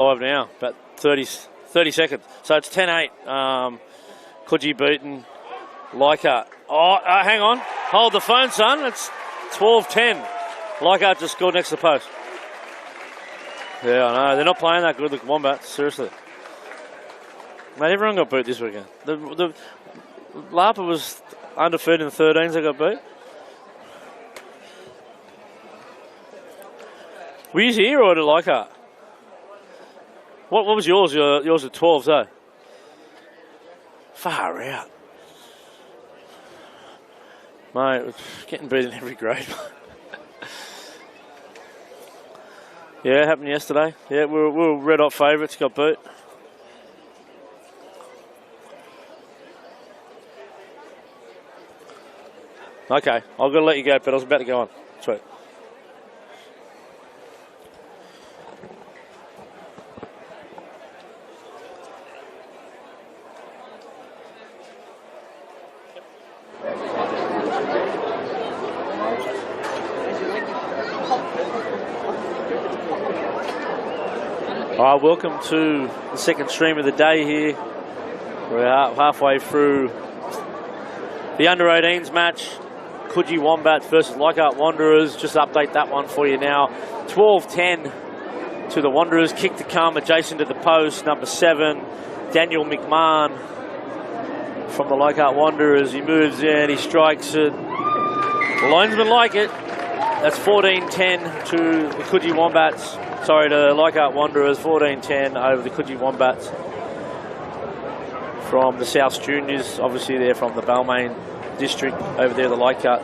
now, about 30 seconds. So it's 10-8. Coogee beaten Leichhardt. Oh, hang on. Hold the phone, son. It's 12-10. Leichhardt just scored next to the post. Yeah, I know. They're not playing that good, the Wombats. Seriously. Mate, everyone got beat this weekend. The Lapa was undefeated in the 13s. They got beat. Were you here or did Leichhardt? What was yours? Yours at 12s, though. Far out. Mate, it's getting beat in every grade. Yeah, it happened yesterday. Yeah, we were red hot favourites, got beat. Okay, I've got to let you go, but I was about to go on. Sweet. All right, welcome to the second stream of the day here. We're halfway through the under-18s match. Coogee Wombats versus Leichhardt Wanderers. Just update that one for you now. 12-10 to the Wanderers. Kick to come adjacent to the post. Number 7, Daniel McMahon from the Leichhardt Wanderers. He moves in, he strikes it. The linesmen like it. That's 14-10 to the Coogee Wombats. Sorry, to Leichhardt Wanderers, 14-10 over the Coogee Wombats from the South Juniors. Obviously, they're from the Balmain district over there, the Leichhardt.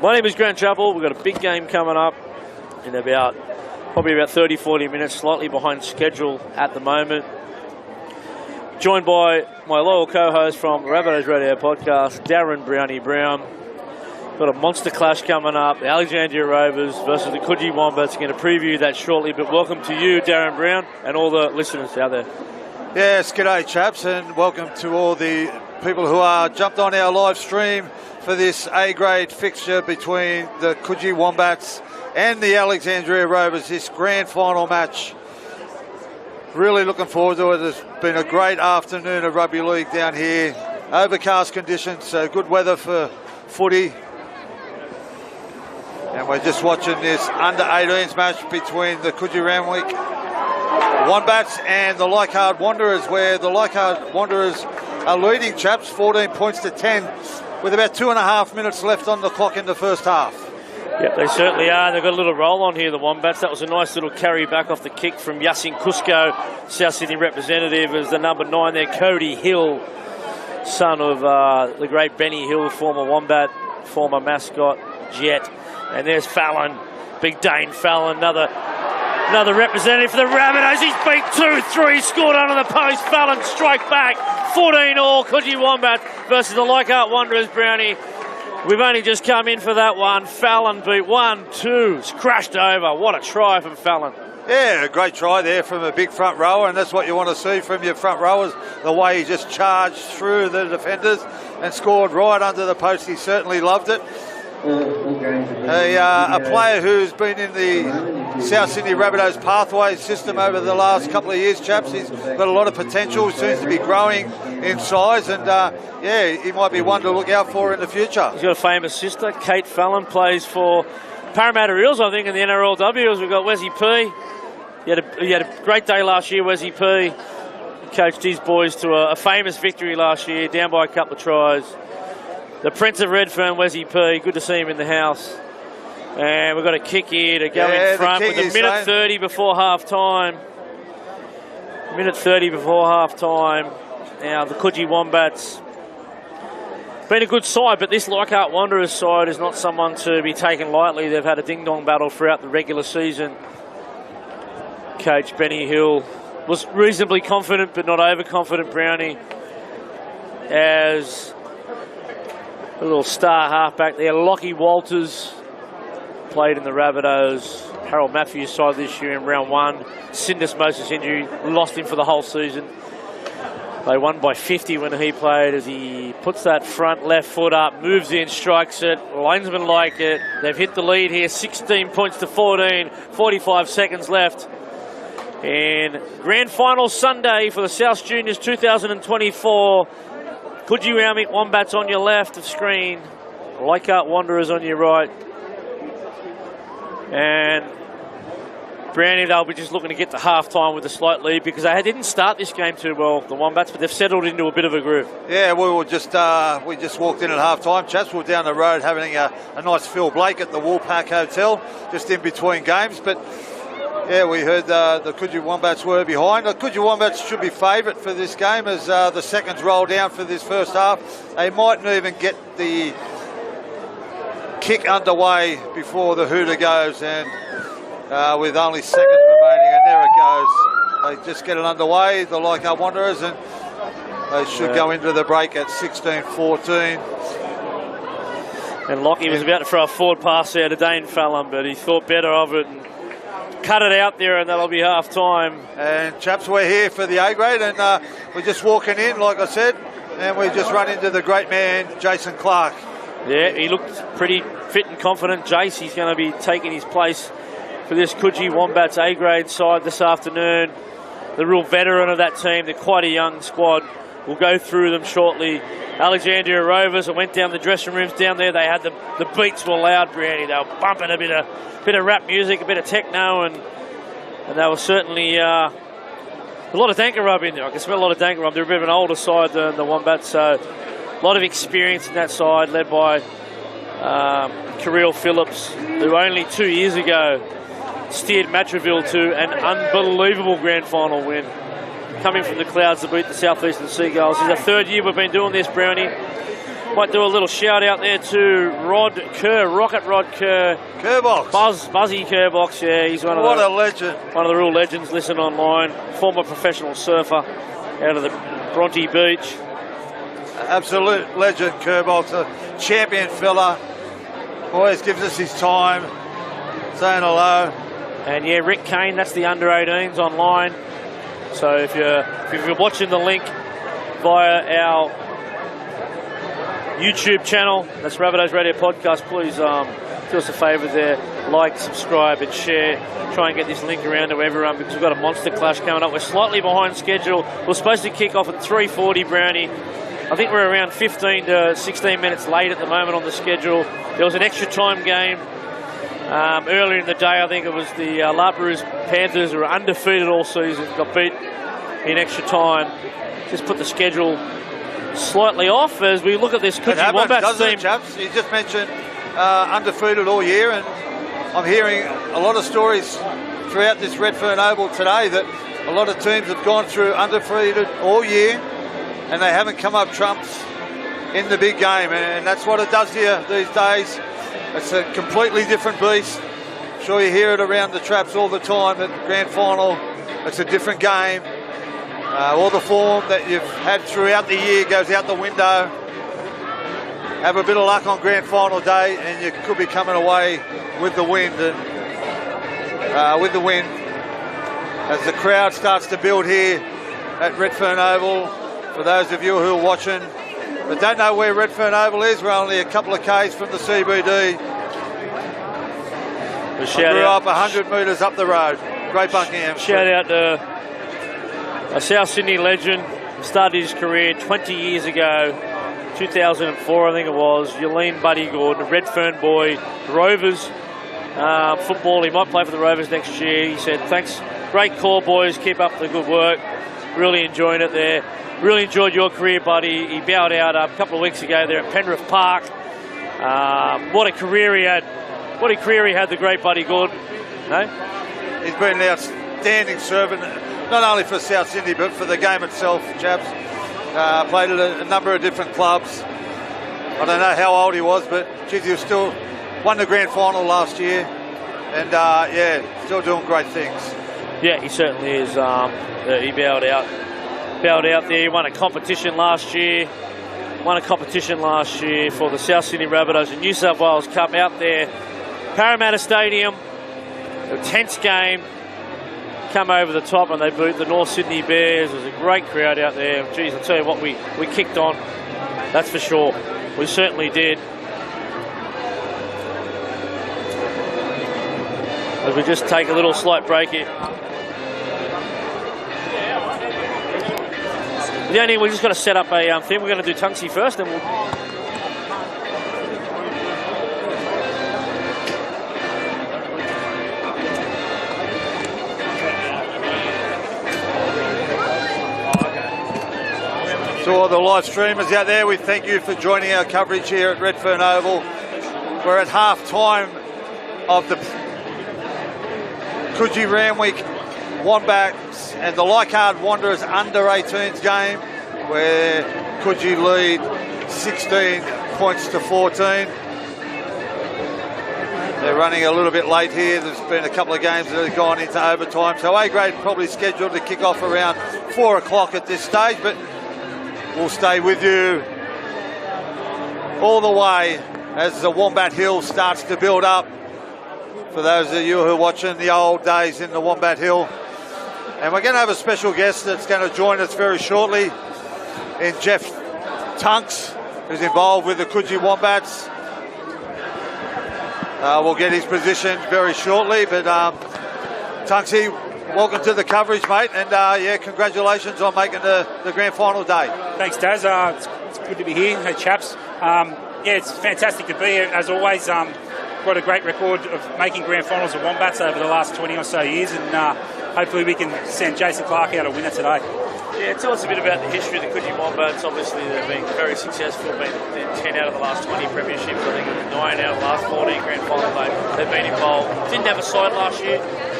My name is Grant Chappell. We've got a big game coming up in probably about 30-40 minutes, slightly behind schedule at the moment. Joined by my loyal co-host from Rabbitohs Radio Podcast, Darren Brownie Brown. Got a monster clash coming up. The Alexandria Rovers versus the Coogee Wombats. Going to preview that shortly. But welcome to you, Darren Brown, and all the listeners out there. Yes, g'day, chaps, and welcome to all the people who are jumped on our live stream for this A-grade fixture between the Coogee Wombats and the Alexandria Rovers. This grand final match. Really looking forward to it. It's been a great afternoon of rugby league down here. Overcast conditions, so good weather for footy. And we're just watching this under-18s match between the Coogee Randwick Wombats and the Leichhardt Wanderers, where the Leichhardt Wanderers are leading, chaps, 14 points to 10, with about 2.5 minutes left on the clock in the first half. Yep, they certainly are. They've got a little roll on here, the Wombats. That was a nice little carry back off the kick from Yasin Cusco, South Sydney representative, as the number 9 there, Cody Hill, son of the great Benny Hill, former Wombat, former mascot, Jet. And there's Fallon, Big Dane Fallon, another representative for the Rabbitohs. He's beat 2-3, scored under the post. Fallon strike back, 14-all. Coogee Wombats versus the Leichhardt Wanderers, Brownie. We've only just come in for that one. Fallon beat 1-2. It's crashed over. What a try from Fallon. Yeah, a great try there from a big front rower, and that's what you want to see from your front rowers, the way he just charged through the defenders and scored right under the post. He certainly loved it. A player who's been in the South Sydney Rabbitohs pathway system over the last couple of years, chaps. He's got a lot of potential, seems to be growing in size, and yeah, he might be one to look out for in the future. He's got a famous sister, Kate Fallon, plays for Parramatta Eels, I think, in the NRLW. We've got Wesy P. He had a great day last year, Wesy P. He coached his boys to a famous victory last year, down by a couple of tries. The Prince of Redfern, Wesy P. Good to see him in the house. And we've got a kick here to go in front with a minute 30 before half-time. Minute 30 before half-time. Now, the Coogee Wombats been a good side, but this Leichhardt Wanderers side is not someone to be taken lightly. They've had a ding-dong battle throughout the regular season. Coach Benny Hill was reasonably confident, but not overconfident, Brownie, as a little star halfback there. Lockie Walters played in the Rabbitohs. Harold Matthews' side this year in round 1. Syndesmosis injury, lost him for the whole season. They won by 50 when he played, as he puts that front left foot up, moves in, strikes it. Linesmen like it. They've hit the lead here, 16 points to 14, 45 seconds left And grand final Sunday for the South Juniors 2024. Coogee Randwick Wombats on your left of screen. Leichhardt Wanderers on your right. And Brownie, they'll be just looking to get to half-time with a slight lead because they didn't start this game too well, the Wombats, but they've settled into a bit of a groove. Yeah, we just walked in at half-time. Chaps, we were down the road having a nice Phil Blake at the Woolpack Hotel, just in between games. But, yeah, we heard the Coogee Wombats were behind. The Coogee Wombats should be favourite for this game as the seconds roll down for this first half. They mightn't even get the kick underway before the hooter goes, and with only seconds remaining, and there it goes. They just get it underway, the Leichhardt Wanderers, and they should go into the break at 16-14. And Lockie was about to throw a forward pass there to Dane Fallon, but he thought better of it and cut it out there, and that'll be half-time. And chaps, we're here for the A grade, and we're just walking in, like I said, and we just run into the great man, Jason Clark. Yeah, he looked pretty fit and confident. Jace, he's going to be taking his place for this Coogee Wombats A-grade side this afternoon. The real veteran of that team. They're quite a young squad. We'll go through them shortly. Alexandria Rovers, I went down the dressing rooms down there. They had the beats were loud, Brownie. They were bumping a bit of rap music, a bit of techno, and they were certainly a lot of Danker Rub in there. I can smell a lot of Danker Rub. They're a bit of an older side than the Wombats, so a lot of experience in that side, led by Kirill Phillips, who only 2 years ago steered Matraville to an unbelievable grand final win, coming from the clouds to beat the Southeastern Seagulls. It's the third year we've been doing this, Brownie. Might do a little shout out there to Rod Kerr, Rocket Rod Kerr. Kerrbox. Buzzy Kerrbox, yeah. He's one of a legend. One of the real legends. Listen online. Former professional surfer out of the Bronte Beach. Absolute legend, Kerrbox. A champion fella. Always gives us his time. Saying hello. And yeah, Rick Kane, that's the under-18s online. So if you're watching the link via our YouTube channel, that's Rabbitohs Radio Podcast, please do us a favour there. Like, subscribe and share. Try and get this link around to everyone because we've got a monster clash coming up. We're slightly behind schedule. We're supposed to kick off at 3:40, Brownie. I think we're around 15 to 16 minutes late at the moment on the schedule. There was an extra time game earlier in the day. I think it was the Lapurus Panthers, who were undefeated all season, got beat in extra time. Just put the schedule slightly off as we look at this Coogee Wombats team. Chaps? You just mentioned undefeated all year, and I'm hearing a lot of stories throughout this Redfern Oval today that a lot of teams have gone through undefeated all year and they haven't come up trumps in the big game, and that's what it does here these days. It's a completely different beast. I'm sure you hear it around the traps all the time at the grand final. It's a different game. All the form that you've had throughout the year goes out the window. Have a bit of luck on grand final day and you could be coming away with the wind. And with the wind, as the crowd starts to build here at Redfern Oval, for those of you who are watching but don't know where Redfern Oval is, we're only a couple of k's from the CBD. I grew up 100 metres up the road. Great Buckingham. Shout out to a South Sydney legend. Started his career 20 years ago, 2004 I think it was. Yulene Buddy Gordon, a Redfern boy, Rovers football. He might play for the Rovers next year. He said, thanks, great call boys, keep up the good work. Really enjoying it there. Really enjoyed your career, buddy. He bowed out a couple of weeks ago there at Penrith Park. What a career he had. What a career he had, the great Buddy Gordon. No? He's been an outstanding servant, not only for South Sydney, but for the game itself, chaps. Played at a number of different clubs. I don't know how old he was, but geez, he was still won the grand final last year. And yeah, still doing great things. Yeah, he certainly is. He bowed out there. He won a competition last year. Won a competition last year for the South Sydney Rabbitohs and New South Wales Cup out there. Parramatta Stadium. A tense game. Come over the top and they beat the North Sydney Bears. It was a great crowd out there. Geez, I'll tell you what, we kicked on. That's for sure. We certainly did. As we just take a little slight break here. The only we just got to set up a thing. We're going to do Tunksy first, then we'll. To all the live streamers out there, we thank you for joining our coverage here at Redfern Oval. We're at half time of the Coogee Randwick Wombats and the Leichhardt Wanderers under 18s game, where Coogee lead 16 points to 14. They're running a little bit late here. There's been a couple of games that have gone into overtime, so A grade probably scheduled to kick off around 4 o'clock at this stage, but we'll stay with you all the way as the Wombat Hill starts to build up. For those of you who are watching the old days in the Wombat Hill. And we're going to have a special guest that's going to join us very shortly in Jeff Tunks, who's involved with the Coogee Wombats. We'll get his position very shortly, but Tunksy, welcome to the coverage, mate, and yeah, congratulations on making the grand final day. Thanks, Daz. It's good to be here. Hey, chaps. Yeah, it's fantastic to be here, as always. Got a great record of making grand finals of Wombats over the last 20 or so years, and hopefully we can send Jason Clark out a winner today. Yeah, tell us a bit about the history of the Coogee Wombats. Obviously, they've been very successful, been 10 out of the last 20 premierships, I think 9 out of the last 14 grand final they've been involved. Didn't have a side last year.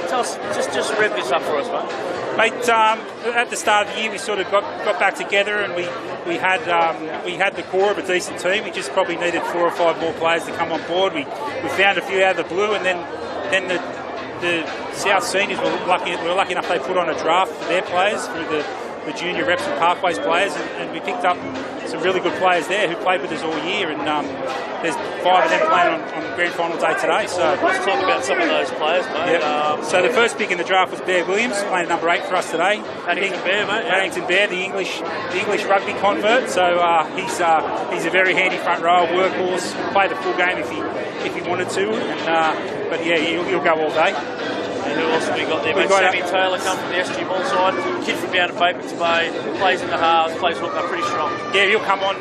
Tell us, just rev this up for us, mate. Mate, at the start of the year, we sort of got back together, and we had the core of a decent team. We just probably needed 4 or 5 more players to come on board. We found a few out of the blue, and then the South seniors were lucky enough they put on a draft for their players through the junior reps and pathways players, and we picked up some really good players there who played with us all year, and there's 5 of them playing on grand final day today. So let's talk about some of those players, mate. Yep. So the first pick in the draft was Bear Williams, playing number 8 for us today. Paddington Bear, mate. Paddington Bear, the English rugby convert. So he's a very handy front row workhorse. Play the full game if he wanted to, and, but yeah, he'll go all day. And who else have we got there? Sammy Taylor come from the SG Ball side, kid from down at Batemans Bay, plays in the halves, plays hooker, pretty strong. Yeah, he'll come on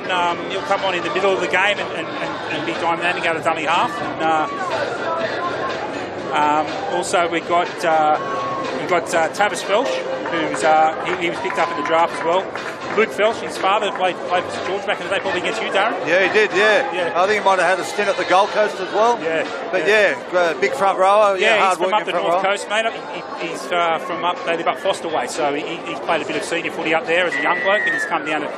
in the middle of the game and be dynamic out of dummy half. And, also we got Tavis Felsh, who's he was picked up in the draft as well. Luke Felsh, his father, played for St George back in the day, probably against you, Darren. Yeah, he did, yeah. I think he might have had a stint at the Gold Coast as well. Yeah. But yeah, big front rower. Yeah, hard he's from up the North rower. Coast, mate. He's from up, they live up Foster Way, so he's played a bit of senior footy up there as a young bloke, and he's come down to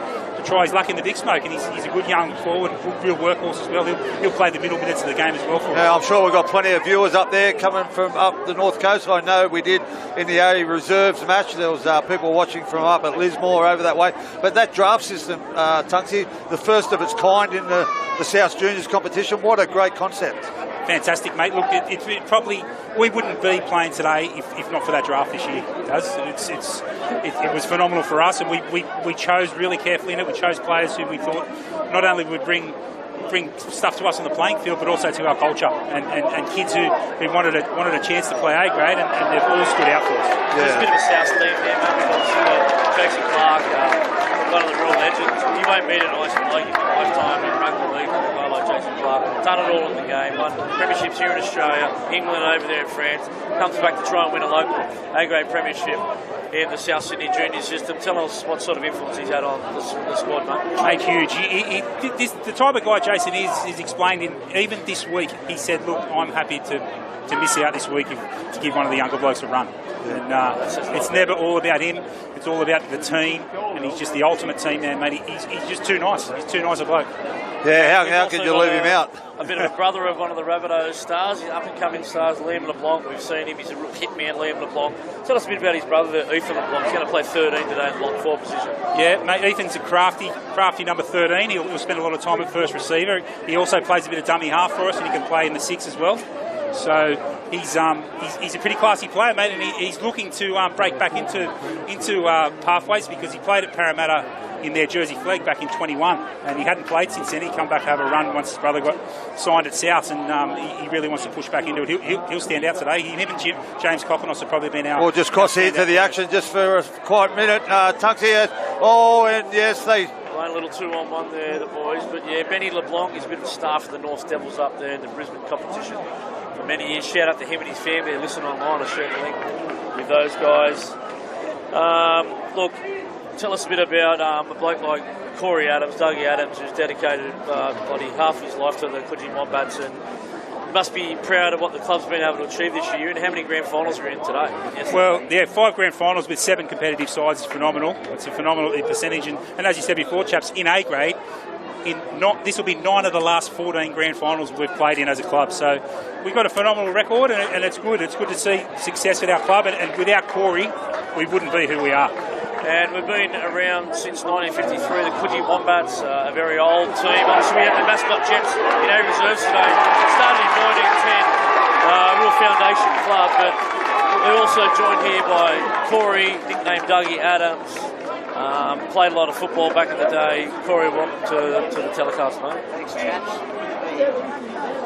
try his luck in the big smoke, and he's a good young forward, real workhorse as well. He'll play the middle minutes of the game as well for us. Yeah, I'm sure we've got plenty of viewers up there coming from up the North Coast. I know we did in the A Reserves match. There was people watching from up at Lismore over that way. But that draft system, Tunksy, the first of its kind in the South Juniors competition, what a great concept. Fantastic, mate. Look, it probably we wouldn't be playing today if not for that draft this year. It was phenomenal for us, and we chose really carefully in it. We chose players who we thought not only would bring stuff to us on the playing field, but also to our culture, and kids who wanted a chance to play A grade, and they've all stood out for us. Yeah. There's a bit of a South theme there, mate. We've got Jason Clark, one of the real legends. You won't meet an lifetime in rugby league like Jason Clark. Done it all in the game. Won premierships here in Australia, England, over there in France. Comes back to try and win a local A-grade premiership in the South Sydney junior system. Tell us what sort of influence he's had on the squad, mate. Mate, huge. The type of guy Jason is explained in, even this week, he said, look, I'm happy to miss out this week to give one of the younger blokes a run. And it's never all about him. It's all about the team, and he's just the ultimate team man, mate. He's just too nice. He's too nice a bloke. Yeah, how can you leave him out? A bit of a brother of one of the Rabbitohs stars, he's up-and-coming stars, Liam LeBlanc. We've seen him. He's a real hit man, Liam LeBlanc. Tell us a bit about his brother, Ethan LeBlanc. He's going to play 13 today in block 4 position. Yeah, mate, Ethan's a crafty number 13. He'll spend a lot of time at first receiver. He also plays a bit of dummy half for us, and he can play in the 6 as well. So he's a pretty classy player, mate, and he's looking to break back into pathways, because he played at Parramatta in their Jersey flag back in 21, and he hadn't played since then. He come back to have a run once his brother got signed at Souths, and he really wants to push back into it. He'll stand out today. Him and James Kokonos have probably been out. We'll just cross here to the action just for a quiet minute. Tunksy, Oh, and yes, they... Playing a little 2-on-1 there, the boys. But yeah, Benny LeBlanc is a bit of a star for the North Devils up there in the Brisbane competition for many years. Shout out to him and his family. They listen online. I share the link with those guys. Look, tell us a bit about a bloke like Corey Adams, Dougie Adams, who's dedicated bloody half his life to the Coogee Wombats, and must be proud of what the club's been able to achieve this year. And how many grand finals are in today? Well, yeah, 5 grand finals with 7 competitive sides is phenomenal. It's a phenomenal percentage. And as you said before, chaps, in A grade, this will be 9 of the last 14 grand finals we've played in as a club. So we've got a phenomenal record, and it's good. It's good to see success at our club. And without Corey, we wouldn't be who we are. And we've been around since 1953, the Coogee Wombats, a very old team. Obviously, we had the mascot Jets in A reserves today. Started in 1910, real foundation club, but we're also joined here by Corey, nicknamed Dougie Adams. Played a lot of football back in the day. Corey, welcome to the telecast, mate. Thanks, chaps.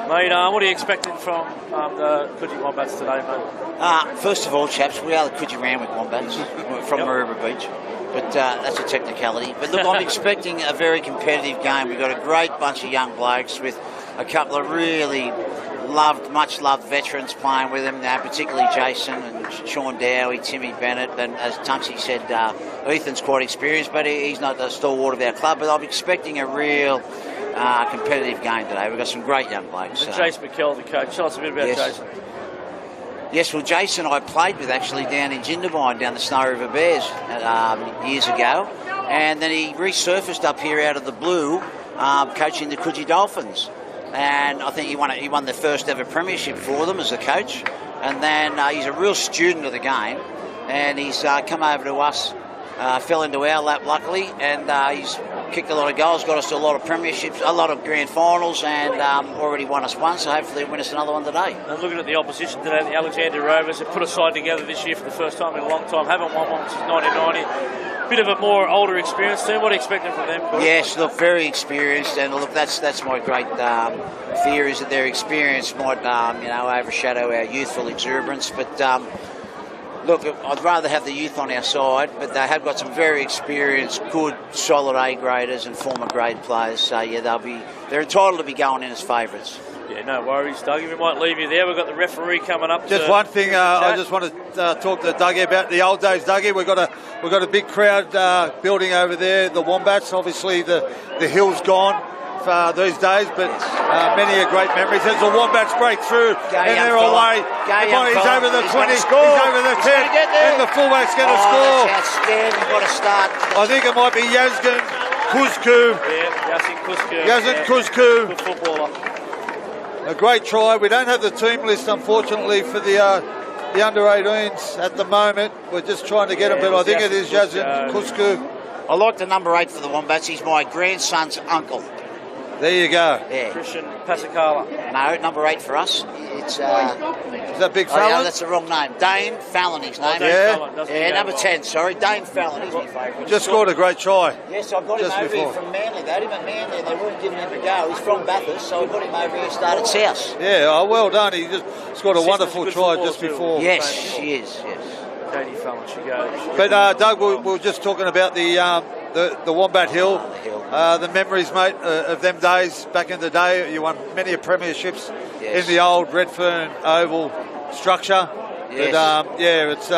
Mate, what are you expecting from the Coogee Wombats today, mate? First of all, chaps, we are the Coogee Randwick Wombats from Maroubra Beach, but that's a technicality. But look, I'm expecting a very competitive game. We've got a great bunch of young blokes with a couple of really much loved veterans playing with them, particularly Jason and Sean Dowie, Timmy Bennett, and as Tunksy said, Ethan's quite experienced, but he's not the stalwart of our club. But I'm expecting a real competitive game today. We've got some great young blokes. And Jason McKell, the coach. Tell us a bit about Jason. Yes, well, Jason I played with actually down in Jindabyne, down the Snow River Bears years ago, and then he resurfaced up here out of the blue, coaching the Coogee Dolphins, and I think he won the first ever premiership for them as a coach, and then he's a real student of the game, and he's come over to us, fell into our lap luckily, and he's kicked a lot of goals, got us to a lot of premierships, a lot of grand finals, and already won us one, so hopefully he'll win us another one today. And looking at the opposition today, the Alexandria Rovers have put a side together this year for the first time in a long time, haven't won one since 1990. Bit of a more older experienced team. What are you expecting from them, Corey? Yes, look, very experienced, and look, that's my great fear, is that their experience might overshadow our youthful exuberance, but look, I'd rather have the youth on our side, but they have got some very experienced, good, solid A-graders and former grade players. So, yeah, they're entitled to be going in as favourites. Yeah, no worries, Dougie. We might leave you there. We've got the referee coming up. Just one thing, I just want to talk to Dougie about the old days. Dougie, we've got a big crowd building over there. The Wombats, obviously, the hill's gone for these days, but many a great memories. As the Wombats break through, and they're away. He's over the 20, he's over the 10, and the fullback's going to score. That's outstanding. What a start. I think it might be Yazgan Kuzku. Yeah, Yazgan Kuzku. Good footballer. A great try. We don't have the team list, unfortunately, for the under-18s at the moment. We're just trying to get them, but I think it is Yazgan Kuzku. I like the number 8 for the Wombats. He's my grandson's uncle. There you go. Yeah. Christian Pasacala. No, number 8 for us. It's is that Big Fallon? yeah, that's the wrong name. Dane Fallon, his name. Yeah, number 10. Sorry, Dane Fallon. He's my favourite. Just scored a great try. Yes, I got him over here from Manly. They had him at Manly. They weren't giving him a go. He's from Bathurst, so I got him over here to start at South. Yeah, well done. He just scored a wonderful try just before. Yes, she is. Yes. Katie Fallon, she goes. But Doug, we were just talking about the Wombat Hill. The memories, mate, of them days back in the day. You won many premierships in the old Redfern Oval structure. Yes. But, it's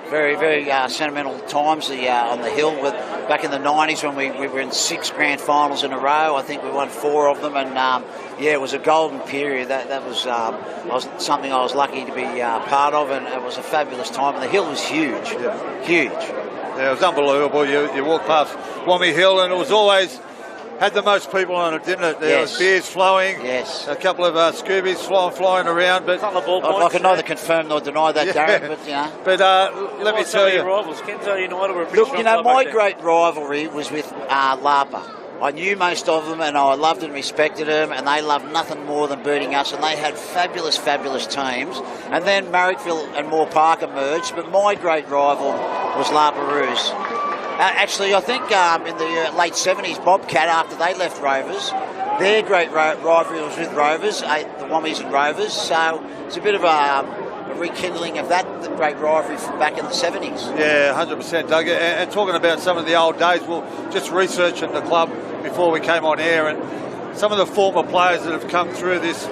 very, very sentimental times on the hill. Back in the 90s when we were in 6 grand finals in a row. I think we won 4 of them, and it was a golden period. That was something I was lucky to be part of, and it was a fabulous time. And the hill was huge, huge. Yeah, it was unbelievable. You walk past Wommy Hill, and it was always had the most people on it, didn't it? There was beers flowing. Yes. A couple of Scoobies flying around. But I can neither confirm nor deny that, Darren. But But let me tell you, rivals. Kensal United were a pretty look, strong club my back great rivalry was with Lapa. I knew most of them, and I loved and respected them, and they loved nothing more than beating us, and they had fabulous, fabulous teams. And then Marrickville and Moore Park emerged, but my great rival was Lapa Roos. Actually, I think in the late 70s, Bobcat, after they left Rovers, their great rivalry was with Rovers, the Wommies and Rovers. So it's a bit of a rekindling of that great rivalry from back in the 70s. Yeah, 100%, Doug. And talking about some of the old days, we'll just researching the club before we came on air, and some of the former players that have come through this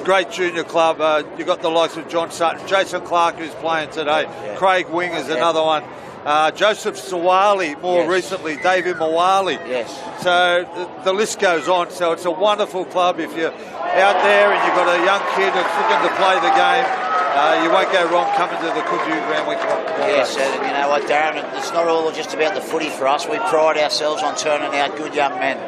great junior club. You've got the likes of John Sutton, Jason Clark, who's playing today, Craig Wing is another one, Joseph Sawali more recently, David Mawali. Yes. So the list goes on. So it's a wonderful club. If you're out there and you've got a young kid that's looking to play the game, you won't go wrong coming to the Coogee Randwick Wombats. Yes, and you know what, Darren, it's not all just about the footy for us. We pride ourselves on turning out good young men.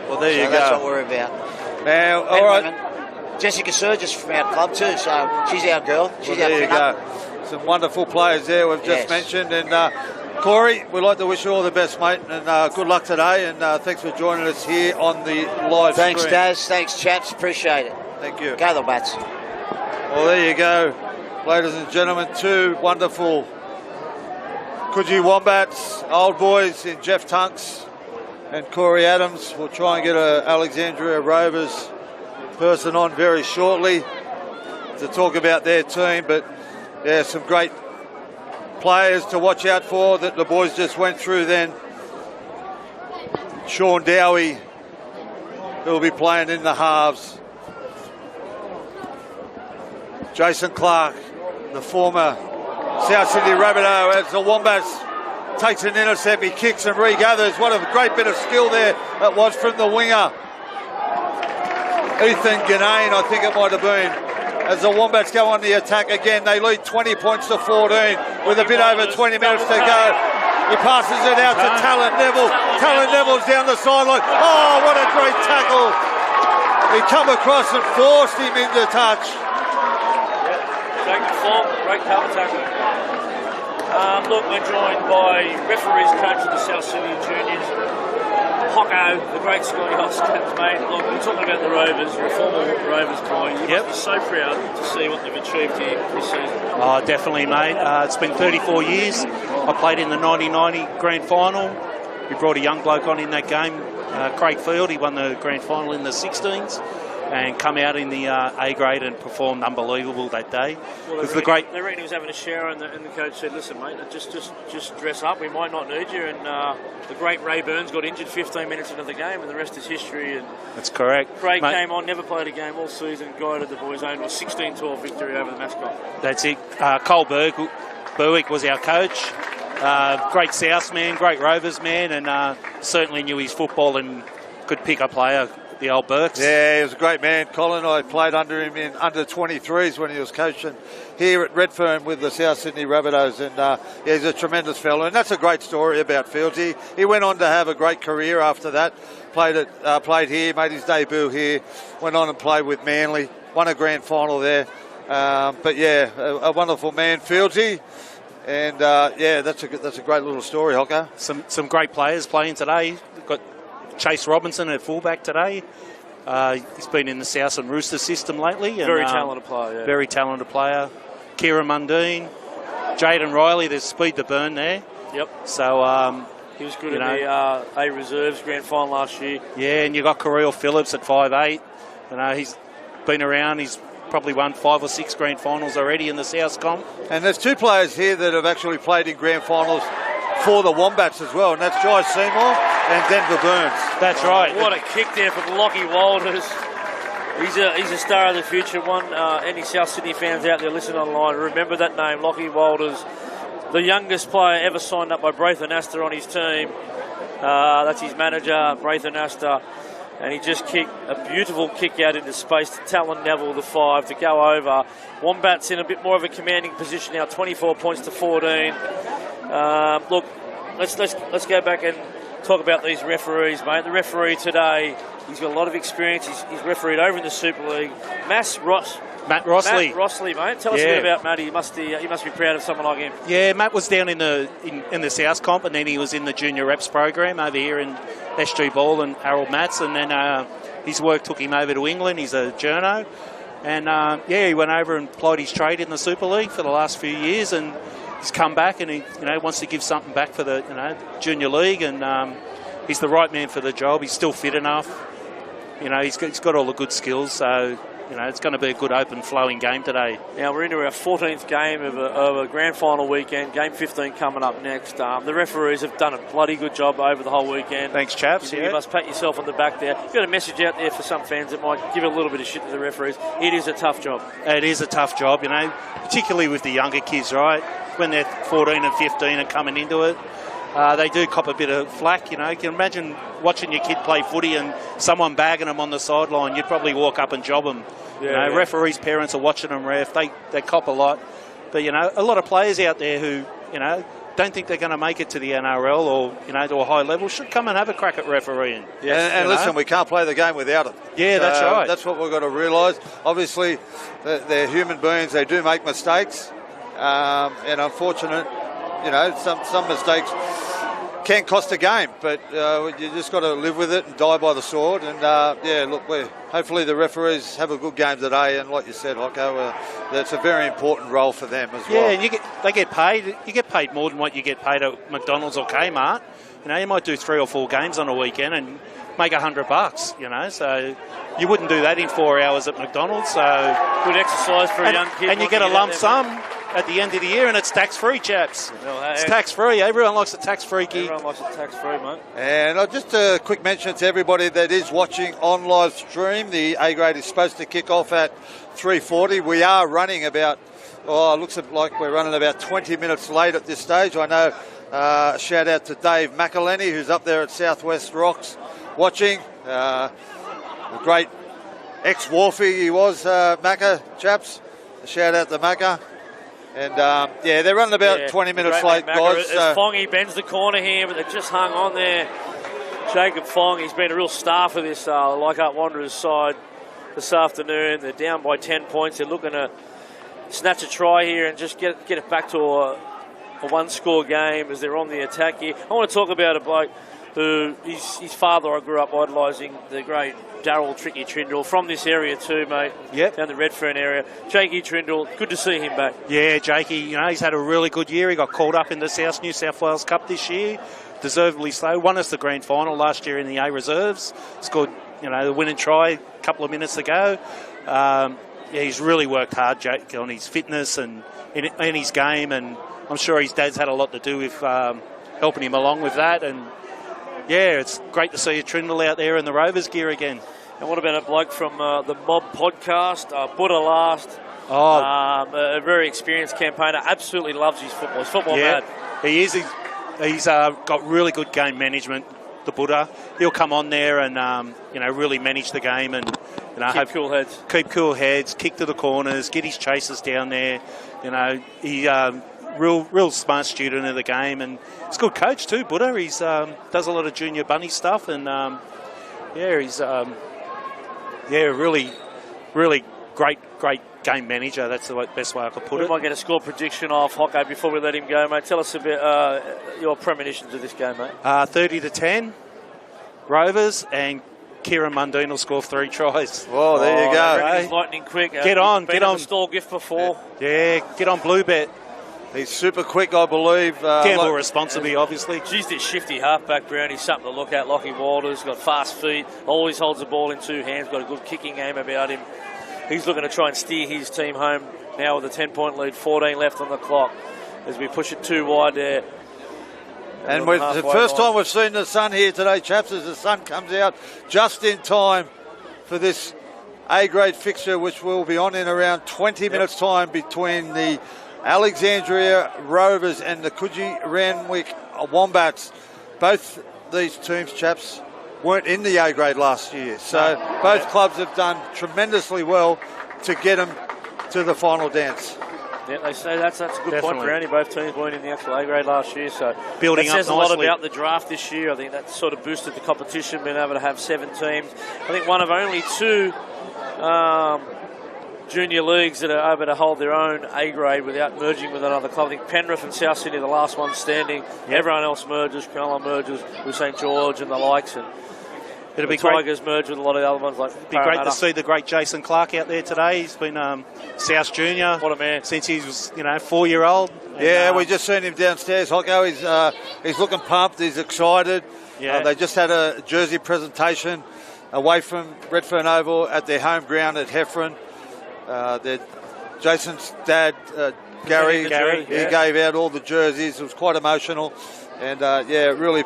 Well, there you go. That's what we're about. Now, all right. Women. Jessica Surgis from our club too, so she's our girl. She's well, there you go. Some wonderful players there we've just mentioned. And Corey, we'd like to wish you all the best, mate, and good luck today. And thanks for joining us here on the live stream. Thanks, Daz. Thanks, chaps. Appreciate it. Thank you. Go the Bats. Well, there you go, ladies and gentlemen. Two wonderful Coogee Wombats, old boys in Jeff Tunks and Corey Adams. We'll try and get a Alexandria Rovers person on very shortly to talk about their team, but yeah, some great players to watch out for that the boys just went through then. Sean Dowie, who will be playing in the halves. Jason Clark, the former South Sydney Rabbitoh, as the Wombats takes an intercept, he kicks and regathers. What a great bit of skill there that was from the winger. Ethan Ganane, I think it might have been. As the Wombats go on the attack again, they lead 20 points to 14 with a bit over 20 minutes to go. He passes it out to Talon Neville. Talon Neville's down the sideline. Oh, what a great tackle. He come across and forced him into touch. Great form, great cover tackle. Look, we're joined by referees, coach of the South Sydney Juniors, Hocko, the great Scotty Hoskins, mate. Look, we're talking about the Rovers, you're a former Rovers boy. You must be so proud to see what they've achieved here this season. Oh, definitely, mate. It's been 34 years. I played in the 1990 grand final. We brought a young bloke on in that game, Craig Field. He won the grand final in the 16s and come out in the A grade and performed unbelievable that day. Well, It was great. They reckon he was having a shower, and the coach said, "Listen, mate, just dress up. We might not need you." And the great Ray Burns got injured 15 minutes into the game, and the rest is history. And That's correct. Craig came on, never played a game all season, guided the boys' own 16-12 victory over the mascot. That's it. Cole Berwick was our coach. Great South man, great Rovers man, and certainly knew his football and could pick a player. The old Burks. Yeah, he was a great man, Colin. I played under him in under 23s when he was coaching here at Redfern with the South Sydney Rabbitohs, and yeah, he's a tremendous fellow. And that's a great story about Fields. He went on to have a great career after that. Played here, made his debut here, went on and played with Manly, won a grand final there. But yeah, a wonderful man, Fieldsy. And yeah, that's a great little story, Hocko. Some great players playing today. We've got Chase Robinson at fullback today. He's been in the South and Rooster system lately. And, very talented player, yeah. Very talented player. Kieran Mundine, Jaden Riley, there's speed to burn there. Yep. So he was good in the A Reserves grand final last year. Yeah, and you got Kirill Phillips at 5'8". You know, he's been around. He's probably won 5 or 6 grand finals already in the South Comp. And there's 2 players here that have actually played in grand finals for the Wombats as well, and that's Jai Seymour and Denver Burns. That's right. What a kick there from Lockie Walters. He's a star of the future. Any South Sydney fans out there listening online, remember that name, Lockie Walters, the youngest player ever signed up by Braithen Astor on his team. That's his manager, Braithen Astor. And he just kicked a beautiful kick out into space to Talon Neville, the 5, to go over. Wombats in a bit more of a commanding position now, 24 points to 14. Look, let's go back and talk about these referees, mate. The referee today, he's got a lot of experience. He's refereed over in the Super League. Matt Rossley. Matt Rossley, mate. Tell us a bit about Matt. You must be proud of someone like him. Yeah, Matt was down in the South Comp, and then he was in the Junior Reps program over here in SG Ball and Harold Matts, and then his work took him over to England. He's a journo, and yeah, he went over and plied his trade in the Super League for the last few years, and he's come back and he wants to give something back for the Junior League, and he's the right man for the job. He's still fit enough. He's got all the good skills, so it's going to be a good open flowing game today. Now we're into our 14th game of a grand final weekend. Game 15 coming up next. The referees have done a bloody good job over the whole weekend. Thanks, chaps. You must pat yourself on the back there. You've got a message out there for some fans that might give a little bit of shit to the referees. It is a tough job. It is a tough job, particularly with the younger kids, right? When they're 14 and 15 and coming into it. They do cop a bit of flack, You can imagine watching your kid play footy and someone bagging them on the sideline. You'd probably walk up and job them. Referees' parents are watching them ref. They cop a lot. But, a lot of players out there who, don't think they're going to make it to the NRL or, to a high level should come and have a crack at refereeing. Yes, and listen, we can't play the game without it. Yeah, that's right. That's what we've got to realise. Obviously, they're human beings. They do make mistakes. And unfortunate, some mistakes can cost a game, but you just got to live with it and die by the sword. And hopefully the referees have a good game today. And like you said, that's a very important role for them as well. Yeah, and they get paid. You get paid more than what you get paid at McDonald's or Kmart. You might do 3 or 4 games on a weekend and make $100. So you wouldn't do that in 4 hours at McDonald's. So good exercise for a young kid. And you get a lump sum at the end of the year, and it's tax-free, chaps. It's tax-free. Everyone likes a tax-free gig. Everyone likes a tax-free, mate. And just a quick mention to everybody that is watching on live stream. The A grade is supposed to kick off at 3:40. We are running about, it looks like we're running about 20 minutes late at this stage. I know, shout out to Dave McElhenney, who's up there at Southwest Rocks watching. A great ex-Wharfie he was, Macca, chaps. Shout out to Macca. And, they're running about 20 minutes late, guys. As Fongy bends the corner here, but they just hung on there. Jacob Fong, he's been a real star for this Leichhardt Wanderers side this afternoon. They're down by 10 points. They're looking to snatch a try here and just get it back to a one-score game as they're on the attack here. I want to talk about a bloke who, his father I grew up idolising, the great Darryl Tricky Trindle, from this area too, mate. Yep. Down the Redfern area. Jakey Trindle, good to see him back. Yeah, Jakey, he's had a really good year. He got called up in the New South Wales Cup this year. Deservedly so. Won us the grand final last year in the A reserves. Scored, the winning try a couple of minutes ago. He's really worked hard, Jake, on his fitness and in his game, and I'm sure his dad's had a lot to do with helping him along with that. And it's great to see a Trindle out there in the Rovers gear again. And what about a bloke from the Mob podcast, Buddha Last? A very experienced campaigner, absolutely loves his football. He's football mad. He is. He's got really good game management, the Buddha. He'll come on there and, really manage the game and, keep cool heads. Keep cool heads, kick to the corners, get his chasers down there. He real smart student of the game, and he's a good coach too, Buddha. He's does a lot of junior bunny stuff, and he's really great game manager. That's the best way I could put it. We might get a score prediction off Hocko before we let him go, mate. Tell us a bit your premonitions of this game, mate. 30-10 Rovers, and Kieran Mundine will score 3 tries. Well, there you go. He's lightning quick. Get on. The stall gift before. Yeah, get on Blue Bet. He's super quick, I believe. Gamble responsibly, obviously. Geez, this shifty halfback, Brown, he's something to look at. Lockie Walters, got fast feet, always holds the ball in 2 hands, got a good kicking game about him. He's looking to try and steer his team home now with a 10-point lead, 14 left on the clock as we push it too wide there. And the first time we've seen the sun here today, chaps, as the sun comes out just in time for this A-grade fixture, which will be on in around 20 minutes' time between the Alexandria Rovers and the Coogee Randwick Wombats. Both these teams, chaps, weren't in the A-grade last year. So both clubs have done tremendously well to get them to the final dance. Yeah, they say that's a good point, Brownie. Both teams weren't in the actual A-grade last year, so building that says up a lot nicely about the draft this year. I think that sort of boosted the competition, being able to have 7 teams. I think one of only 2 junior leagues that are able to hold their own A-grade without merging with another club. I think Penrith and South Sydney are the last ones standing. Yep. Everyone else merges. Cronulla merges with St George and the likes, and it'll be Tigers merge with a lot of the other ones like It'd be great to see the great Jason Clark out there today. He's been South Junior. What a man. Since he was, 4-year-old. Yeah, we just seen him downstairs. Hocko, he's looking pumped. He's excited. Yeah. They just had a jersey presentation away from Redfern Oval at their home ground at Redfern. Jason's dad, Gary, he gave out all the jerseys. It was quite emotional. And, it really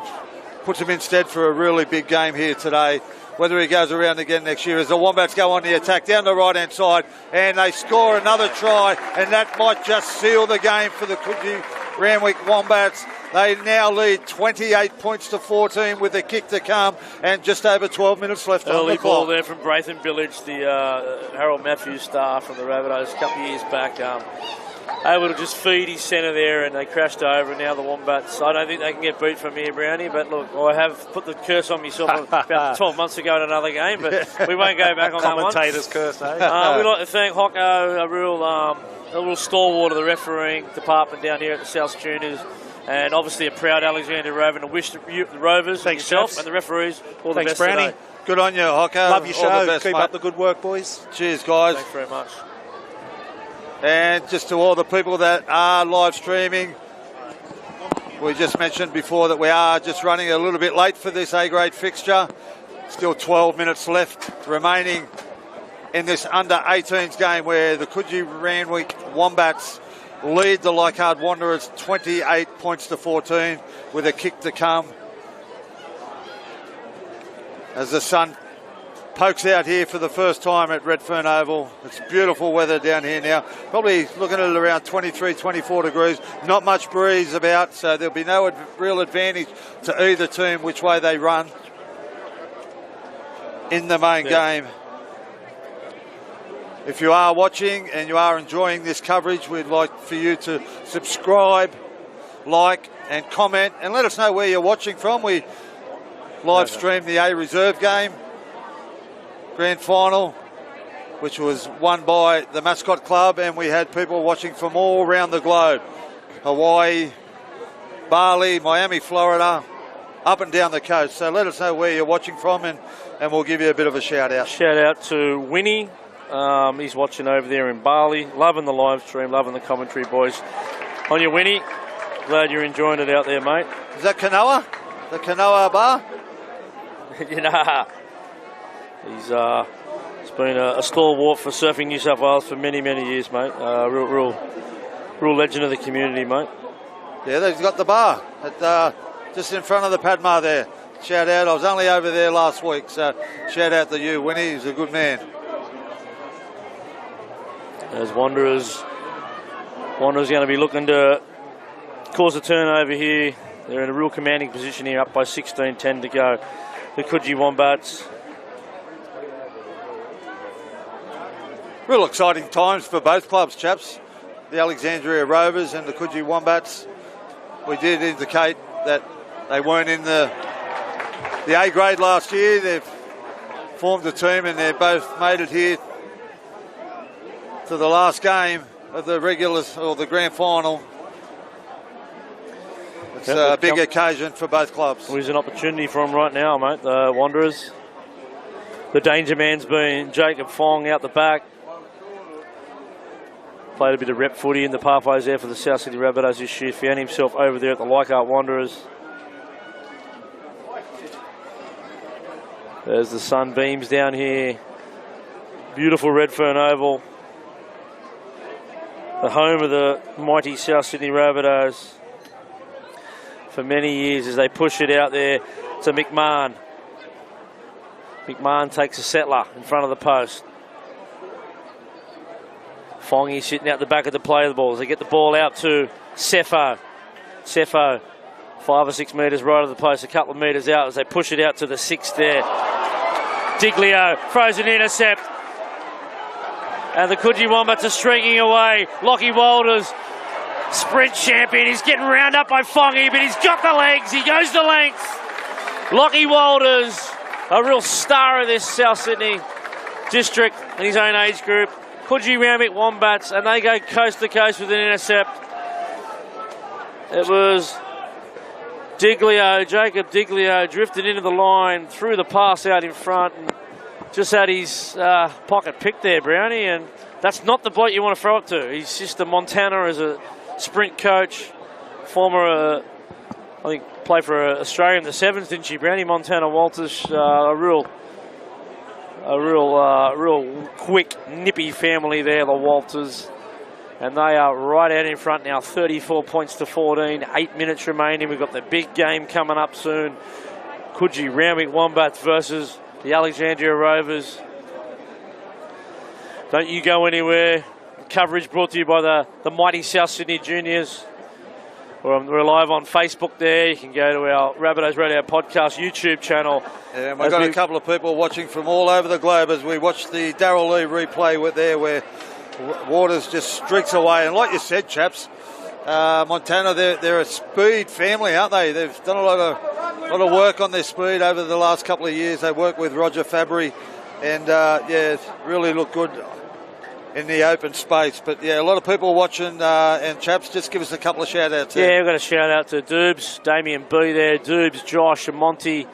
puts him in stead for a really big game here today. Whether he goes around again next year as the Wombats go on the attack down the right-hand side and they score another try, and that might just seal the game for the Coogee Randwick Wombats. They now lead 28 points to 14 with a kick to come and just over 12 minutes left on the clock. Early ball there from Braithen Village, the Harold Matthews star from the Rabbitohs a couple of years back. Able to just feed his centre there, and they crashed over, and now the Wombats, I don't think they can get beat from here, Brownie, but look, I have put the curse on myself about 12 months ago in another game, but we won't go back on that one. Commentator's curse, eh? We'd like to thank Hocko, a real stalwart of the refereeing department down here at the South Juniors, and obviously a proud Alexandria Rover, and wish the Rovers and yourself and the referees all the best Brownie. today. Good on you, Hocko. Love your show. All the best, Keep mate. up the good work, boys. Cheers, guys. Thanks very much. And just to all the people that are live streaming, we just mentioned before that we are just running a little bit late for this A-grade fixture. Still 12 minutes left remaining in this under-18s game where the Coogee Randwick Wombats lead the Leichhardt Wanderers 28 points to 14 with a kick to come. As the sun pokes out here for the first time at Redfern Oval. It's beautiful weather down here now. Probably looking at around 23, 24 degrees. Not much breeze about, so there'll be no real advantage to either team which way they run in the main game. If you are watching and you are enjoying this coverage, we'd like for you to subscribe, like and comment, and let us know where you're watching from. We live stream the A Reserve game. Grand final, which was won by the Mascot Club, and we had people watching from all around the globe. Hawaii, Bali, Miami, Florida, up and down the coast. So let us know where you're watching from, and we'll give you a bit of a shout out. Shout out to Winnie. He's watching over there in Bali. Loving the live stream, loving the commentary, boys. On you, Winnie. Glad you're enjoying it out there, mate. Is that Kanoa? The Kanoa bar? He's been a stalwart for Surfing New South Wales for many, many years, mate. Real legend of the community, mate. Yeah, they've got the bar at, just in front of the Padma there. Shout out. I was only over there last week, so shout out to you, Winnie. He's a good man. As Wanderers going to be looking to cause a turnover here. They're in a real commanding position here, up by 16-10 to go. The Coogee Wombats. Real exciting times for both clubs, chaps. The Alexandria Rovers and the Coogee Wombats. We did indicate that they weren't in the A grade last year. They've formed a team and they've both made it here to the last game of the regulars or the grand final. It's a big occasion for both clubs. There's an opportunity for them right now, mate. The Wanderers. The danger man's been Jacob Fong out the back. Played a bit of rep footy in the pathways there for the South Sydney Rabbitohs this year. Found himself over there at the Leichhardt Wanderers. There's the sunbeams down here. Beautiful Redfern Oval. The home of the mighty South Sydney Rabbitohs for many years as they push it out there to McMahon. McMahon takes a settler in front of the post. Fongy sitting out the back of the play of the ball as they get the ball out to Cepho. Cepho, 5 or 6 metres right of the post, a couple of metres out as they push it out to the 6 there. Diglio throws an intercept. And the Coogee Wombats are streaking away. Lockie Walters, sprint champion. He's getting round up by Fongy, but he's got the legs. He goes the length. Lockie Walters, a real star of this South Sydney district in his own age group. Coogee Randwick Wombats, and they go coast to coast with an intercept. It was Diglio, Jacob Diglio, drifted into the line, threw the pass out in front, and just had his pocket picked there, Brownie, and that's not the bloke you want to throw it to. He's just a Montana as a sprint coach, former, I think, played for Australia in the sevens, didn't she, Brownie? Montana Walters, a real A real quick, nippy family there, the Walters. And they are right out in front now, 34 points to 14, 8 minutes remaining. We've got the big game coming up soon. Coogee Randwick Wombats versus the Alexandria Rovers. Don't you go anywhere. Coverage brought to you by the mighty South Sydney Juniors. We're live on Facebook there. You can go to our Rabbitohs Radio podcast YouTube channel. Yeah, and we've got a couple of people watching from all over the globe as we watch the Darryl Lee replay where Waters just streaks away. And like you said, chaps, Montana, they're a speed family, aren't they? They've done a lot of work on their speed over the last couple of years. They work with Roger Fabry, and really look good in the open space. But yeah, a lot of people watching, and chaps, just give us a couple of shout outs. Yeah, we've got a shout out to Doobs, Damien B there, Doobs, Josh and Monty,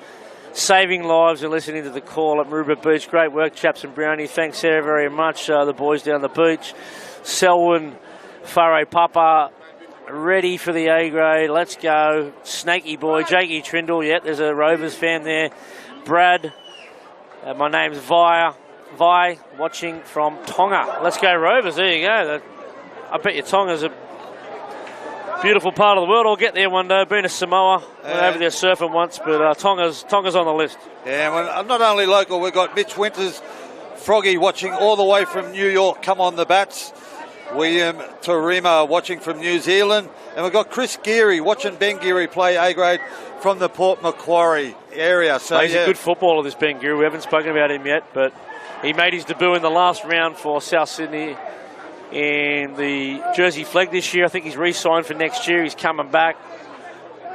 saving lives and listening to the call at Maroubra Beach. Great work, chaps and Brownie. Thanks, Sarah, very much. The boys down the beach. Selwyn, Furrow Papa, ready for the A grade. Let's go. Snaky boy, Jakey Trindle. Yep, there's a Rovers fan there. Brad, my name's Vi, watching from Tonga. Let's go Rovers. There you go. I bet you Tonga's a beautiful part of the world. I'll get there one day. Been to Samoa. Went over there surfing once, but Tonga's on the list. Yeah, well, not only local, we've got Mitch Winters, Froggy, watching all the way from New York. Come on the Bats. William Torima watching from New Zealand. And we've got Chris Geary watching Ben Geary play A grade from the Port Macquarie area. So he's a good footballer, this Ben Geary. We haven't spoken about him yet, but he made his debut in the last round for South Sydney in the Jersey Flag this year. I think he's re-signed for next year. He's coming back.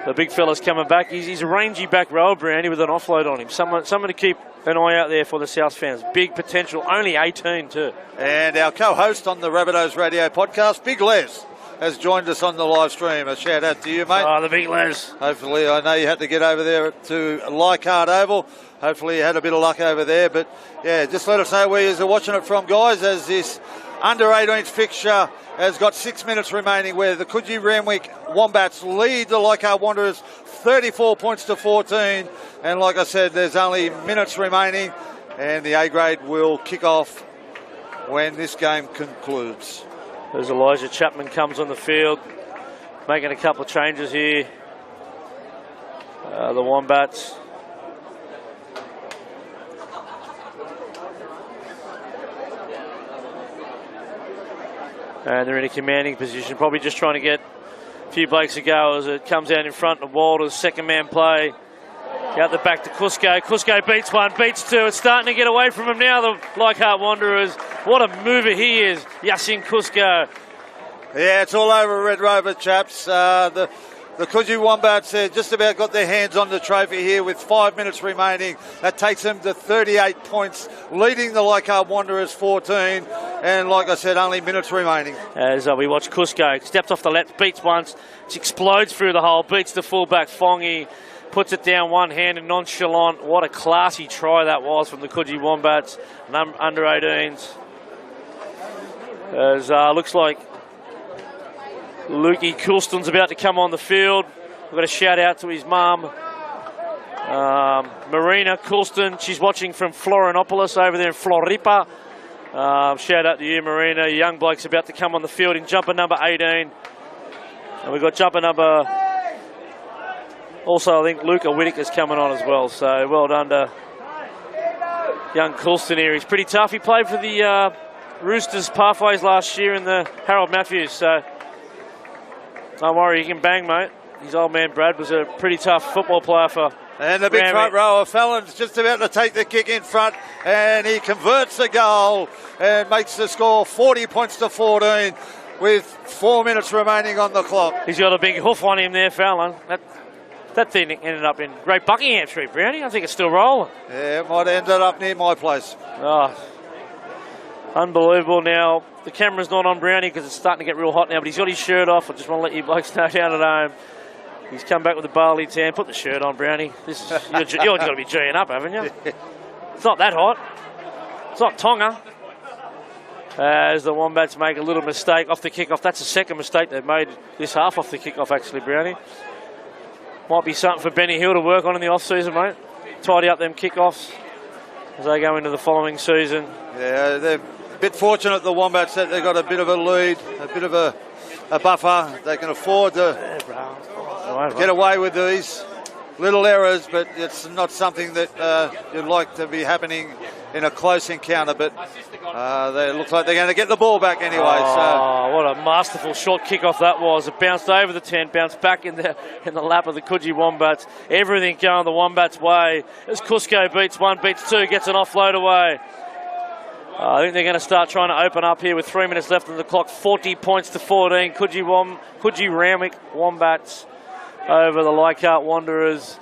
The big fella's coming back. He's a rangy back rower, Brownie, with an offload on him. Someone to keep an eye out there for the South fans. Big potential. Only 18 too. And our co-host on the Rabbitohs Radio podcast, Big Les, has joined us on the live stream. A shout out to you, mate. Oh, the Big Les. Hopefully, I know you had to get over there to Leichhardt Oval. Hopefully you had a bit of luck over there. But yeah, just let us know where you're watching it from, guys, as this under-18 fixture has got 6 minutes remaining, where the Coogee Randwick Wombats lead the Leichhardt Wanderers 34 points to 14. And like I said, there's only minutes remaining, and the A grade will kick off when this game concludes. There's Elijah Chapman comes on the field, making a couple of changes here. The Wombats. And they're in a commanding position, probably just trying to get a few blokes to go as it comes out in front of Walters. Second man play. Out the back to Cusco. Cusco beats one, beats two. It's starting to get away from him now, the Leichhardt Wanderers. What a mover he is, Yasin Cusco. Yeah, it's all over Red Rover, chaps. The Coogee Wombats just about got their hands on the trophy here with 5 minutes remaining. That takes them to 38 points, leading the Leichhardt Wanderers 14. And like I said, only minutes remaining. As we watch Cusco, steps off the left, beats once, explodes through the hole, beats the fullback Fongy, puts it down one hand and nonchalant. What a classy try that was from the Coogee Wombats, under 18s. As looks like Lukey Coulston's about to come on the field. We've got a shout out to his mum, Marina Coulston. She's watching from Florianopolis over there in Floripa. Shout out to you, Marina. Your young bloke's about to come on the field in jumper number 18. And we've got jumper number... Also, I think Luca Whittaker's coming on as well. So well done to young Coulston here. He's pretty tough. He played for the Roosters Pathways last year in the Harold Matthews. So don't worry, you can bang, mate. His old man Brad was a pretty tough football player for... And the big front rower, Fallon's just about to take the kick in front, and he converts the goal and makes the score 40 points to 14 with 4 minutes remaining on the clock. He's got a big hoof on him there, Fallon. That thing ended up in Great Buckingham Street, Brownie. I think it's still rolling. Yeah, it might have ended up near my place. Oh, unbelievable. Now, the camera's not on Brownie because it's starting to get real hot now, but he's got his shirt off. I just want to let you blokes know down at home. He's come back with a barley tan. Put the shirt on, Brownie. You've got to be G'ing up, haven't you? It's not that hot. It's not Tonga. As the Wombats make a little mistake off the kickoff. That's the second mistake they've made this half off the kickoff, actually, Brownie. Might be something for Benny Hill to work on in the off-season, mate. Tidy up them kickoffs. as they go into the following season. Yeah, they're a bit fortunate, the Wombats, that they've got a bit of a lead, a bit of a buffer. They can afford to get away with these little errors, but it's not something that you'd like to be happening in a close encounter. But they look like they're going to get the ball back anyway. Oh, what a masterful short kickoff that was. It bounced over the 10, bounced back in the lap of the Coogee Wombats. Everything going the Wombats' way as Cusco beats one, beats two, gets an offload away. I think they're going to start trying to open up here with 3 minutes left on the clock. 40 points to 14. Coogee Randwick Wombats over the Leichhardt Wanderers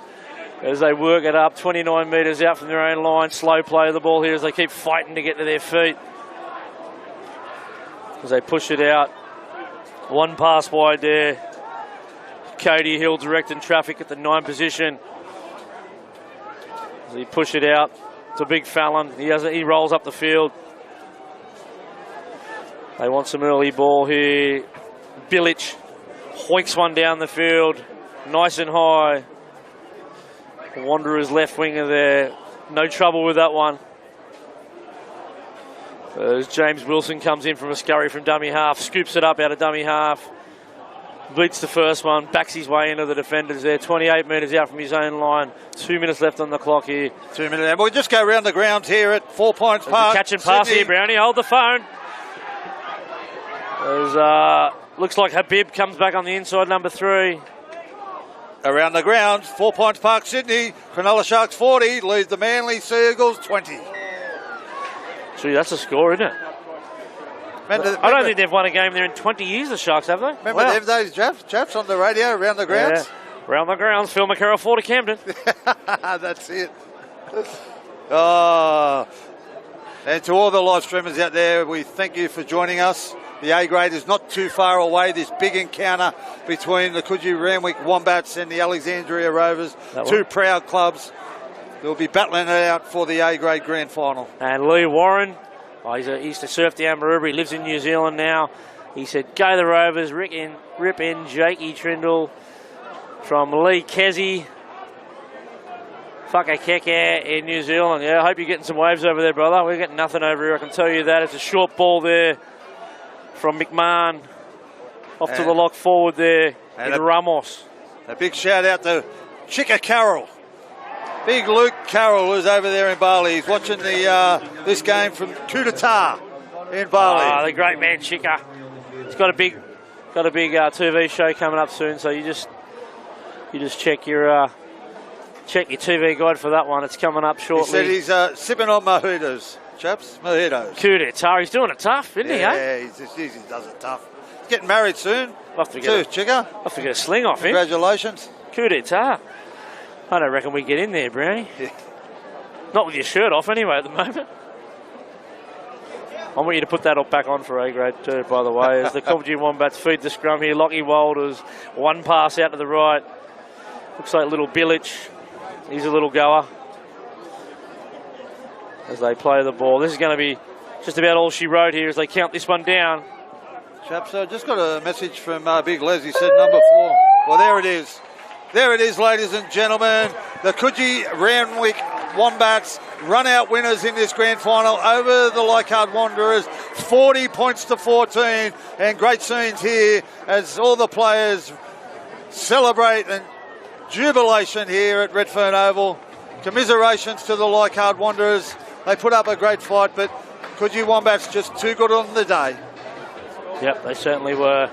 as they work it up. 29 metres out from their own line. Slow play of the ball here as they keep fighting to get to their feet. As they push it out. One pass wide there. Cody Hill directing traffic at the 9 position. As he push it out to Big Fallon. He rolls up the field. They want some early ball here. Bilic hoiks one down the field. Nice and high. The Wanderers left winger there. No trouble with that one. As James Wilson comes in from a scurry from dummy half. Scoops it up out of dummy half. Beats the first one. Backs his way into the defenders there. 28 metres out from his own line. 2 minutes left on the clock here. 2 minutes. And we'll just go around the grounds here at 4 Points Park. Catch and pass here, Brownie. Hold the phone. Looks like Habib comes back on the inside, number 3. Around the grounds, 4 Points Park, Sydney. Cronulla Sharks 40, leads the Manly Sea Eagles 20. Gee, that's a score, isn't it? I don't think they've won a game there in 20 years, the Sharks, have they? Remember them days, chaps on the radio, around the grounds? Yeah. Around the grounds, Phil McCarroll, 4 to Camden. That's it. Oh. And to all the live streamers out there, we thank you for joining us. The A grade is not too far away. This big encounter between the Coogee Randwick Wombats and the Alexandria Rovers. 2 proud clubs. They'll be battling it out for the A grade grand final. And Lee Warren, he used to surf down Maroubra. He lives in New Zealand now. He said, go the Rovers, rip in Jakey Trindle from Lee Kesey. Whakakeke in New Zealand. Yeah, I hope you're getting some waves over there, brother. We're getting nothing over here, I can tell you that. It's a short ball there from McMahon. Off to the lock forward there in Ramos. A big shout out to Chicka Carroll. Big Luke Carroll is over there in Bali. He's watching this game from Kudata in Bali. The great man Chicka. He's got a big TV show coming up soon, so you just check your TV guide for that one. It's coming up shortly. He said he's sipping on mojitos, chaps. Mojitos. Kudata. He's doing it tough, isn't he? Yeah, he does it tough. He's getting married soon. Chicka. I'll have to get a sling off him. Congratulations. Kudata. I don't reckon we get in there, Brownie. Yeah. Not with your shirt off anyway at the moment. I want you to put that back on for A grade too, by the way, as the Coogee Wombats feed the scrum here. Lockie Walters, one pass out to the right. Looks like little Bilic. He's a little goer. As they play the ball. This is going to be just about all she wrote here as they count this one down. Chaps, just got a message from Big Les. He said number 4. Well, there it is. There it is, ladies and gentlemen. The Coogee Randwick Wombats run out winners in this grand final over the Leichhardt Wanderers. 40 points to 14. And great scenes here as all the players celebrate and jubilation here at Redfern Oval. Commiserations to the Leichhardt Wanderers. They put up a great fight, but Coogee Wombats just too good on the day. Yep, they certainly were.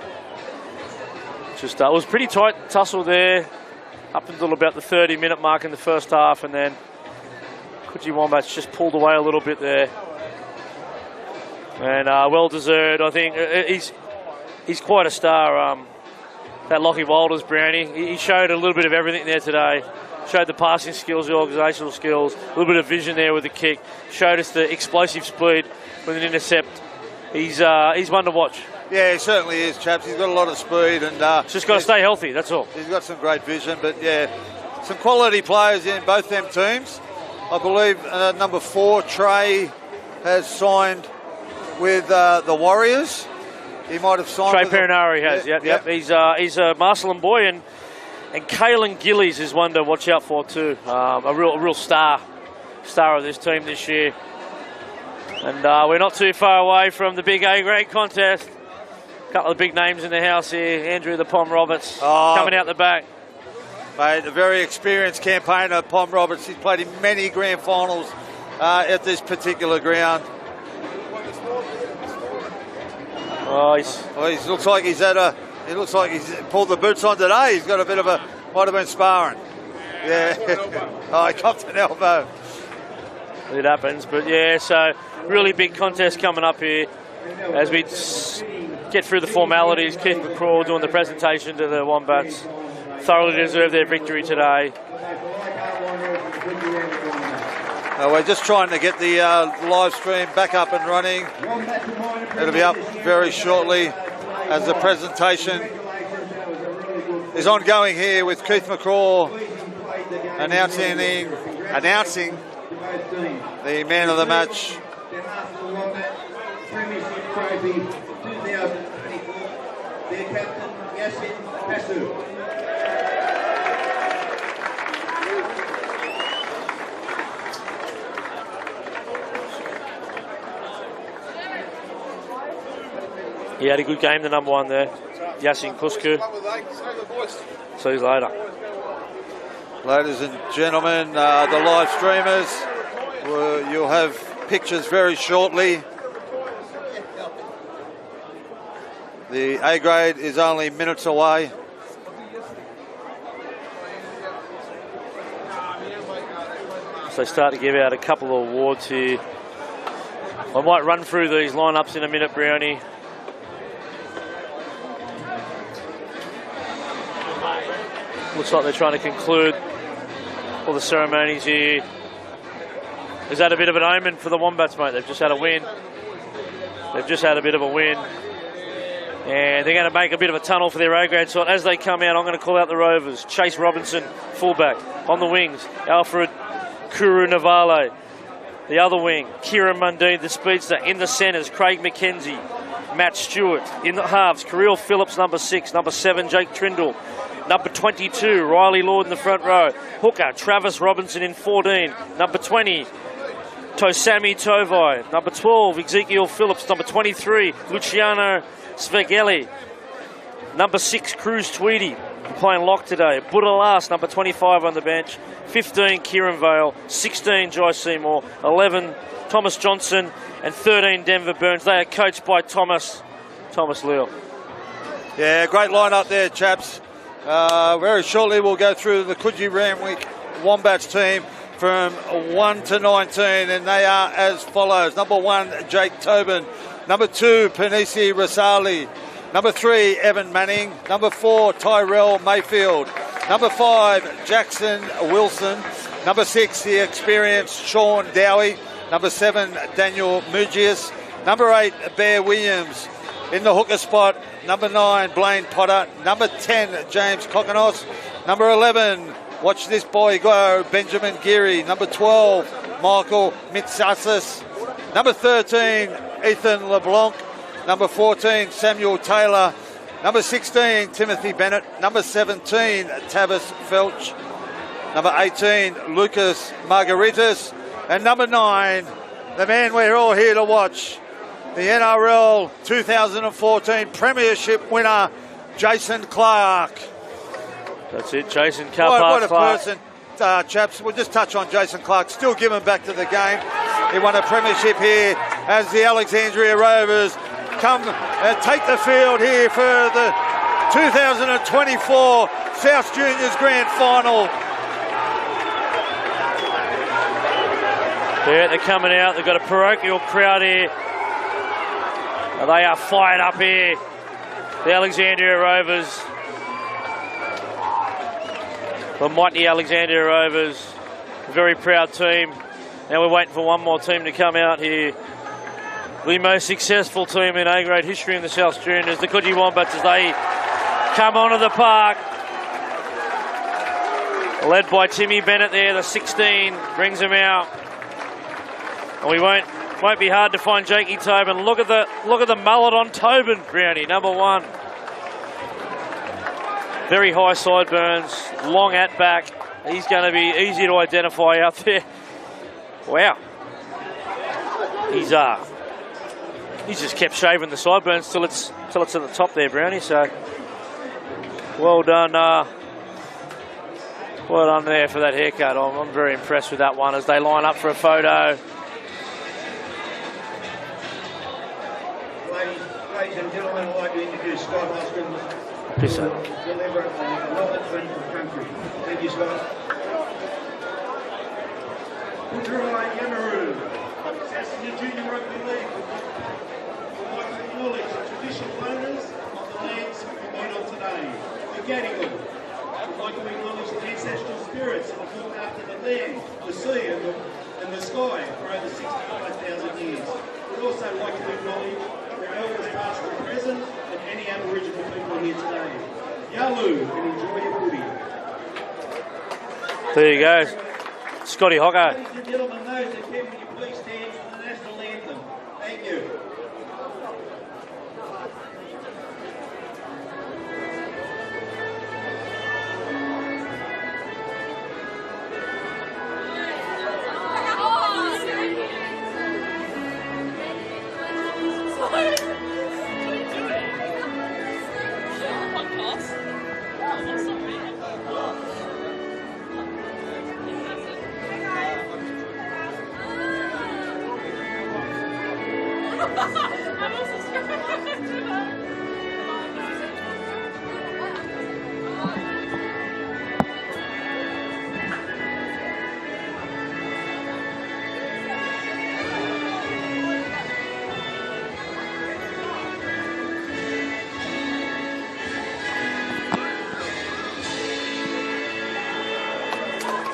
It was a pretty tight tussle there up until about the 30-minute mark in the first half, and then Coogee Wombats just pulled away a little bit there. And well-deserved, I think. He's quite a star, that Lockie Walters, Brownie. He showed a little bit of everything there today. Showed the passing skills, the organisational skills, a little bit of vision there with the kick. Showed us the explosive speed with an intercept. He's one to watch. Yeah, he certainly is, chaps. He's got a lot of speed, and just got to stay healthy. That's all. He's got some great vision, but yeah, some quality players in both them teams. I believe number 4, Trey, has signed with the Warriors. He might have signed. Trey Perinari has. Yep. He's a Marcelin boy, and Caelan Gillies is one to watch out for too. A real star star of this team this year. And we're not too far away from the big A-grade contest. A couple of big names in the house here. Andrew the Pom Roberts coming out the back. Mate, a very experienced campaigner, Pom Roberts. He's played in many grand finals at this particular ground. Oh, he looks like he's he looks like he's pulled the boots on today. He's got a bit of might have been sparring. Yeah. Oh, he copped an elbow. It happens, but yeah, so really big contest coming up here as we get through the formalities. Keith McCraw doing the presentation to the Wombats. Thoroughly deserve their victory today. We're just trying to get the live stream back up and running. It'll be up very shortly as the presentation is ongoing here with Keith McCraw announcing the man of the match. He had a good game, the number one there, Yasin Kusku. See you later. Ladies and gentlemen, the live streamers, you'll have pictures very shortly. The A grade is only minutes away. So they start to give out a couple of awards here. I might run through these lineups in a minute, Brownie. Looks like they're trying to conclude all the ceremonies here. Is that a bit of an omen for the Wombats, mate? They've just had a win. They've just had a bit of a win. And they're going to make a bit of a tunnel for their A-grade side. As they come out, I'm going to call out the Rovers. Chase Robinson, fullback. On the wings, Alfred Kuru Navale. The other wing, Kieran Mundine, the speedster. In the centres, Craig McKenzie, Matt Stewart. In the halves, Kirill Phillips, number 6. Number 7, Jake Trindle. Number 22, Riley Lord in the front row. Hooker, Travis Robinson in 14. Number 20, Tosami Tovai. Number 12, Ezekiel Phillips. Number 23, Luciano Svegeli. Number 6, Cruz Tweedy, playing lock today. Buddha Last, number 25 on the bench. 15, Kieran Vale. 16, Jai Seymour. 11, Thomas Johnson. And 13, Denver Burns. They are coached by Thomas Leal. Yeah, great lineup there, chaps. Very shortly we'll go through the Coogee Randwick Wombats team from 1 to 19, and they are as follows. Number 1, Jake Tobin. Number 2, Panisi Rasali. Number 3, Evan Manning. Number 4, Tyrell Mayfield. Number 5, Jackson Wilson. Number 6, the experienced Sean Dowie. Number 7, Daniel Mugius. Number 8, Bear Williams. In the hooker spot, number 9, Blaine Potter. Number 10, James Kokonos. Number 11, watch this boy go, Benjamin Geary. Number 12, Michael Mitsasis. Number 13, Ethan LeBlanc. Number 14, Samuel Taylor. Number 16, Timothy Bennett. Number 17, Tavis Felch. Number 18, Lucas Margaritas. And number 9, the man we're all here to watch, the NRL 2014 Premiership winner, Jason Clark. That's it, Jason Clark. What a Clark. person, chaps. We'll just touch on Jason Clark. Still giving back to the game. He won a premiership here as the Alexandria Rovers come and take the field here for the 2024 South Juniors Grand Final. Yeah, they're coming out. They've got a parochial crowd here. They are fired up here. The Alexandria Rovers. The mighty Alexandria Rovers. A very proud team. Now we're waiting for one more team to come out here. The most successful team in A-grade history in the South Juniors, the Coogee Wombats, as they come onto the park. Led by Timmy Bennett there, the 16, brings him out. And we won't be hard to find Jakey Tobin. Look at the mullet on Tobin, Brownie, number 1. Very high sideburns, long at back. He's going to be easy to identify out there. Wow. He's just kept shaving the sideburns till it's at the top there, Brownie. So well done. Well done there for that haircut. I'm very impressed with that one as they line up for a photo. Ladies and gentlemen, I'd like to introduce Scott Hoskins to deliver an acknowledgement for country. Thank you, Scott. Coogee Randwick Wombats in the Junior Rugby League. We'd like to acknowledge the traditional owners of the lands we meet on today, the Gadigal. We'd like to acknowledge the ancestral spirits that have looked after the land, the sea and the sky for over 65,000 years. We'd also like to acknowledge their elders past and present and any Aboriginal people here today. Yalu and enjoy your footy. There you go. Scotty Hocko. Ladies and gentlemen, those that can, will you please stand for the national anthem? Thank you.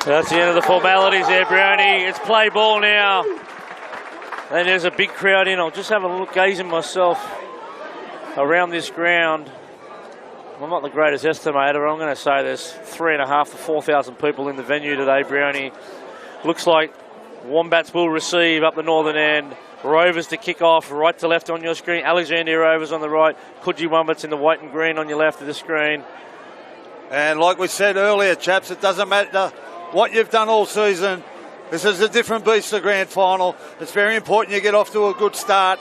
That's the end of the formalities there, Brownie. It's play ball now. And there's a big crowd in. I'll just have a look, gazing myself around this ground. I'm not the greatest estimator, but I'm going to say there's 3,500 to 4,000 people in the venue today, Brownie. Looks like Wombats will receive up the northern end. Rovers to kick off, right to left on your screen. Alexandria Rovers on the right. Coogee Wombats in the white and green on your left of the screen. And like we said earlier, chaps, it doesn't matter what you've done all season. This is a different beast, the grand final. It's very important you get off to a good start.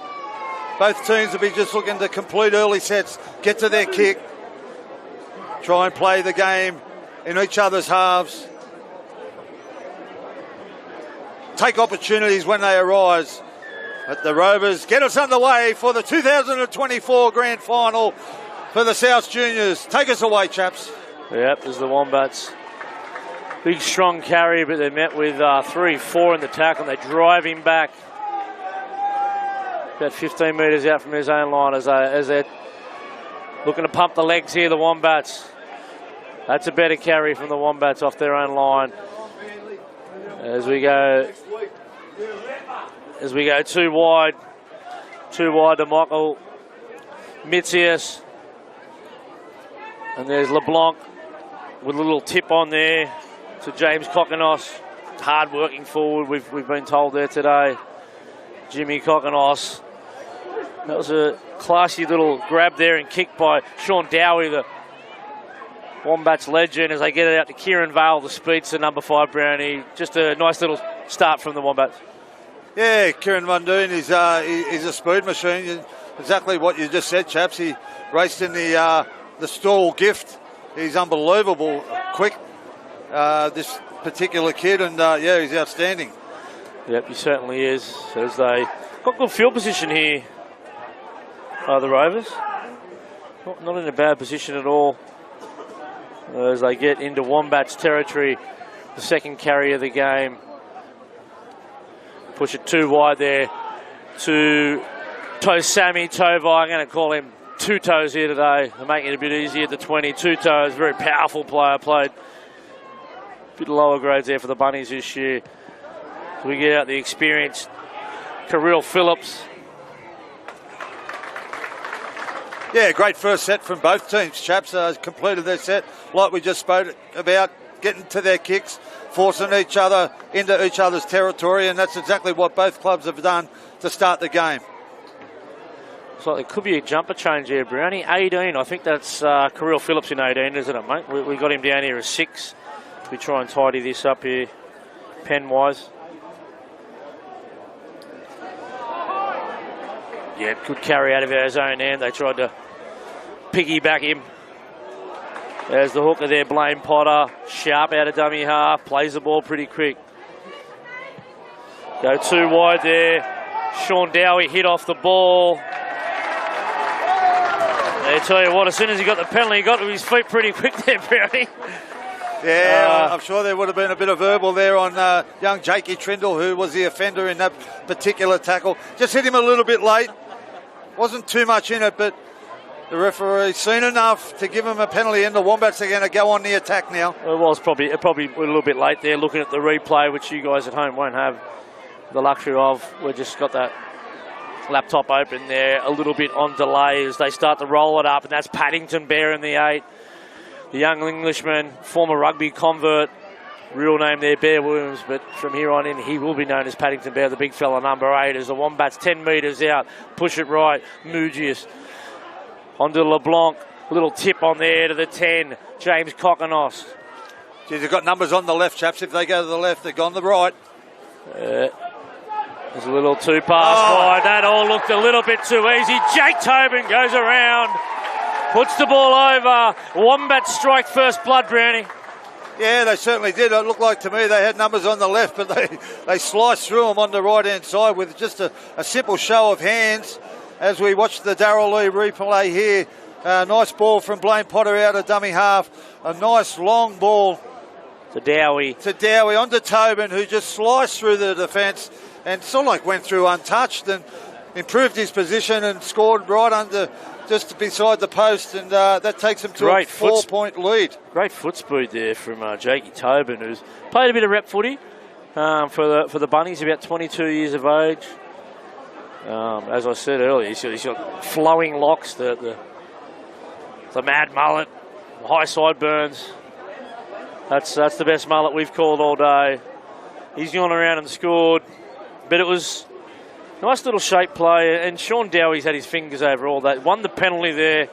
Both teams will be just looking to complete early sets, get to their kick, try and play the game in each other's halves. Take opportunities when they arise. But the Rovers get us underway for the 2024 grand final for the South Juniors. Take us away, chaps. Yep, there's the Wombats. Big, strong carry, but they're met with 3-4 in the tackle, and they drive him back about 15 metres out from his own line as they're looking to pump the legs here, the Wombats. That's a better carry from the Wombats off their own line. As we go too wide to Michael Mitzias. And there's LeBlanc with a little tip on there to James Kokonos. Hard working forward, we've been told there today. Jimmy Kokonos. That was a classy little grab there and kick by Sean Dowie, the Wombats legend, as they get it out to Kieran Vale, the speedster, number 5 Brownie. Just a nice little start from the Wombats. Yeah, Kieran Mundoon is a speed machine. Exactly what you just said, chaps. He raced in the stall gift. He's unbelievable quick, this particular kid, and yeah, he's outstanding. Yep, he certainly is. As they got good field position here, the Rovers. Not in a bad position at all. As they get into Wombats territory, the second carry of the game. Push it too wide there to Sammy Tovai. I'm going to call him Two Toes here today. They're making it a bit easier at the 20. Two Toes, very powerful player, played a bit lower grades there for the Bunnies this year. So we get out the experienced Kirill Phillips. Yeah, great first set from both teams, chaps. Completed their set like we just spoke about, getting to their kicks, forcing each other into each other's territory, and that's exactly what both clubs have done to start the game. So there could be a jumper change here, Brownie. 18, I think that's Kirill Phillips in 18, isn't it, mate? We got him down here as 6. We try and tidy this up here, pen-wise. Yeah, good carry out of his own end. They tried to piggyback him. There's the hooker there, Blaine Potter. Sharp out of dummy half. Plays the ball pretty quick. Go too wide there. Sean Dowie hit off the ball. I tell you what, as soon as he got the penalty, he got to his feet pretty quick there, Brownie. Yeah, I'm sure there would have been a bit of verbal there on young Jakey Trindle, who was the offender in that particular tackle. Just hit him a little bit late. Wasn't too much in it, but the referee seen enough to give him a penalty, and the Wombats are going to go on the attack now. Well, it was probably a little bit late there, looking at the replay, which you guys at home won't have the luxury of. We've just got that laptop open there, a little bit on delay as they start to roll it up, and that's Paddington Bear in the 8. The young Englishman, former rugby convert, real name there, Bear Williams, but from here on in, he will be known as Paddington Bear, the big fella, number 8, as the Wombats 10 metres out, push it right, Mugius onto LeBlanc, little tip on there to the 10, James Kokonos. Geez, they've got numbers on the left, chaps. If they go to the left, they've gone to the right. There's a little two-pass wide. That all looked a little bit too easy. Jake Tobin goes around, puts the ball over. Wombats strike first blood, Brownie. Yeah, they certainly did. It looked like to me they had numbers on the left, but they sliced through them on the right-hand side with just a simple show of hands. As we watch the Darryl Lee replay here, nice ball from Blaine Potter out of dummy half. A nice long ball to Dowie. Onto Tobin, who just sliced through the defence and sort of like went through untouched and improved his position and scored right under, just beside the post, and that takes him to a 4-point lead. Great foot speed there from Jakey Tobin, who's played a bit of rep footy for the Bunnies, about 22 years of age. As I said earlier, he's got flowing locks, the mad mullet, high sideburns. That's the best mullet we've called all day. He's gone around and scored, but it was a nice little shape play, and Sean Dowie's had his fingers over all that. Won the penalty there.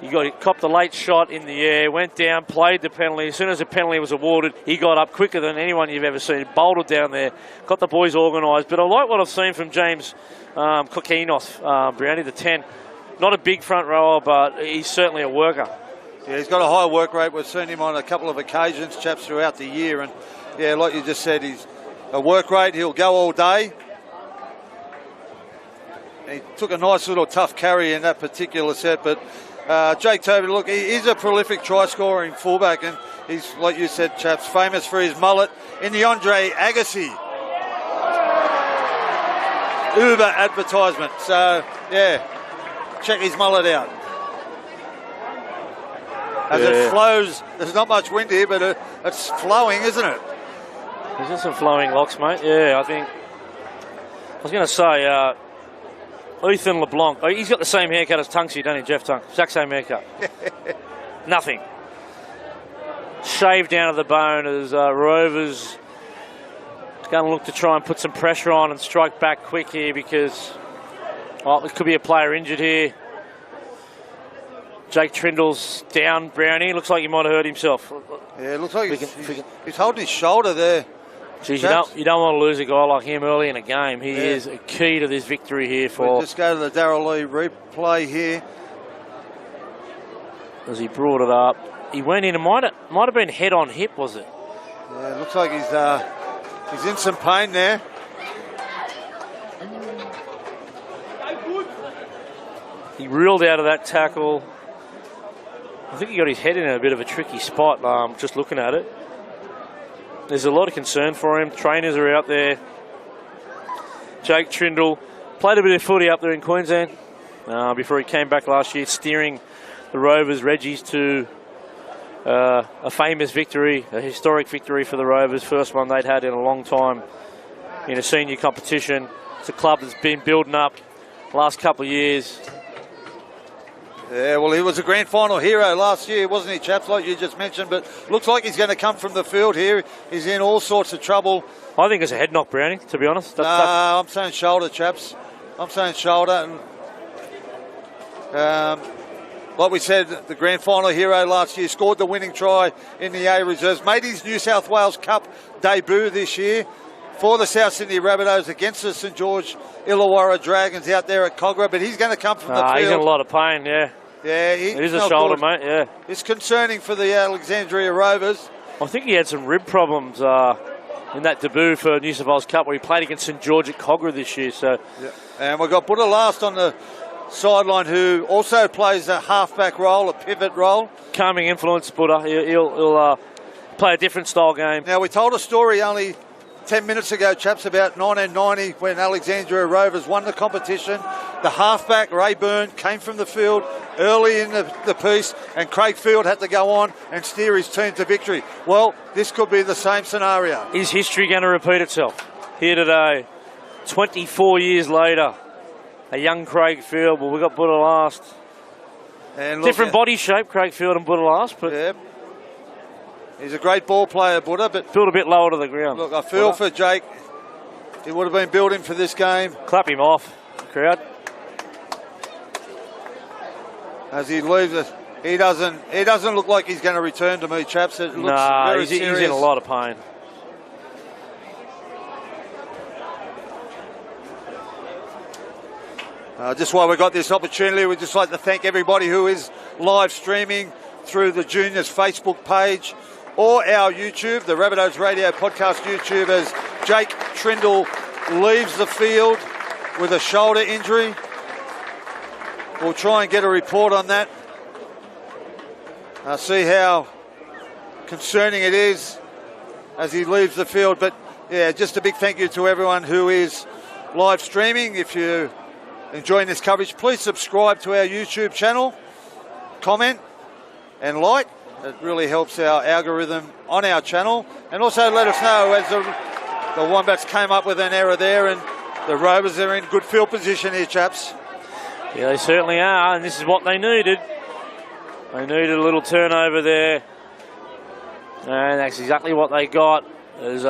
He copped a late shot in the air, went down, played the penalty. As soon as the penalty was awarded, he got up quicker than anyone you've ever seen. Bowled it down there, got the boys organised. But I like what I've seen from James Kokinos, Brownie, the 10. Not a big front rower, but he's certainly a worker. Yeah, he's got a high work rate. We've seen him on a couple of occasions, chaps, throughout the year. And, yeah, like you just said, he's a work rate. He'll go all day. He took a nice little tough carry in that particular set, but Jake Tobin, look, he is a prolific try-scoring fullback, and he's, like you said, chaps, famous for his mullet in the Andre Agassi Uber advertisement. So, yeah, check his mullet out. As it flows, there's not much wind here, but it's flowing, isn't it? There's just some flowing locks, mate. Yeah, I was going to say, Ethan LeBlanc, he's got the same haircut as Tunksy, doesn't he, Jeff Tunk? Exact same haircut. Nothing. Shaved down to the bone as Rovers going to look to try and put some pressure on and strike back quick here, because it could be a player injured here. Jake Trindle's down, Brownie. Looks like he might have hurt himself. Yeah, it looks like he's holding his shoulder there. Geez, you don't want to lose a guy like him early in a game. He is a key to this victory here for... We'll just go to the Darryl Lee replay here. As he brought it up. He went in, it might have been head on hip, was it? Yeah, it looks like he's in some pain there. He reeled out of that tackle. I think he got his head in a bit of a tricky spot, just looking at it. There's a lot of concern for him. Trainers are out there. Jake Trindle played a bit of footy up there in Queensland before he came back last year, steering the Rovers, Reggies, to a famous victory, a historic victory for the Rovers, first one they'd had in a long time in a senior competition. It's a club that's been building up the last couple of years. Yeah, well, he was a grand final hero last year, wasn't he, chaps, like you just mentioned, but looks like he's going to come from the field here. He's in all sorts of trouble. I think it's a head knock, Brownie, to be honest. I'm saying shoulder, chaps. I'm saying shoulder. And, like we said, the grand final hero last year, scored the winning try in the A reserves, made his New South Wales Cup debut this year for the South Sydney Rabbitohs against the St George Illawarra Dragons out there at Cogra, but he's going to come from the field. He's in a lot of pain, yeah. Yeah, it is a shoulder, mate, yeah. It's concerning for the Alexandria Rovers. I think he had some rib problems in that debut for New South Wales Cup where he played against St George at Cogra this year. So, yeah. And we've got Buddha Last on the sideline, who also plays a halfback role, a pivot role. Calming influence, Buddha. He'll play a different style game. Now, we told a story only 10 minutes ago, chaps, about 1990 when Alexandria Rovers won the competition. The halfback, Ray Byrne, came from the field early in the piece, and Craig Field had to go on and steer his team to victory. Well, this could be the same scenario. Is history going to repeat itself here today? 24 years later, a young Craig Field. Well, we've got Buddha Last. And different body shape, Craig Field and Buddha Last, but yeah. He's a great ball player, Buddha, but built a bit lower to the ground. Look, I feel for Jake. He would have been building for this game. Clap him off, crowd. As he leaves it, he doesn't look like he's going to return to me, chaps. It looks very he's serious. in a lot of pain. Just while we've got this opportunity, we'd just like to thank everybody who is live streaming through the Juniors Facebook page or our YouTube, the Rabbitohs Radio Podcast YouTube, as Jake Trindle leaves the field with a shoulder injury. We'll try and get a report on that. See how concerning it is as he leaves the field. But yeah, just a big thank you to everyone who is live streaming. If you're enjoying this coverage, please subscribe to our YouTube channel, comment and like. It really helps our algorithm on our channel. And also let us know as the Wombats came up with an error there, and the Rovers are in good field position here, chaps. Yeah, they certainly are, and this is what they needed. They needed a little turnover there, and that's exactly what they got. There's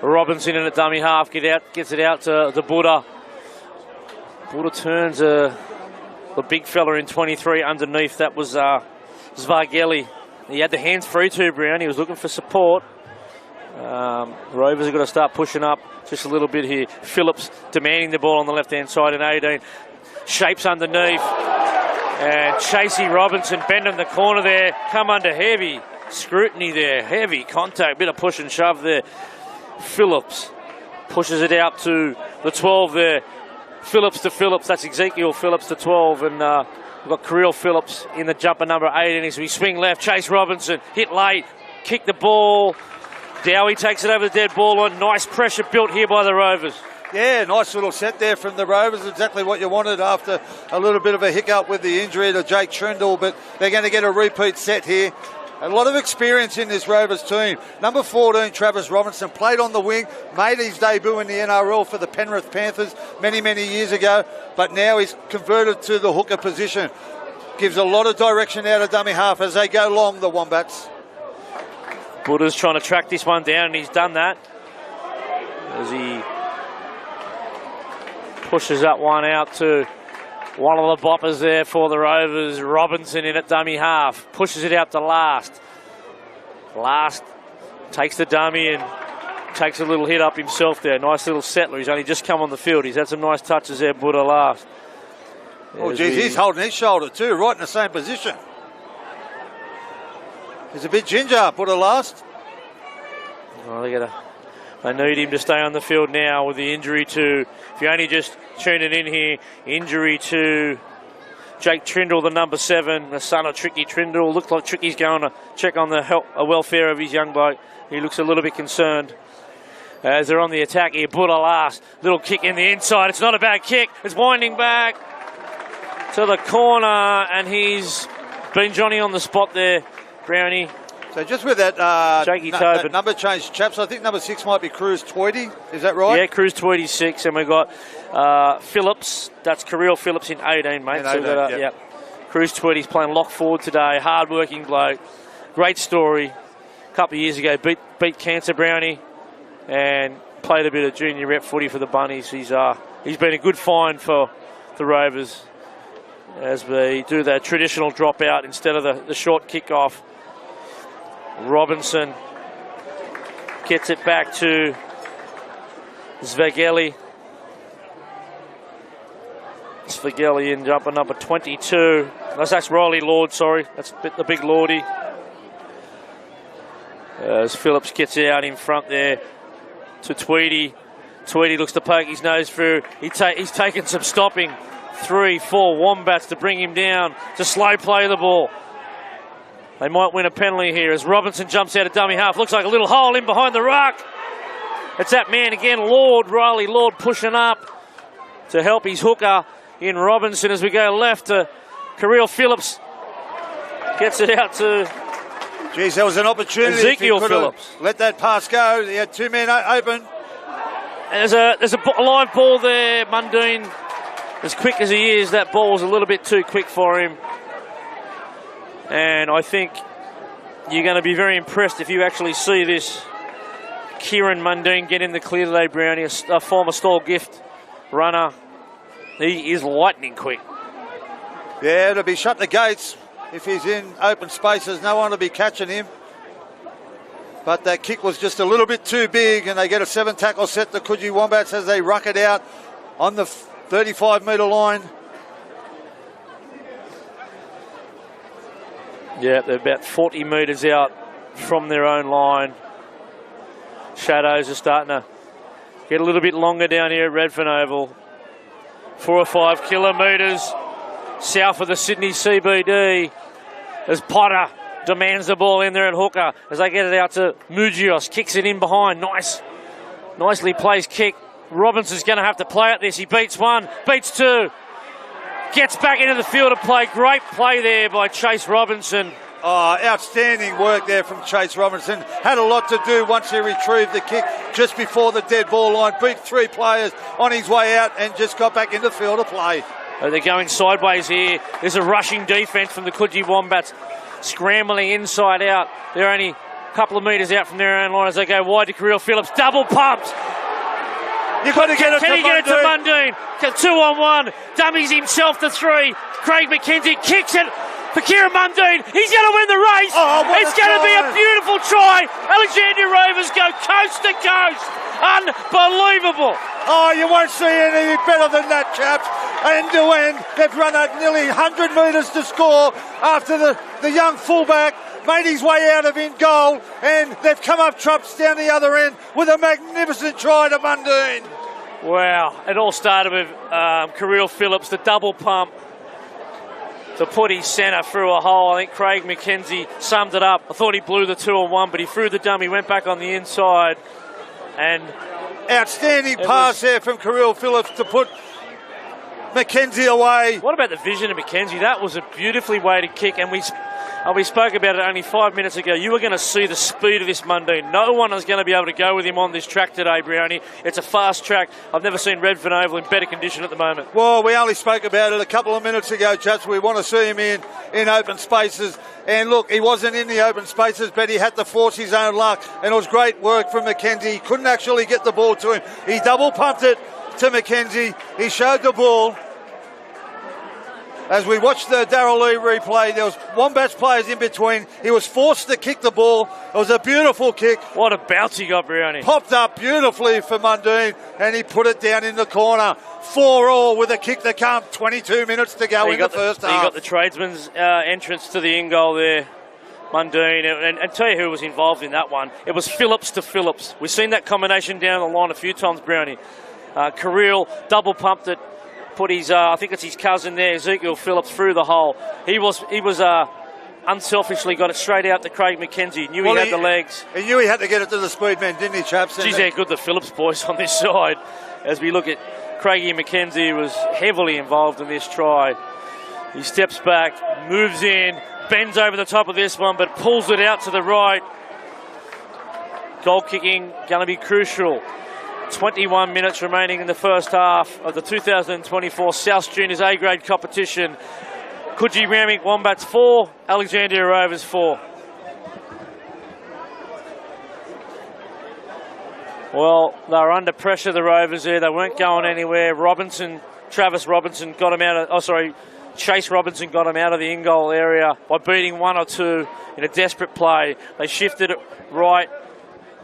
Robinson in a dummy half, gets it out to the Buddha. Buddha turns the big fella in 23 underneath. That was Svargelli. He had the hands free too, Brown. He was looking for support. Rovers have got to start pushing up just a little bit here. Phillips demanding the ball on the left-hand side in 18. Shapes underneath. And Chasey Robinson bending the corner there. Come under heavy scrutiny there. Heavy contact. Bit of push and shove there. Phillips pushes it out to the 12 there. Phillips to Phillips. That's Ezekiel Phillips to 12. And we've got Kirill Phillips in the jumper number 18. As we swing left, Chase Robinson hit late. Kick the ball. Dowie takes it over the dead ball line. Nice pressure built here by the Rovers. Yeah, nice little set there from the Rovers. Exactly what you wanted after a little bit of a hiccup with the injury to Jake Trindle, but they're going to get a repeat set here. A lot of experience in this Rovers team. Number 14, Travis Robinson, played on the wing, made his debut in the NRL for the Penrith Panthers many, many years ago, but now he's converted to the hooker position. Gives a lot of direction out of dummy half as they go long, the Wombats. Buddha's trying to track this one down, and he's done that as he pushes that one out to one of the boppers there for the Rovers. Robinson in at dummy half. Pushes it out to Last. Last takes the dummy and takes a little hit up himself there. Nice little settler. He's only just come on the field. He's had some nice touches there, Buddha Last. Oh, geez, he's holding his shoulder too, right in the same position. He's a bit ginger, Buddha Last. Oh, they need him to stay on the field now with the injury to, if you're only just tuning in here, injury to Jake Trindle, the number 7, the son of Tricky Trindle. Looks like Tricky's going to check on the welfare of his young bloke. He looks a little bit concerned as they're on the attack here. Buddha Last, little kick in the inside. It's not a bad kick. It's winding back to the corner, and he's been Johnny on the spot there, Brownie. So just with that, that number change, chaps, I think number 6 might be Cruz Tweedy. Is that right? Yeah, Cruz Tweedy 6, and we've got Phillips. That's Kirill Phillips in 18, mate. In 18, so yep. Cruz Tweedy's playing lock forward today. Hard-working bloke. Great story. A couple of years ago, beat Cancer Brownie and played a bit of junior rep footy for the Bunnies. He's been a good find for the Rovers as they do their traditional dropout instead of the short kick-off. Robinson gets it back to Svageli in jumper number 22. That's Riley Lord, sorry. That's the big Lordy. As Phillips gets out in front there to Tweedy. Tweedy looks to poke his nose through. He's taken some stopping. 3, 4 Wombats to bring him down, to slow play the ball. They might win a penalty here as Robinson jumps out of dummy half. Looks like a little hole in behind the ruck. It's that man again, Lord, Riley Lord, pushing up to help his hooker in Robinson as we go left to Kirill Phillips. Gets it out to Geez, there was an opportunity. Ezekiel Phillips. Let that pass go. He had 2 men open. And there's a live ball there. Mundine, as quick as he is, that ball was a little bit too quick for him. And I think you're going to be very impressed if you actually see this Kieran Mundine get in the clear today, Brownie, a former Stall Gift runner. He is lightning quick. Yeah, to be shut the gates if he's in open spaces. No one will be catching him. But that kick was just a little bit too big, and they get a 7-tackle set to Coogee Wombats as they ruck it out on the 35-metre line. Yeah, they're about 40 metres out from their own line. Shadows are starting to get a little bit longer down here at Redfern Oval. 4 or 5 kilometres south of the Sydney CBD as Potter demands the ball in there at hooker as they get it out to Mugios. Kicks it in behind. Nicely placed kick. Robinson's going to have to play at this. He beats 1, beats 2. Gets back into the field of play. Great play there by Chase Robinson. Oh, outstanding work there from Chase Robinson. Had a lot to do once he retrieved the kick just before the dead ball line. Beat 3 players on his way out and just got back into the field of play. They're going sideways here. There's a rushing defence from the Coogee Wombats, scrambling inside out. They're only a couple of metres out from their own line as they go wide to Kirill Phillips. Double pumped. You've got to get it to Mundine. Can he get it to Mundine? 2-on-1. Dummies himself to 3. Craig McKenzie kicks it for Kieran Mundine. He's going to win the race. It's going to be a beautiful try. Alexandria Rovers go coast to coast. Unbelievable. Oh, you won't see anything better than that, chaps. End to end. They've run out nearly 100 metres to score after the young fullback made his way out of in goal, and they've come up trumps down the other end with a magnificent try to Mundine. Wow, it all started with Kirill Phillips, the double pump to put his centre through a hole. I think Craig McKenzie summed it up. I thought he blew the 2-on-1, but he threw the dummy, went back on the inside, and outstanding pass there from Kirill Phillips to put McKenzie away. What about the vision of McKenzie? That was a beautifully weighted kick, and we spoke about it only 5 minutes ago. You were going to see the speed of this Mundine. No one is going to be able to go with him on this track today, Brownie. It's a fast track. I've never seen Redfern Oval in better condition at the moment. Well, we only spoke about it a couple of minutes ago, chaps. We want to see him in open spaces. And look, he wasn't in the open spaces, but he had to force his own luck. And it was great work from McKenzie. He couldn't actually get the ball to him. He double pumped it to McKenzie. He showed the ball. As we watched the Darryl Lee replay, there was Wombats players in between. He was forced to kick the ball. It was a beautiful kick. What a bounce he got, Brownie. Popped up beautifully for Mundine, and he put it down in the corner. 4-all with a kick to come. 22 minutes to go in the first half. He got the tradesman's entrance to the in goal there, Mundine. And tell you who was involved in that one. It was Phillips to Phillips. We've seen that combination down the line a few times, Brownie. Kirill double pumped it. Put his, I think it's his cousin there, Ezekiel Phillips, through the hole. He was unselfishly got it straight out to Craig McKenzie. Knew he had the legs. He knew he had to get it to the speed man, didn't he, chaps? Geez, how good the Phillips boys on this side. As we look at Craigie McKenzie, who was heavily involved in this try. He steps back, moves in, bends over the top of this one, but pulls it out to the right. Goal kicking going to be crucial. 21 minutes remaining in the first half of the 2024 South Juniors A-grade competition. Coogee Randwick Wombats 4, Alexandria Rovers 4. Well, they were under pressure, the Rovers there. They weren't going anywhere. Chase Robinson got him out of the in-goal area by beating 1 or 2 in a desperate play. They shifted it right.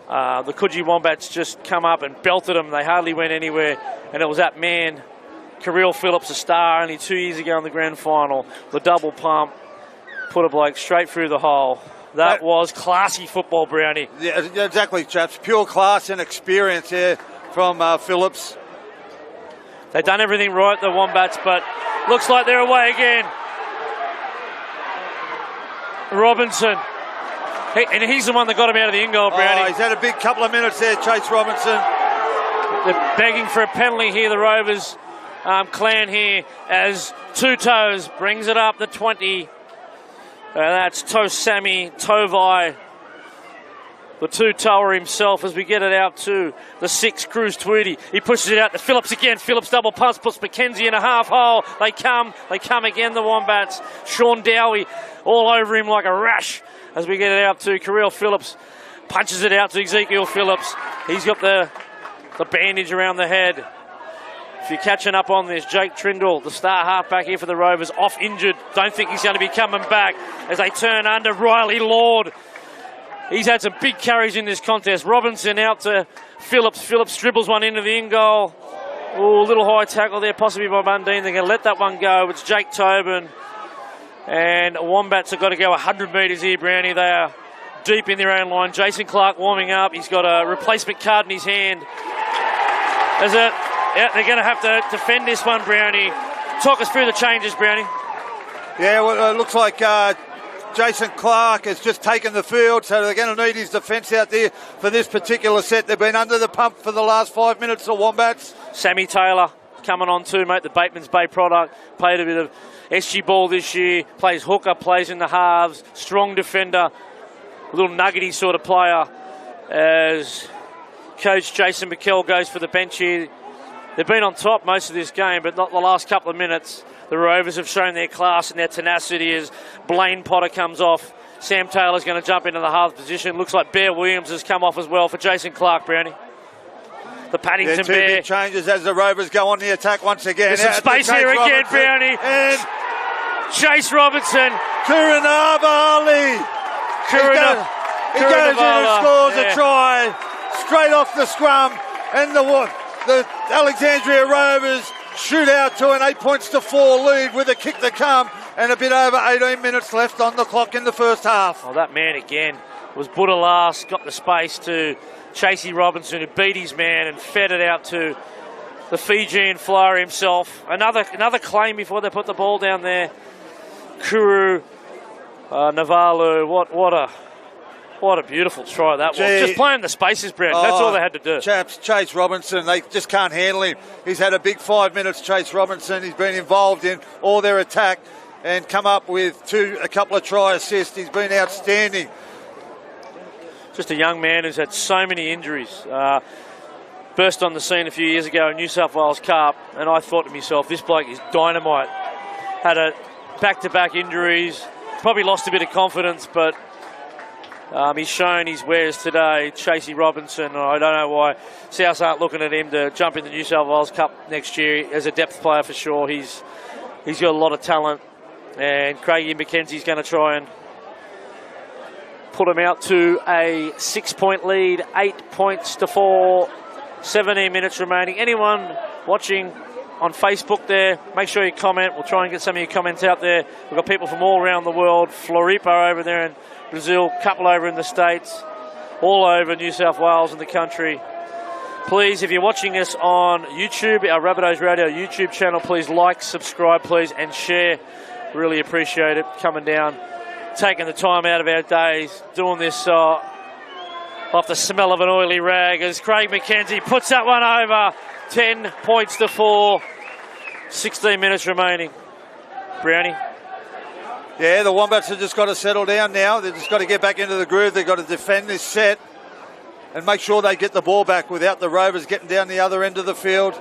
The Coogee Wombats just come up and belted them. They hardly went anywhere. And it was that man, Kirill Phillips, a star only 2 years ago in the grand final. The double pump put a bloke straight through the hole. That was classy football, Brownie. Yeah, exactly, chaps. Pure class and experience here from Phillips. They've done everything right, the Wombats, but looks like they're away again. Robinson. And he's the one that got him out of the in-goal, Brownie. Oh, he's had a big couple of minutes there, Chase Robinson. They're begging for a penalty here, the Rovers clan here, as Two Toes brings it up the 20. That's Tosami Tovai, the two-tower himself, as we get it out to the 6, Cruz Tweedy. He pushes it out to Phillips again. Phillips double pumps, puts McKenzie in a half hole. They come again, the Wombats. Sean Dowie all over him like a rash as we get it out to Kirill Phillips. Punches it out to Ezekiel Phillips. He's got the bandage around the head. If you're catching up on this, Jake Trindle, the star halfback here for the Rovers, off injured. Don't think he's going to be coming back as they turn under Riley Lord. He's had some big carries in this contest. Robinson out to Phillips. Phillips dribbles one into the in-goal. Oh, a little high tackle there, possibly by Mundine. They're going to let that one go. It's Jake Tobin. And Wombats have got to go 100 metres here, Brownie. They are deep in their own line. Jason Clark warming up. He's got a replacement card in his hand. Yeah, they're going to have to defend this one, Brownie. Talk us through the changes, Brownie. Yeah, well, it looks like Jason Clark has just taken the field, so they're going to need his defence out there for this particular set. They've been under the pump for the last 5 minutes, the Wombats. Sammy Taylor coming on too, mate, the Bateman's Bay product. Played a bit of SG ball this year. Plays hooker, plays in the halves. Strong defender. A little nuggety sort of player as Coach Jason McKell goes for the bench here. They've been on top most of this game, but not the last couple of minutes. The Rovers have shown their class and their tenacity as Blaine Potter comes off. Sam Taylor's going to jump into the half position. Looks like Bear Williams has come off as well for Jason Clark, Brownie. The Paddington two Bear. big changes as the Rovers go on the attack once again. There's some space here again, Brownie. And Chase Robinson. Kuranavali. He goes in and scores a try straight off the scrum. And the Alexandria Rovers shoot out to an 8-4 lead with a kick to come and a bit over 18 minutes left on the clock in the first half. Oh, that man again was Budalas, got the space to Chasey Robinson, who beat his man and fed it out to the Fijian flyer himself. Another claim before they put the ball down there. Kuru Navalu, what a beautiful try that was. Just playing the spaces, Brent. That's all they had to do. Chaps, Chase Robinson, they just can't handle him. He's had a big 5 minutes, Chase Robinson. He's been involved in all their attack and come up with a couple of try assists. He's been outstanding. Just a young man who's had so many injuries. Burst on the scene a few years ago in New South Wales Cup, and I thought to myself, this bloke is dynamite. Had a back-to-back injuries, probably lost a bit of confidence, but he's shown his wares today. Chasey Robinson, I don't know why South aren't looking at him to jump in the New South Wales Cup next year as a depth player for sure. He's got a lot of talent, and Craigie McKenzie's going to try and put him out to a 6-point lead, 8-4, 17 minutes remaining. Anyone watching on Facebook there, make sure you comment. We'll try and get some of your comments out there. We've got people from all around the world. Floripa over there in Brazil, couple over in the States, all over New South Wales and the country. Please, if you're watching us on YouTube, our Rabbitohs Radio YouTube channel, please like, subscribe, please, and share. Really appreciate it. Coming down, taking the time out of our days, doing this off the smell of an oily rag as Craig McKenzie puts that one over. 10-4, 16 minutes remaining. Brownie. Yeah, the Wombats have just got to settle down now. They've just got to get back into the groove. They've got to defend this set and make sure they get the ball back without the Rovers getting down the other end of the field.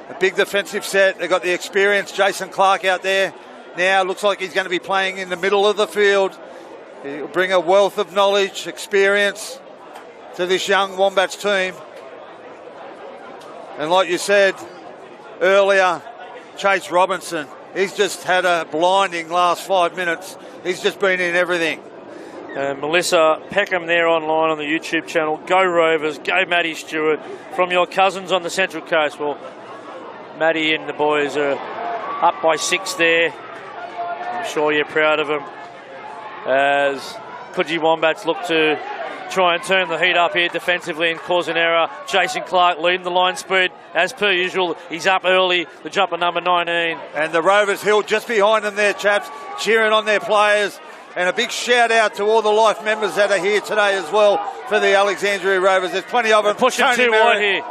A big defensive set. They've got the experienced Jason Clark out there. Now looks like he's going to be playing in the middle of the field. He'll bring a wealth of knowledge, experience to this young Wombats team. And like you said earlier, Chase Robinson, he's just had a blinding last 5 minutes. He's just been in everything. Melissa Peckham there online on the YouTube channel. Go Rovers, go Maddie Stewart from your cousins on the Central Coast. Well, Maddie and the boys are up by 6 there. I'm sure you're proud of them as Coogee Wombats look to try and turn the heat up here defensively and cause an error. Jason Clark leading the line speed as per usual. He's up early, the jumper number 19. And the Rovers Hill just behind them there, chaps, cheering on their players. And a big shout out to all the life members that are here today as well for the Alexandria Rovers. There's plenty of them. Pushing too wide here.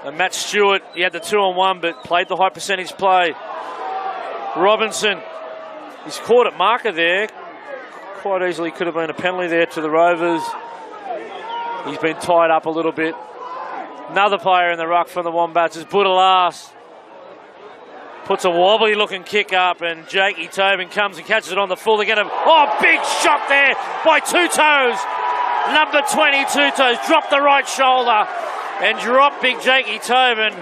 And Matt Stewart, he had the 2-on-1 but played the high percentage play. Robinson, he's caught at marker there. Quite easily could have been a penalty there to the Rovers. He's been tied up a little bit. Another player in the ruck for the Wombats is Budalas. Puts a wobbly looking kick up and Jakey Tobin comes and catches it on the full. They're going to, big shot there by Two Toes. Number 20, Two Toes, dropped the right shoulder and dropped big Jakey Tobin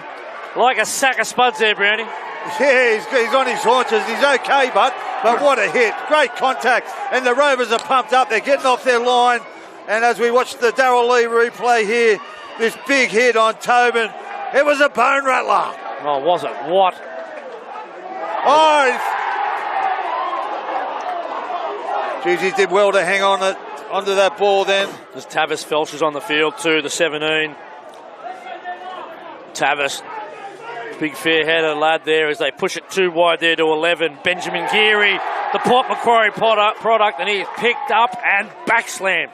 like a sack of spuds there, Brownie. Yeah, he's on his haunches. He's okay, but what a hit. Great contact. And the Rovers are pumped up. They're getting off their line. And as we watch the Darryl Lee replay here, this big hit on Tobin, it was a bone rattler. Oh, was it? What? Oh, geez, he did well to hang on onto that ball then. There's Tavis Felch's on the field too, the 17. Tavis, big fair header lad there as they push it too wide there to 11. Benjamin Geary, the Port Macquarie product, and he's picked up and backslammed.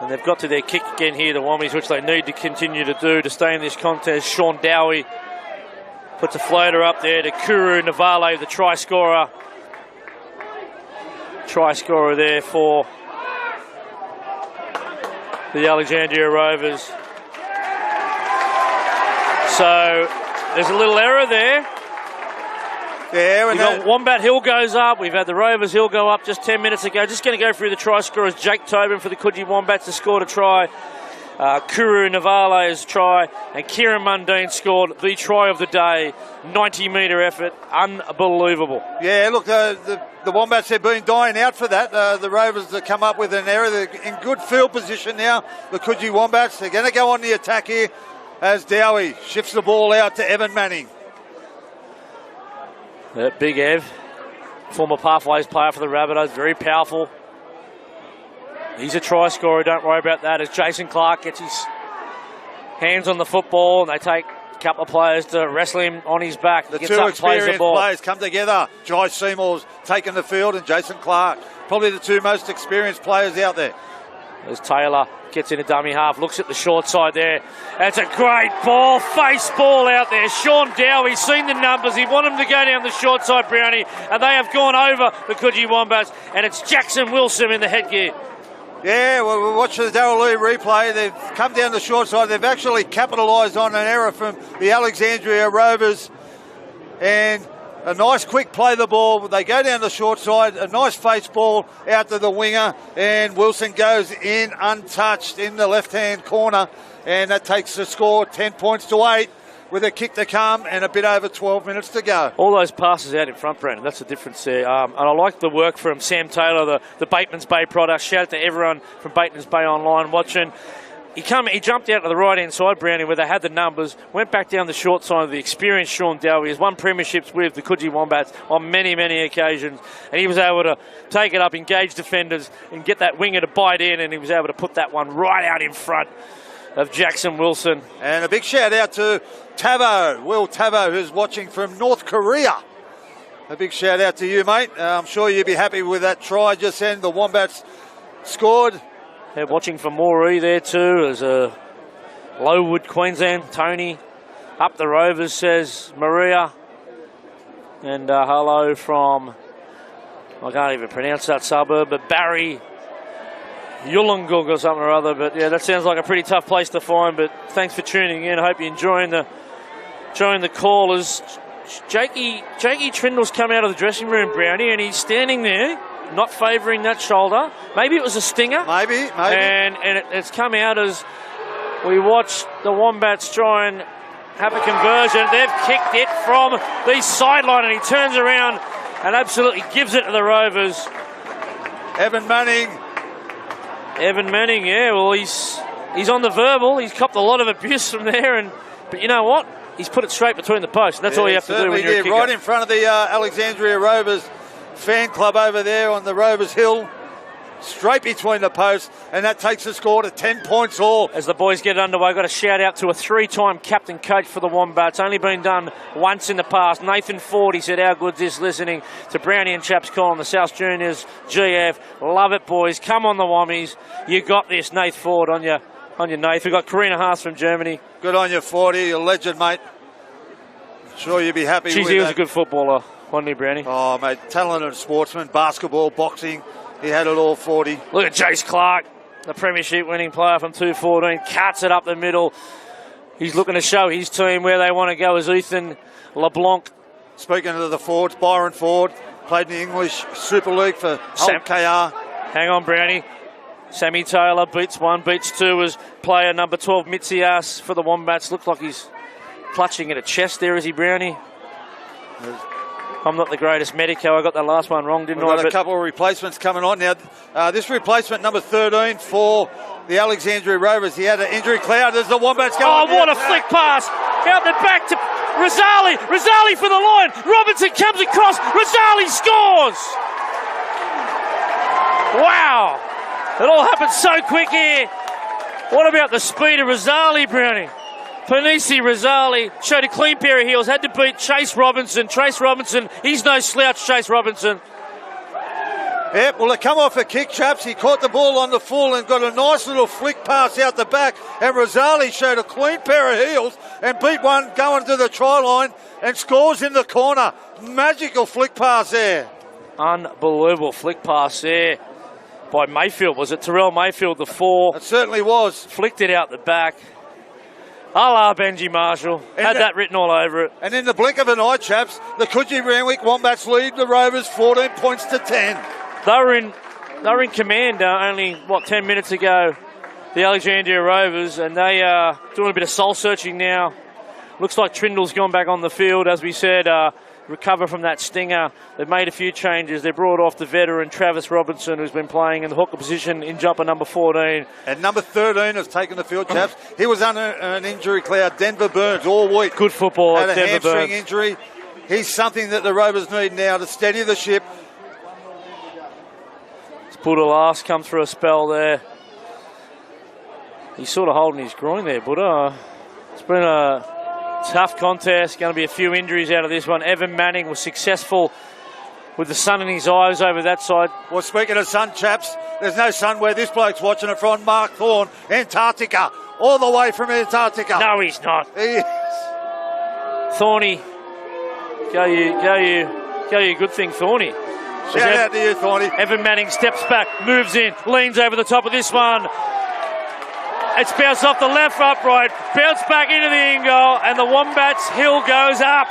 And they've got to their kick again here, the Wommies, which they need to continue to do to stay in this contest. Sean Dowie puts a floater up there to Kuru Navale, the try scorer. Try scorer there for the Alexandria Rovers. So there's a little error there. Yeah, We've got Wombat Hill goes up. We've had the Rovers Hill go up just 10 minutes ago. Just going to go through the try scorers. Jake Tobin for the Coogee Wombats has scored a try. Kuru Navale's try. And Kieran Mundine scored the try of the day. 90-metre effort. Unbelievable. Yeah, look, the Wombats have been dying out for that. The Rovers have come up with an error. They're in good field position now. The Coogee Wombats, they're going to go on the attack here as Dowie shifts the ball out to Evan Manning. Big Ev, former pathways player for the Rabbitohs, very powerful. He's a try scorer, don't worry about that, as Jason Clark gets his hands on the football and they take a couple of players to wrestle him on his back. The two experienced players come together. Jai Seymour's taking the field and Jason Clark, probably the two most experienced players out there. As Taylor gets in a dummy half, looks at the short side there. That's a great ball, face ball out there. Sean Dowie's seen the numbers. He wanted him to go down the short side, Brownie, and they have gone over the Coogee Wombats, and it's Jackson Wilson in the headgear. Yeah, well, we're watching the Darryl Lee replay. They've come down the short side. They've actually capitalised on an error from the Alexandria Rovers. And a nice quick play the ball. They go down the short side. A nice face ball out to the winger. And Wilson goes in untouched in the left-hand corner. And that takes the score 10 points to 8 with a kick to come and a bit over 12 minutes to go. All those passes out in front, Brandon. That's the difference there. And I like the work from Sam Taylor, the Bateman's Bay product. Shout out to everyone from Bateman's Bay online watching. He jumped out to the right-hand side, Brownie, where they had the numbers, went back down the short side of the experienced Sean Dowie. He's won premierships with the Coogee Wombats on many, many occasions, and he was able to take it up, engage defenders, and get that winger to bite in, and he was able to put that one right out in front of Jackson Wilson. And a big shout-out to Tavo, Will Tavo, who's watching from North Korea. A big shout-out to you, mate. I'm sure you'll be happy with that try just then. The Wombats scored. They're watching for Moree there too. There's a Lowood, Queensland. Tony up the Rovers, says Maria. And hello from, I can't even pronounce that suburb, but Barry Yulungug or something or other. But yeah, that sounds like a pretty tough place to find. But thanks for tuning in. I hope you're enjoying the callers. Jakey Trindle's come out of the dressing room, Brownie, and he's standing there, not favouring that shoulder. Maybe it was a stinger. Maybe. And it's come out as we watch the Wombats try and have a conversion. They've kicked it from the sideline, and he turns around and absolutely gives it to the Rovers. Evan Manning. Evan Manning, yeah, well, he's on the verbal. He's copped a lot of abuse from there, but you know what? He's put it straight between the posts. That's all you have to do when you're a kicker. Right in front of the Alexandria Rovers fan club over there on the Rovers Hill. Straight between the posts, and that takes the score to 10 points all. As the boys get underway, got a shout out to a 3-time captain coach for the Wombats. Only been done once in the past. Nathan Ford, he said, how good's this, listening to Brownie and Chaps calling the South Juniors GF. Love it, boys. Come on, the Wommies. You got this, Nath Ford, on your Nath. We've got Karina Haas from Germany. Good on you, 40. You're a legend, mate. Sure you'll be happy with that. He was a good footballer, wasn't he, Brownie? Oh, mate, talented sportsman, basketball, boxing. He had it all, 40. Look at Jace Clark, the premiership winning player from 214. Cuts it up the middle. He's looking to show his team where they want to go as Ethan LeBlanc. Speaking of the Fords, Byron Ford played in the English Super League for Hull KR. Hang on, Brownie. Sammy Taylor beats 1, beats 2 as player number 12, Mitzias for the Wombats. Looks like he's clutching at a chest there, is he, Brownie? I'm not the greatest medico. I got that last one wrong, didn't I? We've got a couple of replacements coming on now. This replacement, number 13 for the Alexandria Rovers. He had an injury cloud. There's the Wombats going. Oh, what a flick pass. Out the back to Rosali. Rosali for the line. Robinson comes across. Rosali scores. Wow. It all happened so quick here. What about the speed of Rosali, Brownie? Panisi Rosali showed a clean pair of heels, had to beat Chase Robinson. Chase Robinson, he's no slouch, Chase Robinson. Yep, well, they come off a kick, chaps. He caught the ball on the full and got a nice little flick pass out the back. And Rosali showed a clean pair of heels and beat one going to the try line and scores in the corner. Magical flick pass there. Unbelievable flick pass there by Mayfield. Was it Terrell Mayfield, the 4? It certainly was. Flicked it out the back. A la Benji Marshall. Had that written all over it. And in the blink of an eye, chaps, the Coogee Randwick Wombats lead the Rovers 14 points to 10. They were in command only, 10 minutes ago, the Alexandria Rovers, and they are doing a bit of soul searching now. Looks like Trindle's gone back on the field, as we said, recover from that stinger. They've made a few changes. They brought off the veteran Travis Robinson, who's been playing in the hooker position in jumper number 14. And number 13 has taken the field, chaps. He was under an injury cloud. Denver Burns all week. Good football. Had a Denver hamstring Burns. injury. He's something that the Rovers need now to steady the ship. Buddha come through a spell there. He's sort of holding his groin there, Buddha. It's been a tough contest. Going to be a few injuries out of this one. Evan Manning was successful with the sun in his eyes over that side. Well, speaking of sun, chaps, there's no sun where this bloke's watching it from. Mark Thorne, Antarctica, all the way from Antarctica. No, he's not. He is. Thorny, go you, good thing, Thorny. Shout out to you, Thorny. Evan Manning steps back, moves in, leans over the top of this one. It's bounced off the left upright, bounced back into the in goal, and the Wombats hill goes up.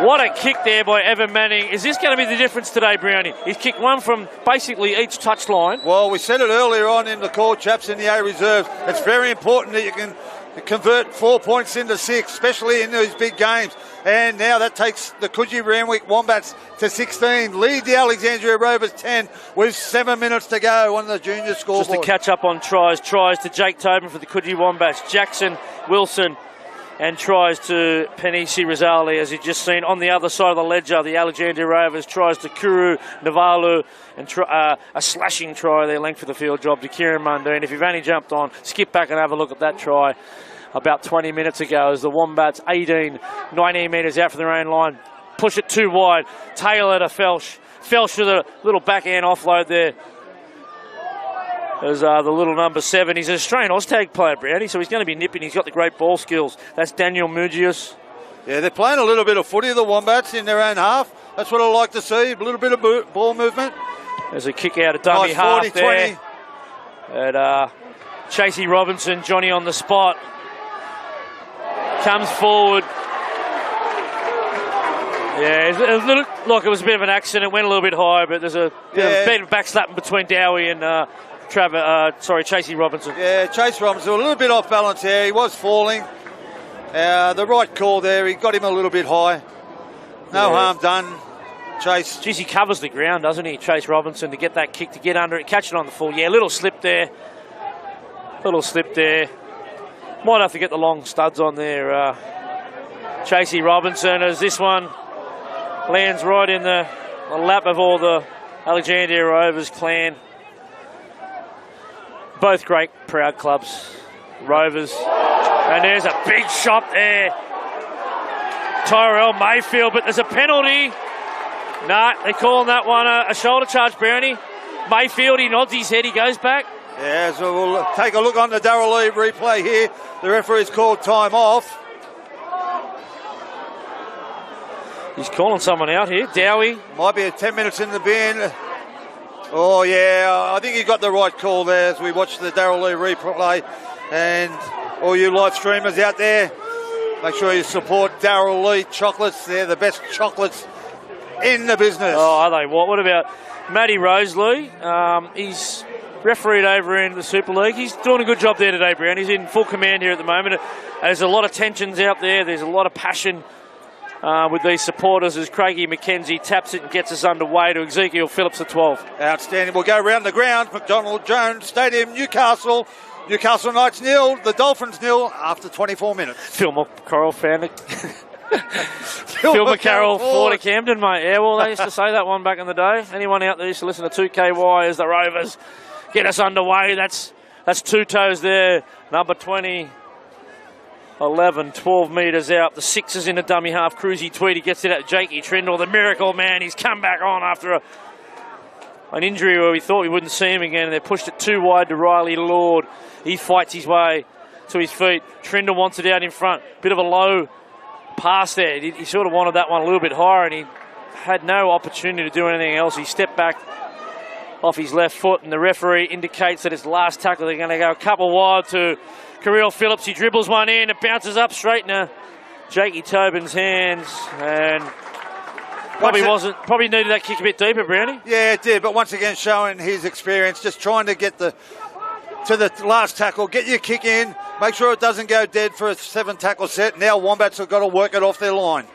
What a kick there by Evan Manning. Is this going to be the difference today, Brownie? He's kicked one from basically each touchline. Well, we said it earlier on in the call, chaps, in the A reserves. It's very important that you can convert 4 points into 6, especially in these big games. And now that takes the Coogee Randwick Wombats to 16. Lead the Alexandria Rovers 10 with 7 minutes to go on the junior scoreboard. Just to catch up on tries. Tries to Jake Tobin for the Coogee Wombats. Jackson Wilson. And tries to Panisi Rosali, as you've just seen on the other side of the ledger. The Alexandria Rovers tries to Kuru Navalu, and a slashing try there, length of the field job to Kieran Mundine. If you've only jumped on, skip back and have a look at that try about 20 minutes ago as the Wombats 19 metres out from their own line. Push it too wide. Taylor to Felsh. Felsh with a little backhand offload there. There's the little number 7. He's an Australian Oztag player, Brownie, so he's going to be nipping. He's got the great ball skills. That's Daniel Mugius. Yeah, they're playing a little bit of footy, the Wombats, in their own half. That's what I like to see, a little bit of ball movement. There's a kick out of dummy nice half 40, there. 20. And Chasey Robinson, Johnny on the spot. Comes forward. Yeah, it was a bit of an accident. It went a little bit high, but there's a bit of backslapping between Dowie and Chasey Robinson. Yeah, Chase Robinson, a little bit off balance there. He was falling. The right call there, he got him a little bit high. No harm done. Chase. Geez, he covers the ground, doesn't he, Chase Robinson, to get that kick, to get under it, catch it on the full. Yeah, little slip there. Little slip there. Might have to get the long studs on there, Chasey Robinson, as this one lands right in the lap of all the Alexandria Rovers clan. Both great, proud clubs, Rovers. And there's a big shot there. Tyrell Mayfield, but there's a penalty. Nah, they're calling that one a shoulder charge, Brownie. Mayfield, he nods his head, he goes back. Yeah, so we'll take a look on the Darrell Lee replay here. The referee's called time off. He's calling someone out here, Dowie. Might be 10 minutes in the bin. Oh, yeah, I think he got the right call there as we watch the Darrell Lee replay. And all you live streamers out there, make sure you support Darrell Lee chocolates. They're the best chocolates in the business. Oh, are they? What about Matty Roseley? He's refereed over in the Super League. He's doing a good job there today, Brown. He's in full command here at the moment. There's a lot of tensions out there. There's a lot of passion with these supporters as Craigie McKenzie taps it and gets us underway to Ezekiel Phillips at 12. Outstanding. We'll go round the ground. McDonald Jones Stadium, Newcastle. Newcastle Knights 0, the Dolphins 0 after 24 minutes. Phil McCarroll found it. Phil McCarroll, Ford of Camden, mate. Yeah, well, they used to say that one back in the day. Anyone out there used to listen to 2KY as the Rovers get us underway. That's two toes there. Number 20, 11, 12 metres out. The six is in a dummy half. Cruzy Tweedy gets it at Jakey Trindle. The miracle man, he's come back on after an injury where we thought we wouldn't see him again. And they pushed it too wide to Riley Lord. He fights his way to his feet. Trindle wants it out in front. Bit of a low pass there. He sort of wanted that one a little bit higher, and he had no opportunity to do anything else. He stepped back off his left foot, and the referee indicates that it's the last tackle. They're going to go a couple wide to Kirill Phillips. He dribbles one in. It bounces up straight into Jakey Tobin's hands, and probably needed that kick a bit deeper, Brownie. Yeah, it did, but once again showing his experience, just trying to get to the last tackle, get your kick in, make sure it doesn't go dead for a 7-tackle set. Now Wombats have got to work it off their line.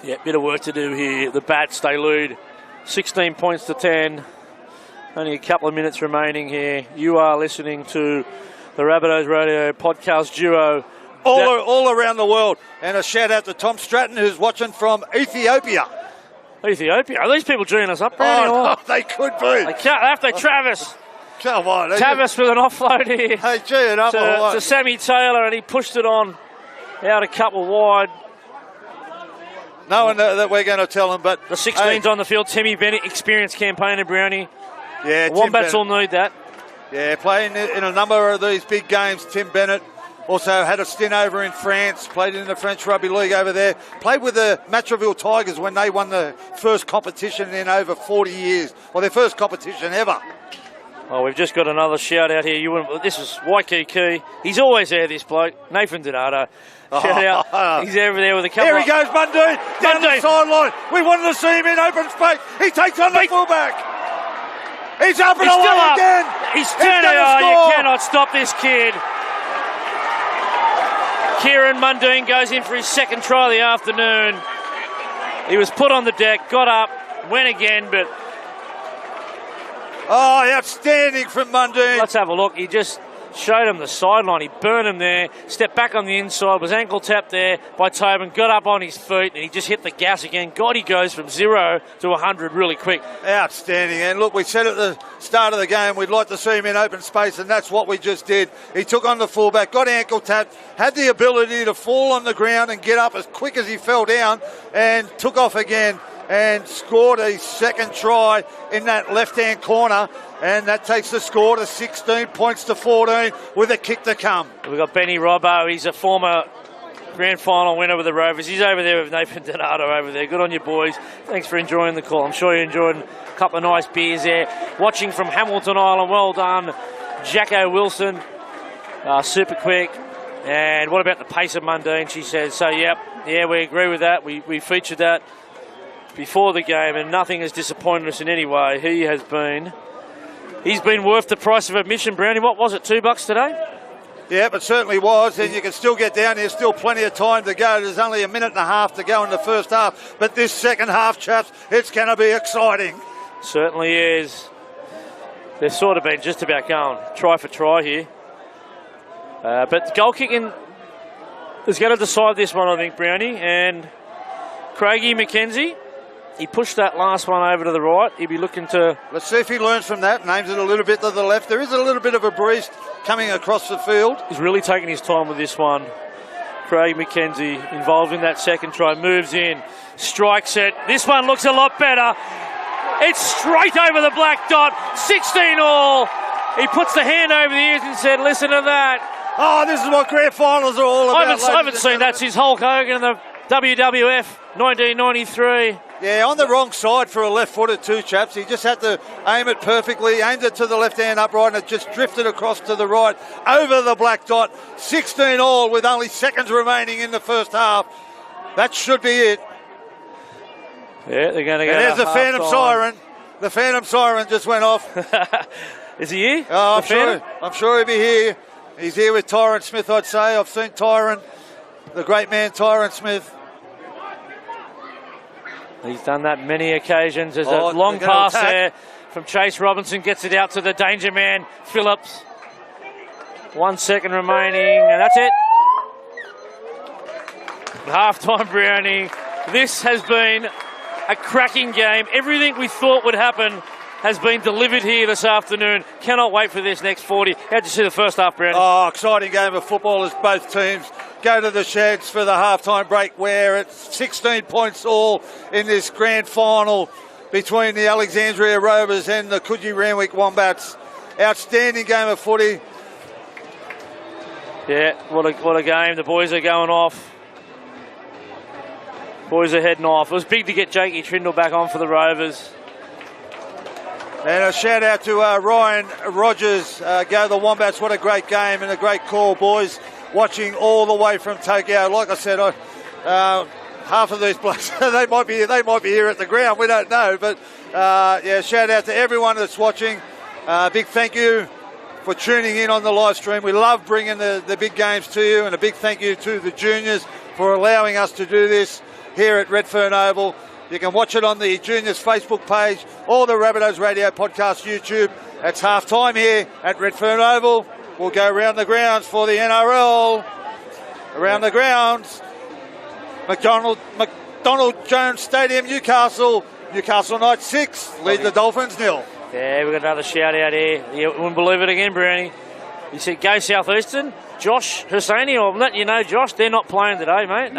Yeah, bit of work to do here. The Bats, they lead 16 points to 10. Only a couple of minutes remaining here. You are listening to the Rabbitohs Radio podcast duo. All around the world. And a shout out to Tom Stratton, who's watching from Ethiopia. Ethiopia? Are these people joining us up, Brownie? Oh, no, they could be. Travis. Come on. Travis with an offload here. Hey, gee it up. To Sammy Taylor, and he pushed it on out a couple wide. No one that we're going to tell him, but the 16's on the field. Timmy Bennett, experienced campaigner, Brownie. Yeah, Wombats will need that. Yeah, playing in a number of these big games. Tim Bennett also had a stint over in France, played in the French Rugby League over there, played with the Matraville Tigers when they won the first competition in over 40 years, or their first competition ever. Oh, we've just got another shout out here. This is Waikiki. He's always there, this bloke. Nathan Donato. Shout out. He's over there with a couple. Here he goes, Mundine, down the sideline. We wanted to see him in open space. He takes on the fullback. He's up and away again. He's turning. You cannot stop this kid. Kieran Mundine goes in for his second try of the afternoon. He was put on the deck, got up, went again, but... Oh, outstanding from Mundine. Let's have a look. He just showed him the sideline. He burned him there, stepped back on the inside, was ankle tapped there by Tobin, got up on his feet, and he just hit the gas again. God, he goes from 0 to 100 really quick. Outstanding. And look, we said at the start of the game we'd like to see him in open space, and that's what we just did. He took on the fullback, got ankle tapped, had the ability to fall on the ground and get up as quick as he fell down, and took off again and scored a second try in that left-hand corner, and that takes the score to 16 points to 14 with a kick to come. We've got Benny Robbo. He's a former grand final winner with the Rovers. He's over there with Nathan Donato over there. Good on you, boys. Thanks for enjoying the call. I'm sure you enjoyed a couple of nice beers there. Watching from Hamilton Island. Well done, Jacko Wilson. Super quick. And what about the pace of Mundine? She says, so, yeah, we agree with that. We featured that before the game, and nothing has disappointed us in any way. He's been worth the price of admission, Brownie. What was it, $2 today? Yeah, but certainly was, and you can still get down. There's still plenty of time to go. There's only a minute and a half to go in the first half. But this second half, chaps, it's going to be exciting. Certainly is. They've sort of been just about going try for try here. But goal kicking is going to decide this one, I think, Brownie. And Craigie McKenzie, he pushed that last one over to the right. He'll be looking to... Let's see if he learns from that. Names it a little bit to the left. There is a little bit of a breeze coming across the field. He's really taking his time with this one. Craig McKenzie involved in that second try. Moves in. Strikes it. This one looks a lot better. It's straight over the black dot. 16 all. He puts the hand over the ears and said, listen to that. Oh, this is what grand finals are all about. I haven't seen that since Hulk Hogan in the WWF 1993. Yeah, on the wrong side for a left-footed too, chaps. He just had to aim it perfectly, aimed it to the left-hand upright, and it just drifted across to the right over the black dot. 16 all with only seconds remaining in the first half. That should be it. Yeah, they're going to go. And there's the Phantom Siren. The Phantom Siren just went off. Is he here? Oh, I'm sure he'll be here. He's here with Tyron Smith, I'd say. I've seen Tyron, the great man Tyron Smith. He's done that many occasions. There's a long pass there from Chase Robinson. Gets it out to the danger man, Phillips. 1 second remaining, and that's it. Half-time, Brownie. This has been a cracking game. Everything we thought would happen has been delivered here this afternoon. Cannot wait for this next 40. How'd you see the first half, Brownie? Oh, exciting game of football as both teams go to the sheds for the halftime break, where it's 16 points all in this grand final between the Alexandria Rovers and the Coogee Randwick Wombats. Outstanding game of footy. Yeah, what a game. The boys are going off. Boys are heading off. It was big to get Jakey Trindle back on for the Rovers. And a shout out to Ryan Rogers. Go the Wombats. What a great game and a great call, boys. Watching all the way from Tokyo. Like I said, half of these blokes they might be here at the ground. We don't know, but yeah, shout out to everyone that's watching. Big thank you for tuning in on the live stream. We love bringing the big games to you, and a big thank you to the juniors for allowing us to do this here at Redfern Oval. You can watch it on the juniors Facebook page or the Rabbitohs Radio Podcast YouTube. It's half time here at Redfern Oval. We'll go around the grounds for the NRL. Around the grounds, McDonald Jones Stadium, Newcastle. Newcastle Knights 6, lead the Dolphins 0. Yeah, we've got another shout out here. You wouldn't believe it again, Brownie. He said, go Southeastern. Josh Hussaini, I'm letting you know, Josh, they're not playing today, mate.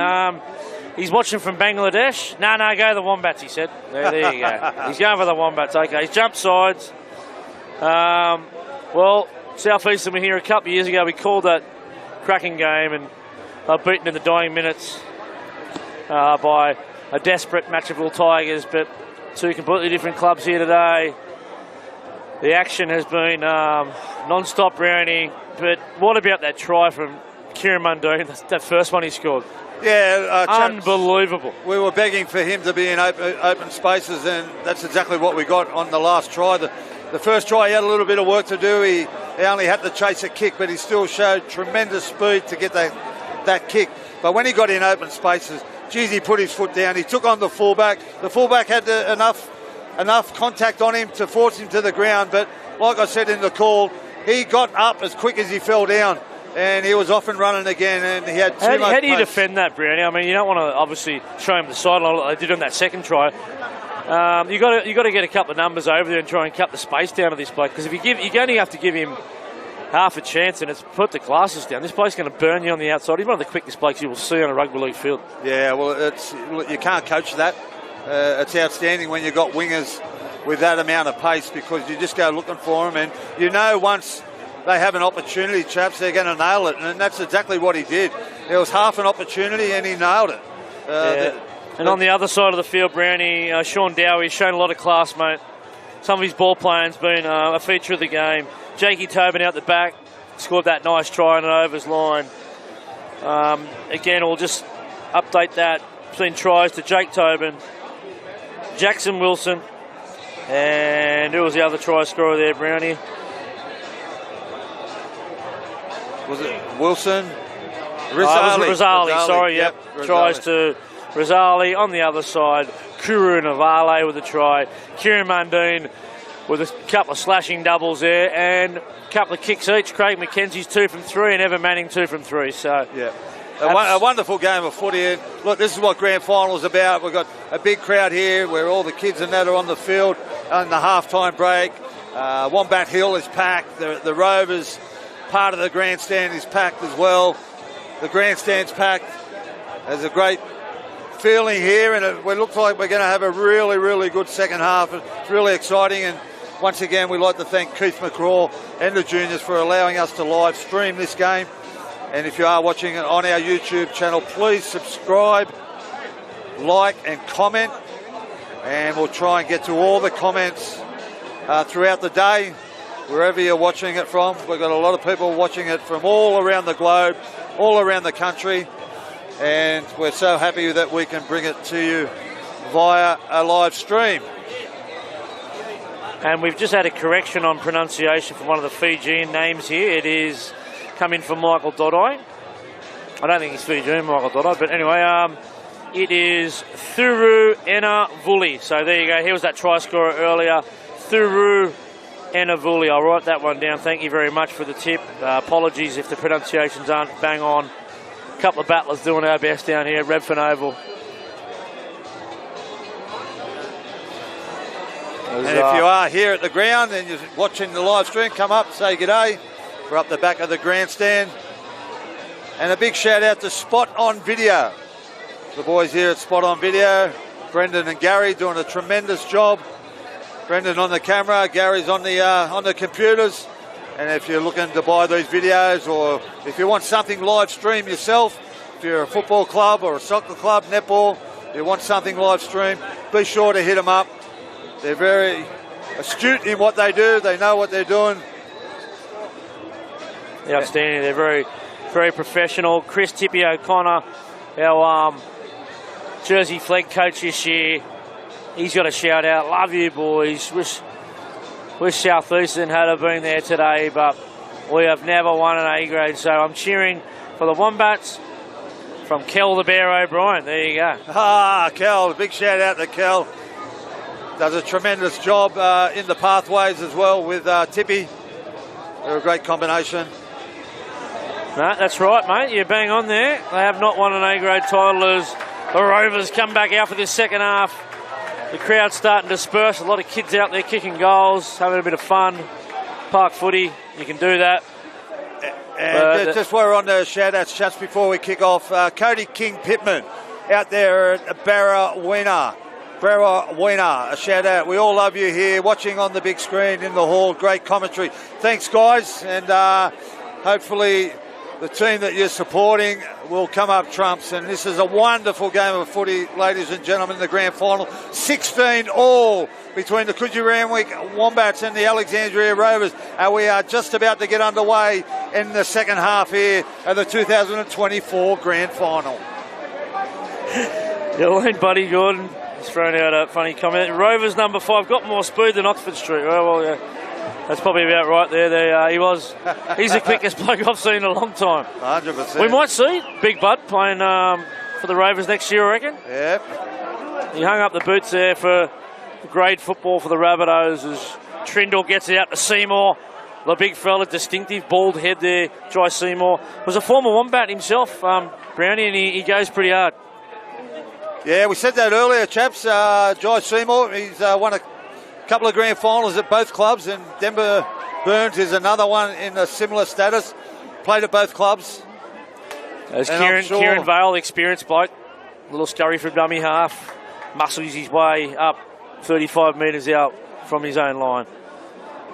He's watching from Bangladesh. No, go the Wombats, he said. There you go. He's going for the Wombats. Okay, he's jumped sides. Well, Southeastern were here a couple of years ago. We called that cracking game, and they were beaten in the dying minutes by a desperate Matcherville Tigers, but two completely different clubs here today. The action has been non-stop, Brownie, but what about that try from Kieran Muldoon, that first one he scored? Yeah, unbelievable. We were begging for him to be in open spaces, and that's exactly what we got on the last try. The first try, he had a little bit of work to do. He only had to chase a kick, but he still showed tremendous speed to get that kick. But when he got in open spaces, geez, he put his foot down. He took on the fullback. The fullback had enough contact on him to force him to the ground. But like I said in the call, he got up as quick as he fell down, and he was off and running again, and he had too much How do you pace. defend that, Brownie? I mean, you don't want to obviously show him the sideline like they did on that second try. You got to get a couple of numbers over there and try and cut the space down to this bloke, because if you only have to give him half a chance, and it's put the glasses down. This bloke's going to burn you on the outside. He's one of the quickest blokes you will see on a rugby league field. Yeah, well, you can't coach that. It's outstanding when you've got wingers with that amount of pace, because you just go looking for them, and you know once they have an opportunity, chaps, they're going to nail it, and that's exactly what he did. There was half an opportunity, and he nailed it. And on the other side of the field, Brownie, Sean Dowie's shown a lot of class, mate. Some of his ball playing's been a feature of the game. Jakey Tobin out the back scored that nice try on an overs line. Again, we'll just update that between tries to Jake Tobin, Jackson Wilson, and who was the other try scorer there, Brownie? Was it Wilson? Rizali, sorry, yep. Rizali. Tries to Rizali on the other side. Kuru Navale with a try. Kieran Mundine with a couple of slashing doubles there and a couple of kicks each. Craig McKenzie's 2 from 3 and Evan Manning 2 from 3. So yeah. A wonderful game of footy. And look, this is what grand final is about. We've got a big crowd here where all the kids and that are on the field on the half-time break. Wombat Hill is packed. The Rovers, part of the grandstand, is packed as well. The grandstand's packed. There's a great feeling here, and it looks like we're going to have a really, really good second half. It's really exciting, and once again, we'd like to thank Keith McCraw and the juniors for allowing us to live stream this game. And if you are watching it on our YouTube channel, please subscribe, like and comment, and we'll try and get to all the comments throughout the day, wherever you're watching it from. We've got a lot of people watching it from all around the globe, all around the country, and we're so happy that we can bring it to you via a live stream. And we've just had a correction on pronunciation from one of the Fijian names here. It is coming from Michael Dodai. I don't think he's Fijian, Michael Dodai, but anyway, it is Thuru Ena Vuli. So there you go. Here was that try scorer earlier, Thuru Ena Vuli. I'll write that one down. Thank you very much for the tip. Apologies if the pronunciations aren't bang on. A couple of battlers doing our best down here at Redfern Oval. And if you are here at the ground and you're watching the live stream, come up, say g'day. We're up the back of the grandstand. And a big shout out to Spot On Video. The boys here at Spot On Video, Brendan and Gary, doing a tremendous job. Brendan on the camera, Gary's on the computers. And if you're looking to buy these videos, or if you want something live stream yourself, if you're a football club or a soccer club, netball, you want something live stream, be sure to hit them up. They're very astute in what they do. They know what they're doing. Outstanding. They're very, very professional. Chris Tippy O'Connor, our Jersey flag coach this year, he's got a shout out. Love you, boys. Wish South Eastern had have been there today, but we have never won an A grade. So I'm cheering for the Wombats from Kel the Bear O'Brien. There you go. Kel, big shout out to Kel. Does a tremendous job in the pathways as well with Tippy. They're a great combination. No, that's right, mate. You're bang on there. They have not won an A-grade title as the Rovers come back out for this second half. The crowd's starting to disperse. A lot of kids out there kicking goals, having a bit of fun. Park footy, you can do that. And just while we're on the shout-outs, just before we kick off, Cody King Pittman out there at Barrawena, a shout out. We all love you here, watching on the big screen in the hall. Great commentary. Thanks, guys, and hopefully the team that you're supporting will come up trumps. And this is a wonderful game of footy, ladies and gentlemen, the grand final. 16 all between the Coogee Randwick Wombats and the Alexandria Rovers. And we are just about to get underway in the second half here of the 2024 grand final. You're Buddy Gordon. He's thrown out a funny comment. Rovers number 5 got more speed than Oxford Street. Well, yeah. That's probably about right there. He's the quickest bloke I've seen in a long time. 100%. We might see Big Bud playing for the Rovers next year, I reckon. Yep. He hung up the boots there for grade football for the Rabbitohs as Trindle gets it out to Seymour. The big fella, distinctive bald head there, Jai Seymour. Was a former Wombat himself, Brownie, and he goes pretty hard. Yeah, we said that earlier, chaps. Jai Seymour, he's won a couple of grand finals at both clubs, and Denver Burns is another one in a similar status. Played at both clubs. There's Kieran Vale, experienced bloke. A little scurry from dummy half. Muscles his way up 35 metres out from his own line.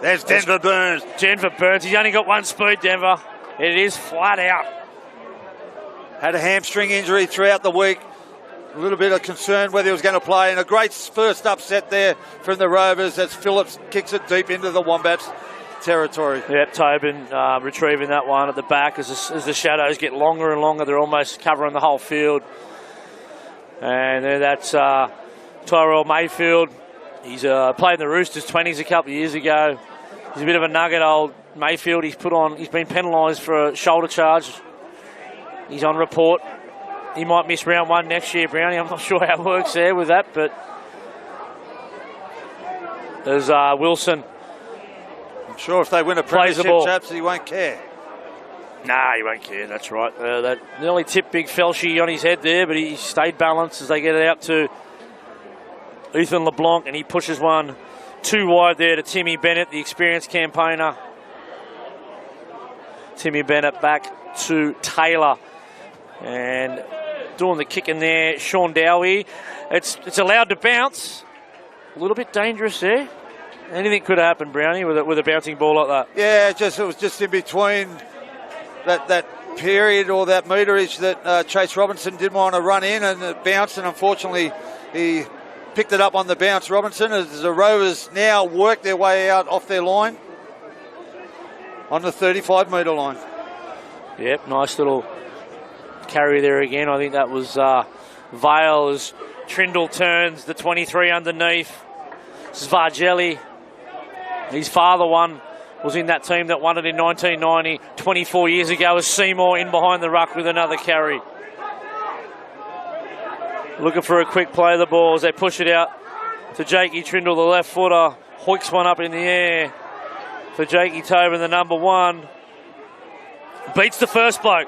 There's Denver Burns. Denver Burns. He's only got one speed, Denver. It is flat out. Had a hamstring injury throughout the week. A little bit of concern whether he was going to play, and a great first upset there from the Rovers as Phillips kicks it deep into the Wombats territory. Yep, Tobin retrieving that one at the back as the shadows get longer and longer. They're almost covering the whole field. And then that's Tyrell Mayfield. He's played in the Roosters 20s a couple of years ago. He's a bit of a nugget, old Mayfield, he's been penalised for a shoulder charge. He's on report. He might miss round 1 next year, Brownie. I'm not sure how it works there with that, but there's Wilson. I'm sure if they win a premiership, chaps, he won't care. Nah, he won't care, that's right. That nearly tipped Big Felshie on his head there, but he stayed balanced as they get it out to Ethan LeBlanc, and he pushes one too wide there to Timmy Bennett, the experienced campaigner. Timmy Bennett back to Taylor. And doing the kick in there, Sean Dowie. It's allowed to bounce. A little bit dangerous there. Anything could happen, Brownie, with a bouncing ball like that. Yeah, it was just in between that period or that meterage that Chase Robinson didn't want to run in, and it bounced, and unfortunately he picked it up on the bounce, Robinson, as the Rovers now work their way out off their line on the 35-metre line. Yep, nice little carry there again. I think that was Vale as Trindle turns the 23 underneath. Svargelli, his father was in that team that won it in 1990, 24 years ago, as Seymour in behind the ruck with another carry. Looking for a quick play of the ball as they push it out to Jakey Trindle, the left footer. Hoiks one up in the air for Jakey Tobin, the number 1. Beats the first bloke.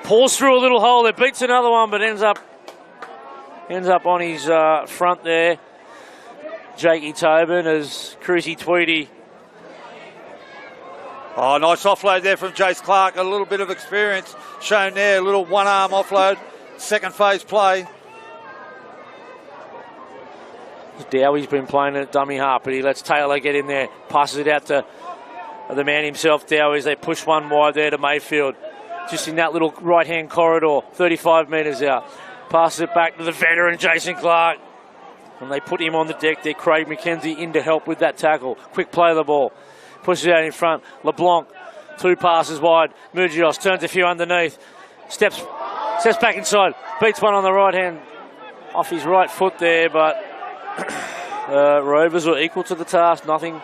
Pulls through a little hole there, beats another one, but ends up on his front there. Jakey Tobin as Cruzy Tweedy. Oh, nice offload there from Jace Clark. A little bit of experience shown there. A little one-arm offload. Second phase play. Dowie's been playing at dummy half, but he lets Taylor get in there. Passes it out to the man himself, Dowie, as they push one wide there to Mayfield. Just in that little right-hand corridor, 35 metres out. Passes it back to the veteran, Jason Clark. And they put him on the deck there. Craig McKenzie in to help with that tackle. Quick play of the ball. Pushes it out in front. LeBlanc, 2 passes wide. Mugios turns a few underneath. Steps back inside. Beats one on the right hand. Off his right foot there, but Rovers were equal to the task. Nothing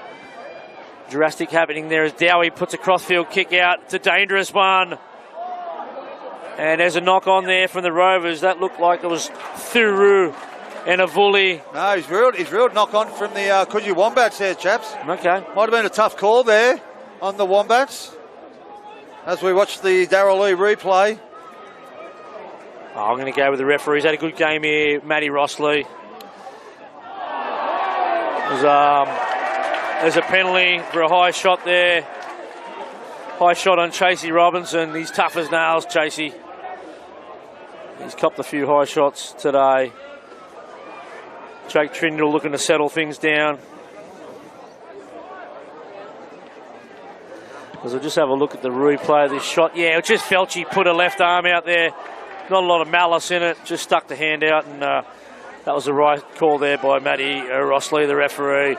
drastic happening there as Dowie puts a crossfield kick out. It's a dangerous one. And there's a knock on there from the Rovers. That looked like it was Thuru and a volley. No, he's real knock on from the Coogee Wombats there, chaps. Okay. Might have been a tough call there on the Wombats as we watch the Darryl Lee replay. Oh, I'm going to go with the referees. Had a good game here, Matty Rossley. There's a penalty for a high shot there. High shot on Chasey Robinson. He's tough as nails, Chasey. He's copped a few high shots today. Jake Trindle looking to settle things down. As we'll just have a look at the replay of this shot. Yeah, it just Felchie put a left arm out there. Not a lot of malice in it. Just stuck the hand out, and that was the right call there by Matty Rossley, the referee.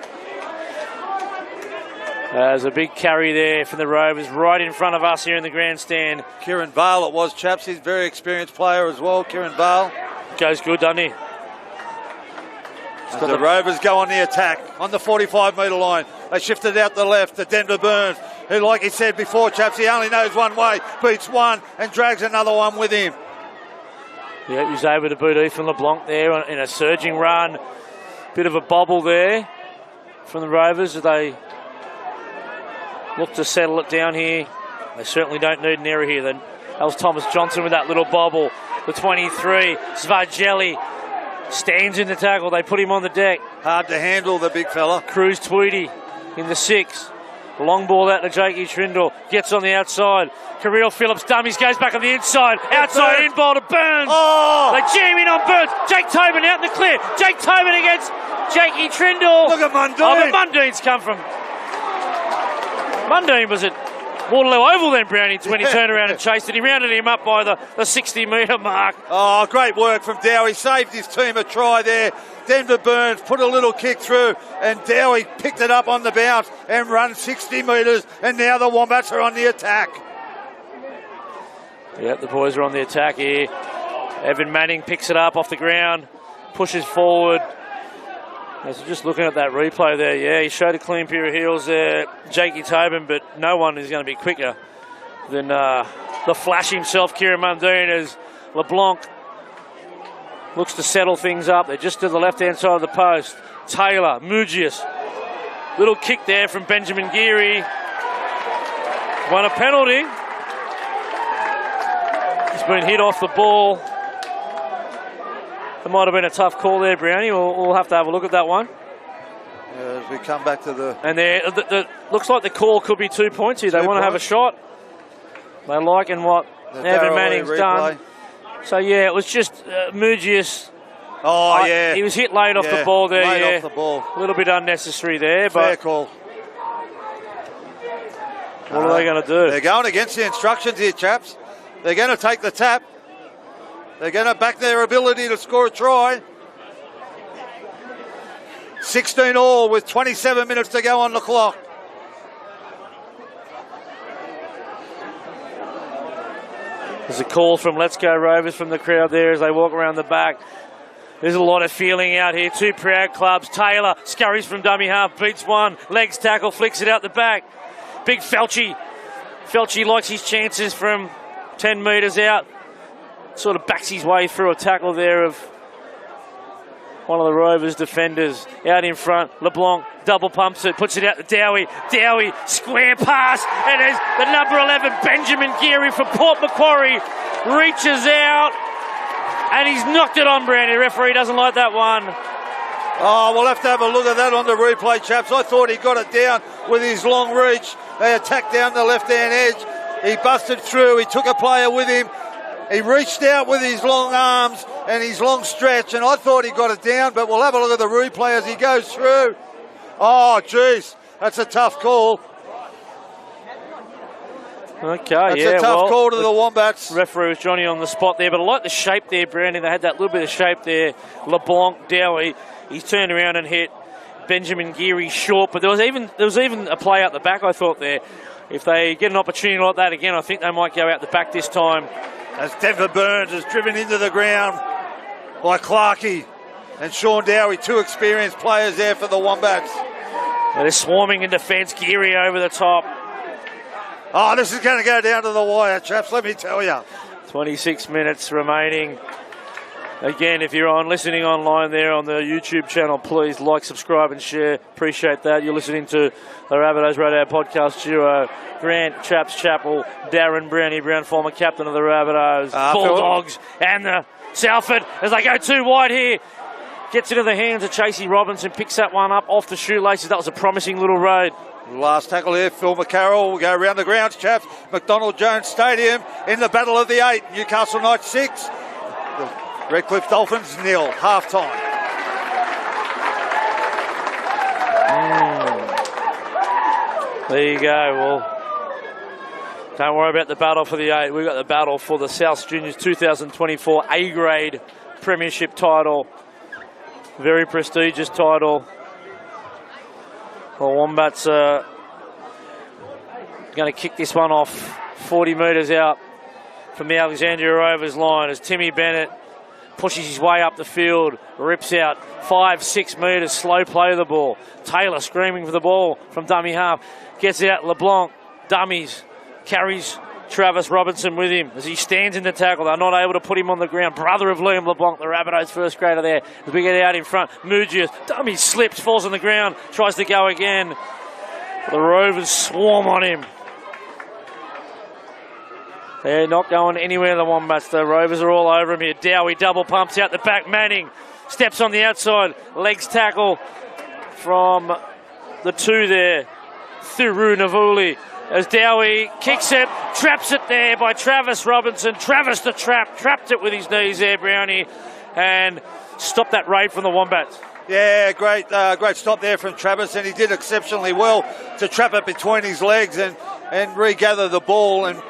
There's a big carry there from the Rovers right in front of us here in the grandstand. Kieran Bale it was, chaps. He's a very experienced player as well, Kieran Bale. Goes good, doesn't he? The Rovers go on the attack on the 45-metre line. They shifted out the left to Denver Burns, who, like he said before, chaps, he only knows one way, beats one and drags another one with him. Yeah, he was able to beat Ethan LeBlanc there in a surging run. Bit of a bobble there from the Rovers as they look to settle it down here. They certainly don't need an error here. Then that was Thomas Johnson with that little bobble. The 23, Svargelli stands in the tackle. They put him on the deck. Hard to handle, the big fella. Cruz Tweedy in the 6. Long ball out to Jakey Trindle. Gets on the outside. Kirill Phillips dummies, goes back on the inside. Outside in ball to Burns. Oh! They jam in on Burns. Jake Tobin out in the clear. Jake Tobin against Jakey Trindle. Look at Mundine. Oh, but Mundine's come from... Mundine was at Waterloo Oval then, Brownie, when he turned around and chased it. He rounded him up by the 60-metre mark. Oh, great work from Dowie. Saved his team a try there. Denver Burns put a little kick through, and Dowie picked it up on the bounce and run 60 metres, and now the Wombats are on the attack. Yep, the boys are on the attack here. Evan Manning picks it up off the ground, pushes forward. So just looking at that replay there, yeah, he showed a clean pair of heels there, Jakey Tobin, but no one is going to be quicker than the Flash himself, Kieran Mundine, as LeBlanc looks to settle things up. They're just to the left-hand side of the post. Taylor, Mugius, little kick there from Benjamin Geary. Won a penalty. He's been hit off the ball. It might have been a tough call there, Brownie. We'll have to have a look at that one. Yeah, as we come back to the... And there, looks like the call could be 2 points here. They want to have a shot. They liking what Evan Manning's done. So, yeah, it was just Mugius. Oh, yeah. He was hit late off the ball there, late off the ball. A little bit unnecessary there, Fair but... call. What are they going to do? They're going against the instructions here, chaps. They're going to take the tap. They're going to back their ability to score a try. 16 all with 27 minutes to go on the clock. There's a call from Let's Go Rovers from the crowd there as they walk around the back. There's a lot of feeling out here. Two proud clubs. Taylor scurries from dummy half, beats one. Legs tackle, flicks it out the back. Big Felchie. Felchie likes his chances from 10 metres out. Sort of backs his way through a tackle there of one of the Rovers defenders. Out in front, LeBlanc double pumps it, puts it out to Dowie. Dowie, square pass, and as the number 11, Benjamin Geary for Port Macquarie, reaches out, and he's knocked it on, Brandy. The referee doesn't like that one. Oh, we'll have to have a look at that on the replay, chaps. I thought he got it down with his long reach. They attacked down the left-hand edge. He busted through. He took a player with him. He reached out with his long arms and his long stretch, and I thought he got it down, but we'll have a look at the replay as he goes through. Oh, geez, that's a tough call. Okay, that's a tough call to the Wombats. Referee was Johnny on the spot there, but I like the shape there, Brandon. They had that little bit of shape there. LeBlanc, Dowie, he's turned around and hit Benjamin Geary short, but there was even a play out the back, I thought there. If they get an opportunity like that again, I think they might go out the back this time. As Denver Burns is driven into the ground by Clarkey and Sean Dowie, two experienced players there for the Wombats. They're swarming in defence, Geary over the top. Oh, this is going to go down to the wire, chaps, let me tell you. 26 minutes remaining. Again, if you're listening online there on the YouTube channel, please like, subscribe and share. Appreciate that. You're listening to the Rabbitohs Radio Podcast duo. Grant Chaps Chappell, Darren Brownie Brown, former captain of the Rabbitohs, Bulldogs, and the Salford as they go too wide here. Gets into the hands of Chasey Robinson, picks that one up off the shoelaces. That was a promising little road. Last tackle here, Phil McCarroll will go around the grounds, chaps. McDonald Jones Stadium in the Battle of the Eight. Newcastle Knights 6. Redcliffe Dolphins 0, half-time. There you go. Well, don't worry about the battle for the 8. We've got the battle for the South Juniors 2024 A-grade premiership title. Very prestigious title. The Wombats are going to kick this one off 40 metres out from the Alexandria Rovers line as Timmy Bennett pushes his way up the field, rips out 5-6 metres, slow play of the ball. Taylor screaming for the ball from dummy half, gets it out, LeBlanc, dummies, carries Travis Robinson with him as he stands in the tackle. They're not able to put him on the ground. Brother of Liam LeBlanc, the Rabbitohs first grader there. As we get out in front, Mugius, dummy slips, falls on the ground, tries to go again. The Rovers swarm on him. They're not going anywhere, the Wombats. The Rovers are all over him here. Dowie double pumps out the back. Manning steps on the outside. Legs tackle from the 2 there. Thiru Navuli. As Dowie kicks it, traps it there by Travis Robinson. Travis the trap, trapped it with his knees there, Brownie, and stopped that raid from the Wombats. Yeah, great stop there from Travis, and he did exceptionally well to trap it between his legs and regather the ball and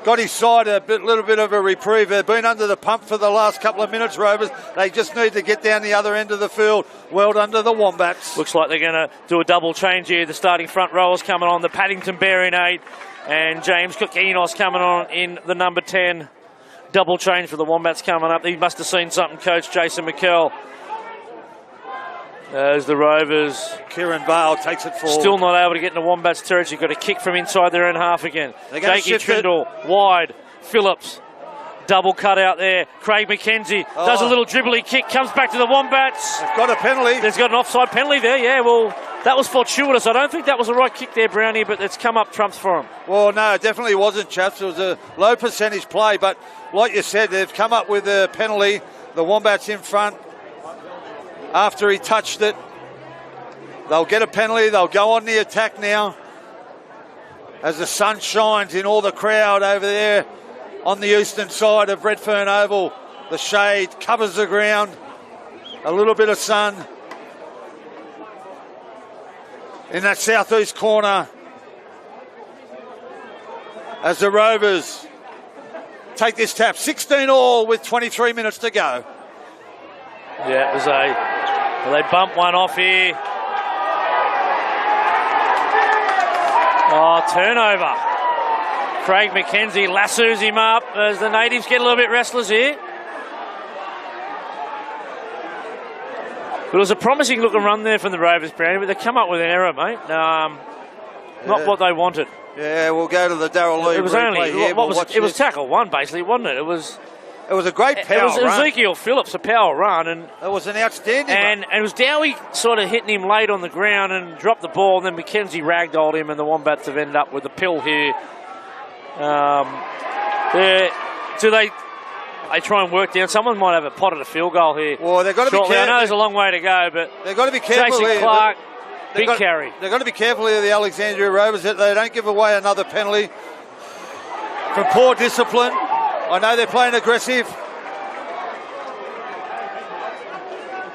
got his side little bit of a reprieve. They've been under the pump for the last couple of minutes, Rovers. They just need to get down the other end of the field. Well done to the Wombats. Looks like they're going to do a double change here. The starting front rowers coming on. The Paddington Bear in 8 and James Cook-Enos coming on in the number 10. Double change for the Wombats coming up. He must have seen something, Coach Jason McKell. As the Rovers Kieran Vale takes it forward. still not able to get into Wombats territory. Got a kick from inside their own half again. Jakey Trindle wide. Phillips. Double cut out there. Craig McKenzie does a little dribbly kick. Comes back to the Wombats. They've got a penalty. There's got an offside penalty there. Yeah, well, that was fortuitous. I don't think that was the right kick there, Brownie, but it's come up trumps for him. Well, no, it definitely wasn't, chaps. It was a low percentage play, but like you said, they've come up with a penalty. The Wombats in front. After he touched it, they'll get a penalty. They'll go on the attack now as the sun shines in all the crowd over there on the eastern side of Redfern Oval. The shade covers the ground. A little bit of sun in that southeast corner as the Rovers take this tap. 16-all with 23 minutes to go. Yeah, it was well, they bump one off here. Oh, turnover. Craig McKenzie lassos him up as the natives get a little bit restless here. But it was a promising looking run there from the Rovers, Brownie, but they come up with an error, mate. Not what they wanted. Yeah, we'll go to the Darryl Lee. It was only, it was tackle one, basically, wasn't it? It was a great power run. It was run. Ezekiel Phillips, a power run. And it was an outstanding run. And it was Dowie sort of hitting him late on the ground and dropped the ball, and then McKenzie ragdolled him, and the Wombats have ended up with a pill here. They try and work down. Someone might have a pot at a field goal here. Well, they've got to be careful. I know there's a long way to go, but they've got to be careful. Jason Clark, big carry. They've got to be careful here, the Alexandria Rovers, that they don't give away another penalty from poor discipline. I know they're playing aggressive.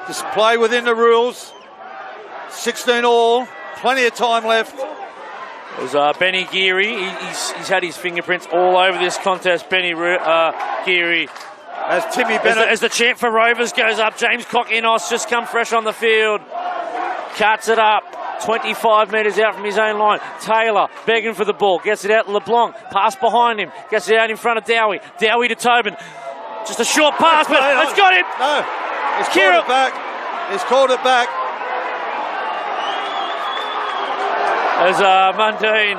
Just play within the rules. 16-all, plenty of time left. It was Benny Geary. He's had his fingerprints all over this contest. Benny Geary. As Timmy Bennett. As the chant for Rovers goes up, James Kokinos just come fresh on the field. Cuts it up. 25 metres out from his own line. Taylor begging for the ball. Gets it out to LeBlanc. Pass behind him. Gets it out in front of Dowie. Dowie to Tobin. Just a short pass, but it's got him. No. He's called it back. He's called it back. As Mundine,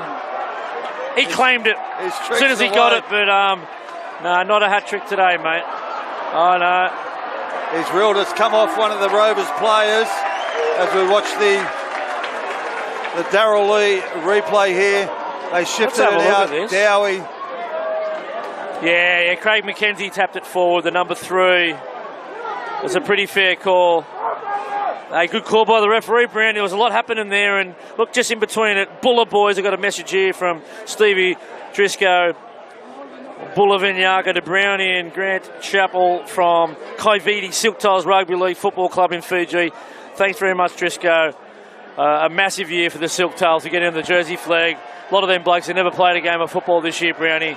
he claimed it as soon as he got it, but no, not a hat trick today, mate. Oh no. He's reeled us come off one of the Rovers players as we watch the Darryl Lee replay here. They shifted it out. Dowie. Yeah, Craig McKenzie tapped it forward, the number 3. It's a pretty fair call. A good call by the referee, Brown. There was a lot happening there, and look, just in between it, Buller boys, I got a message here from Stevie Driscoll. Buller Vinyaka to Brownie and Grant Chappell from Kaiviti Silk Tiles Rugby League Football Club in Fiji. Thanks very much, Driscoll. A massive year for the Silk Tiles to get in the jersey flag. A lot of them blokes have never played a game of football this year, Brownie.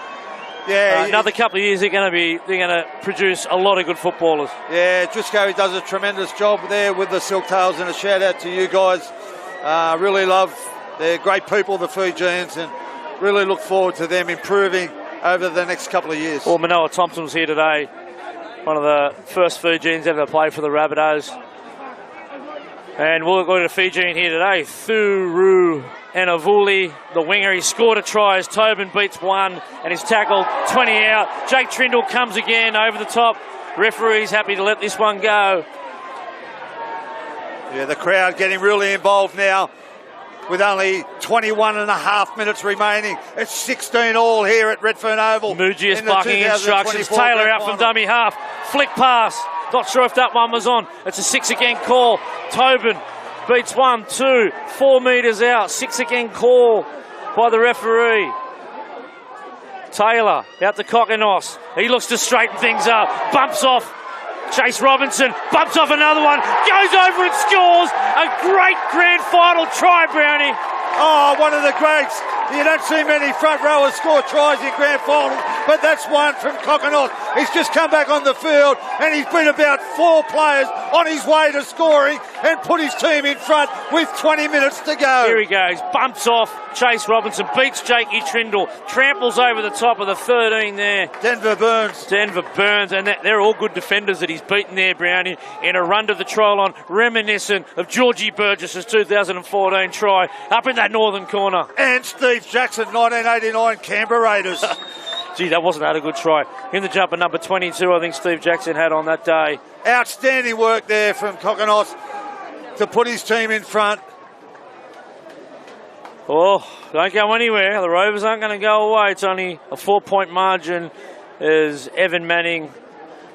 Yeah, another couple of years they're going to produce a lot of good footballers. Yeah, Driscoll does a tremendous job there with the Silk Tails, and a shout out to you guys. Really love, they're great people, the Fijians, and really look forward to them improving over the next couple of years. Well, Manoa Thompson was here today, one of the first Fijians ever to play for the Rabbitohs. And we'll go to Fijian here today, Thuru Anavuli, the winger. He scored a try as Tobin beats one and he's tackled 20 out. Jake Trindle comes again over the top. Referee's happy to let this one go. Yeah, the crowd getting really involved now with only 21 and a half minutes remaining. It's 16-all here at Redfern Oval. Mujius barking instructions. Taylor out from dummy half. Flick pass. Not sure if that one was on. It's a 6 again call. Tobin beats 1, 2, 4 metres out. 6 again call by the referee. Taylor out to Kokinos. He looks to straighten things up. Bumps off Chase Robinson. Bumps off another one. Goes over and scores. A great grand final try, Brownie. Oh, one of the greats. You don't see many front rowers score tries in grand finals, but that's one from Kokinos. He's just come back on the field and he's been about 4 players on his way to scoring. and put his team in front with 20 minutes to go. Here he goes, bumps off Chase Robinson, beats Jakey Trindle, tramples over the top of the 13 there. Denver Burns, and they're all good defenders that he's beaten there, Brownie, in a run to the try line, reminiscent of Georgie Burgess's 2014 try up in that northern corner. And Steve Jackson, 1989 Canberra Raiders. Gee, that wasn't a good try. In the jumper, number 22, I think Steve Jackson had on that day. Outstanding work there from Kokonos to put his team in front. Oh, don't go anywhere. The Rovers aren't going to go away. It's only a 4-point margin as Evan Manning,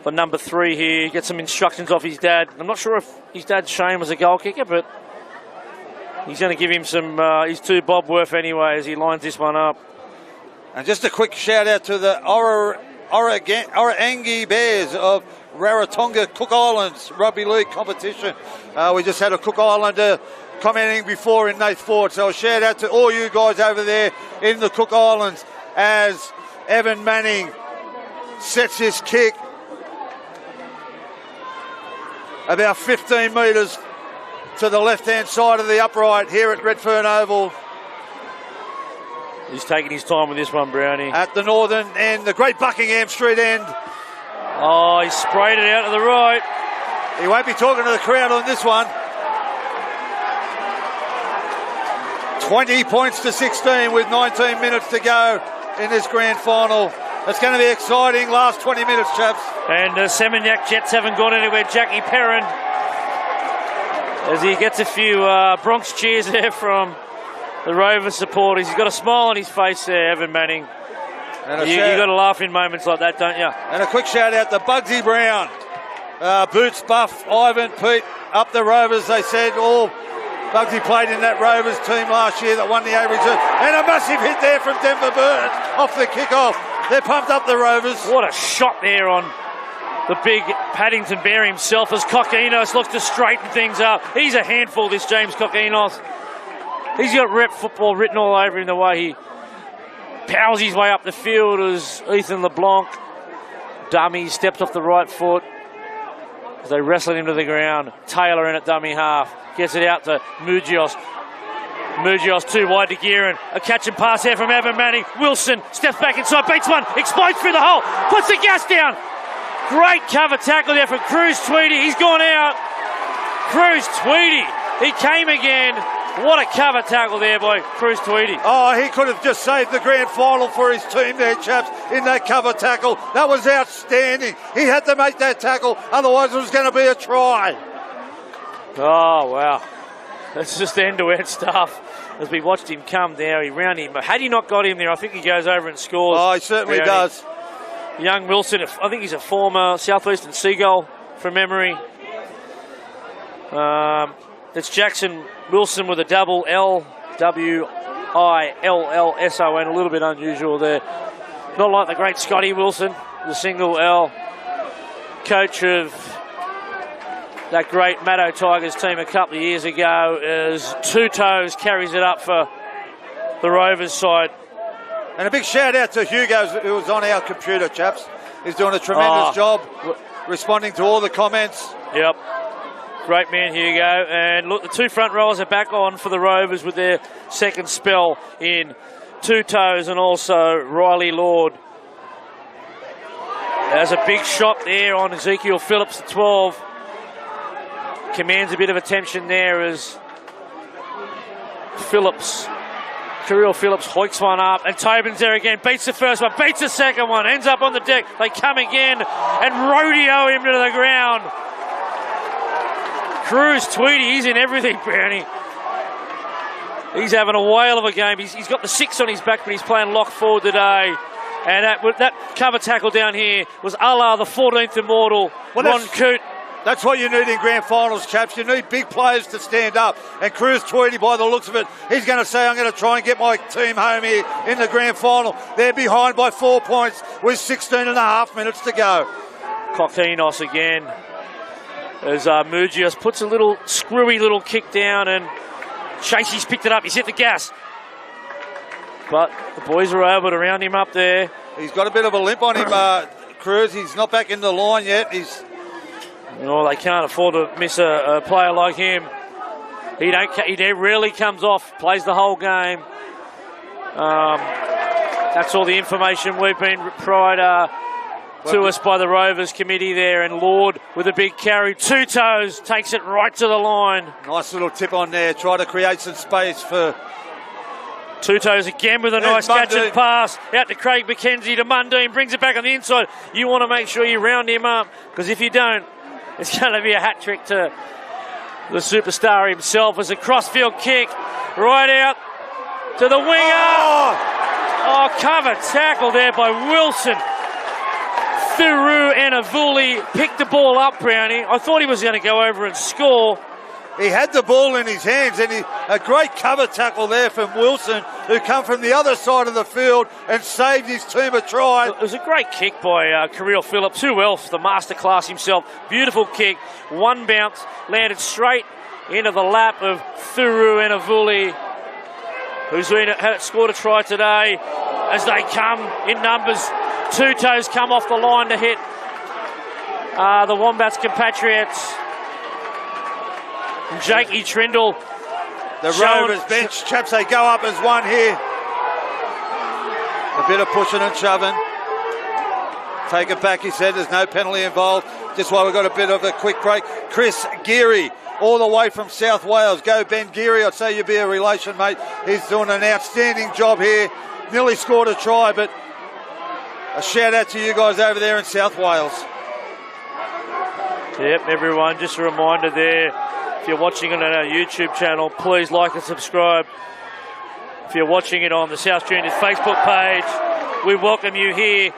for number 3 here, gets some instructions off his dad. I'm not sure if his dad Shane was a goal kicker, but he's going to give him some his 2 bob worth anyway as he lines this one up. And just a quick shout out to the Orangi Bears of Rarotonga, Cook Islands Rugby League competition. We just had a Cook Islander commenting before in Nath Ford, so a shout out to all you guys over there in the Cook Islands as Evan Manning sets his kick about 15 metres to the left-hand side of the upright here at Redfern Oval. He's taking his time with this one, Brownie. At the northern end, the Great Buckingham Street end. Oh, he sprayed it out to the right. He won't be talking to the crowd on this one. 20 points to 16 with 19 minutes to go in this grand final. It's going to be exciting last 20 minutes, chaps. And Seminyak Jets haven't gone anywhere. Jackie Perrin, as he gets a few Bronx cheers there from the Rovers supporters. He's got a smile on his face there, Evan Manning. You got to laugh in moments like that, don't you? And a quick shout out to Bugsy Brown. Boots, Buff, Ivan, Pete, up the Rovers. They said all Bugsy played in that Rovers team last year that won the A reserve. And a massive hit there from Denver Burns off the kickoff. They're pumped up the Rovers. What a shot there on the big Paddington Bear himself as Kokinos looks to straighten things up. He's a handful, this James Kokinos. He's got rep football written all over him, the way he powers his way up the field as Ethan LeBlanc, dummy, steps off the right foot as they wrestle him to the ground. Taylor in at dummy half, gets it out to Mugios. Mugios too wide to Gearin. A catch and pass here from Evan Manning. Wilson steps back inside, beats one, explodes through the hole, puts the gas down. Great cover tackle there from Cruz Tweedy. He's gone out. Cruz Tweedy, he came again. What a cover tackle there by Cruz Tweedy. Oh, he could have just saved the grand final for his team there, chaps, in that cover tackle. That was outstanding. He had to make that tackle, otherwise it was going to be a try. Oh, wow. That's just end-to-end stuff. As we watched him come there, he round him. Had he not got him there, I think he goes over and scores. Oh, he certainly does. Young Wilson, I think he's a former Southeastern Seagull from memory. It's Jackson Wilson with a double L, W-I-L-L-S-O-N, a little bit unusual there. Not like the great Scotty Wilson, the single L. Coach of that great Maddo Tigers team a couple of years ago, as Two Toes carries it up for the Rovers side. And a big shout out to Hugo, who was on our computer, chaps. He's doing a tremendous job responding to all the comments. Yep. Great man, Hugo. And look, the 2 front rowers are back on for the Rovers with their second spell in Two Toes and also Riley Lord. There's a big shot there on Ezekiel Phillips, the 12. Commands a bit of attention there as Kirill Phillips hoiks one up, and Tobin's there again, beats the first one, beats the second one, ends up on the deck. They come again and rodeo him to the ground. Cruz Tweedy, he's in everything, Brownie. He's having a whale of a game. He's got the 6 on his back, but he's playing lock forward today. And that cover tackle down here was Allah, the 14th Immortal, Ron Coote. That's what you need in grand finals, chaps. You need big players to stand up. And Cruz Tweedy, by the looks of it, he's going to say, I'm going to try and get my team home here in the grand final. They're behind by 4 points with 16 and a half minutes to go. Kokinos again. As Mugios puts a little screwy little kick down, and Chasey's picked it up. He's hit the gas. But the boys are able to round him up there. He's got a bit of a limp on him, Cruz. He's not back in the line yet. Well, they can't afford to miss a player like him. He rarely comes off, plays the whole game. That's all the information we've been provided to us by the Rovers committee there. And Lord with a big carry, 2 toes, takes it right to the line. Nice little tip on there. Try to create some space for... 2 toes again with a nice catch and pass out to Craig McKenzie to Mundine, brings it back on the inside. You want to make sure you round him up, because if you don't, it's going to be a hat trick to the superstar himself. As a crossfield kick right out to the winger. Oh, cover tackle there by Wilson. Thuru Anavuli picked the ball up, Brownie. I thought he was going to go over and score. He had the ball in his hands, and a great cover tackle there from Wilson, who come from the other side of the field and saved his team a try. It was a great kick by Kirill Phillips. Who else? The masterclass himself. Beautiful kick. One bounce, landed straight into the lap of Thuru Anavuli, who's scored a try today. As they come in numbers, 2 toes come off the line to hit the Wombats compatriots. Jakey Trindle. The Rovers bench, chaps, they go up as one here. A bit of pushing and shoving. Take it back, he said. There's no penalty involved. Just while we've got a bit of a quick break. Chris Geary, all the way from South Wales. Go Ben Geary. I'd say you'd be a relation, mate. He's doing an outstanding job here. Nearly scored a try, but a shout out to you guys over there in South Wales. Yep, everyone, just a reminder there. If you're watching it on our YouTube channel, please like and subscribe. If you're watching it on the South Juniors Facebook page, we welcome you here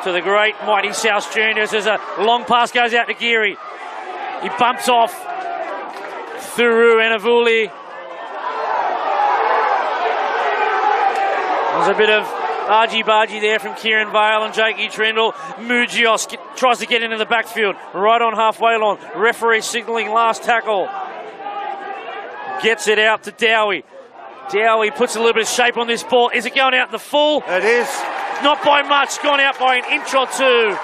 to the great mighty South Juniors. As a long pass goes out to Geary. He bumps off Thuru Anavuli. There's a bit of argy-bargy there from Kieran Vale and Jakey Trindle. Mugios tries to get into the backfield, right on halfway line. Referee signalling last tackle. Gets it out to Dowie. Dowie puts a little bit of shape on this ball. Is it going out in the full? It is. Not by much, gone out by an inch or 2.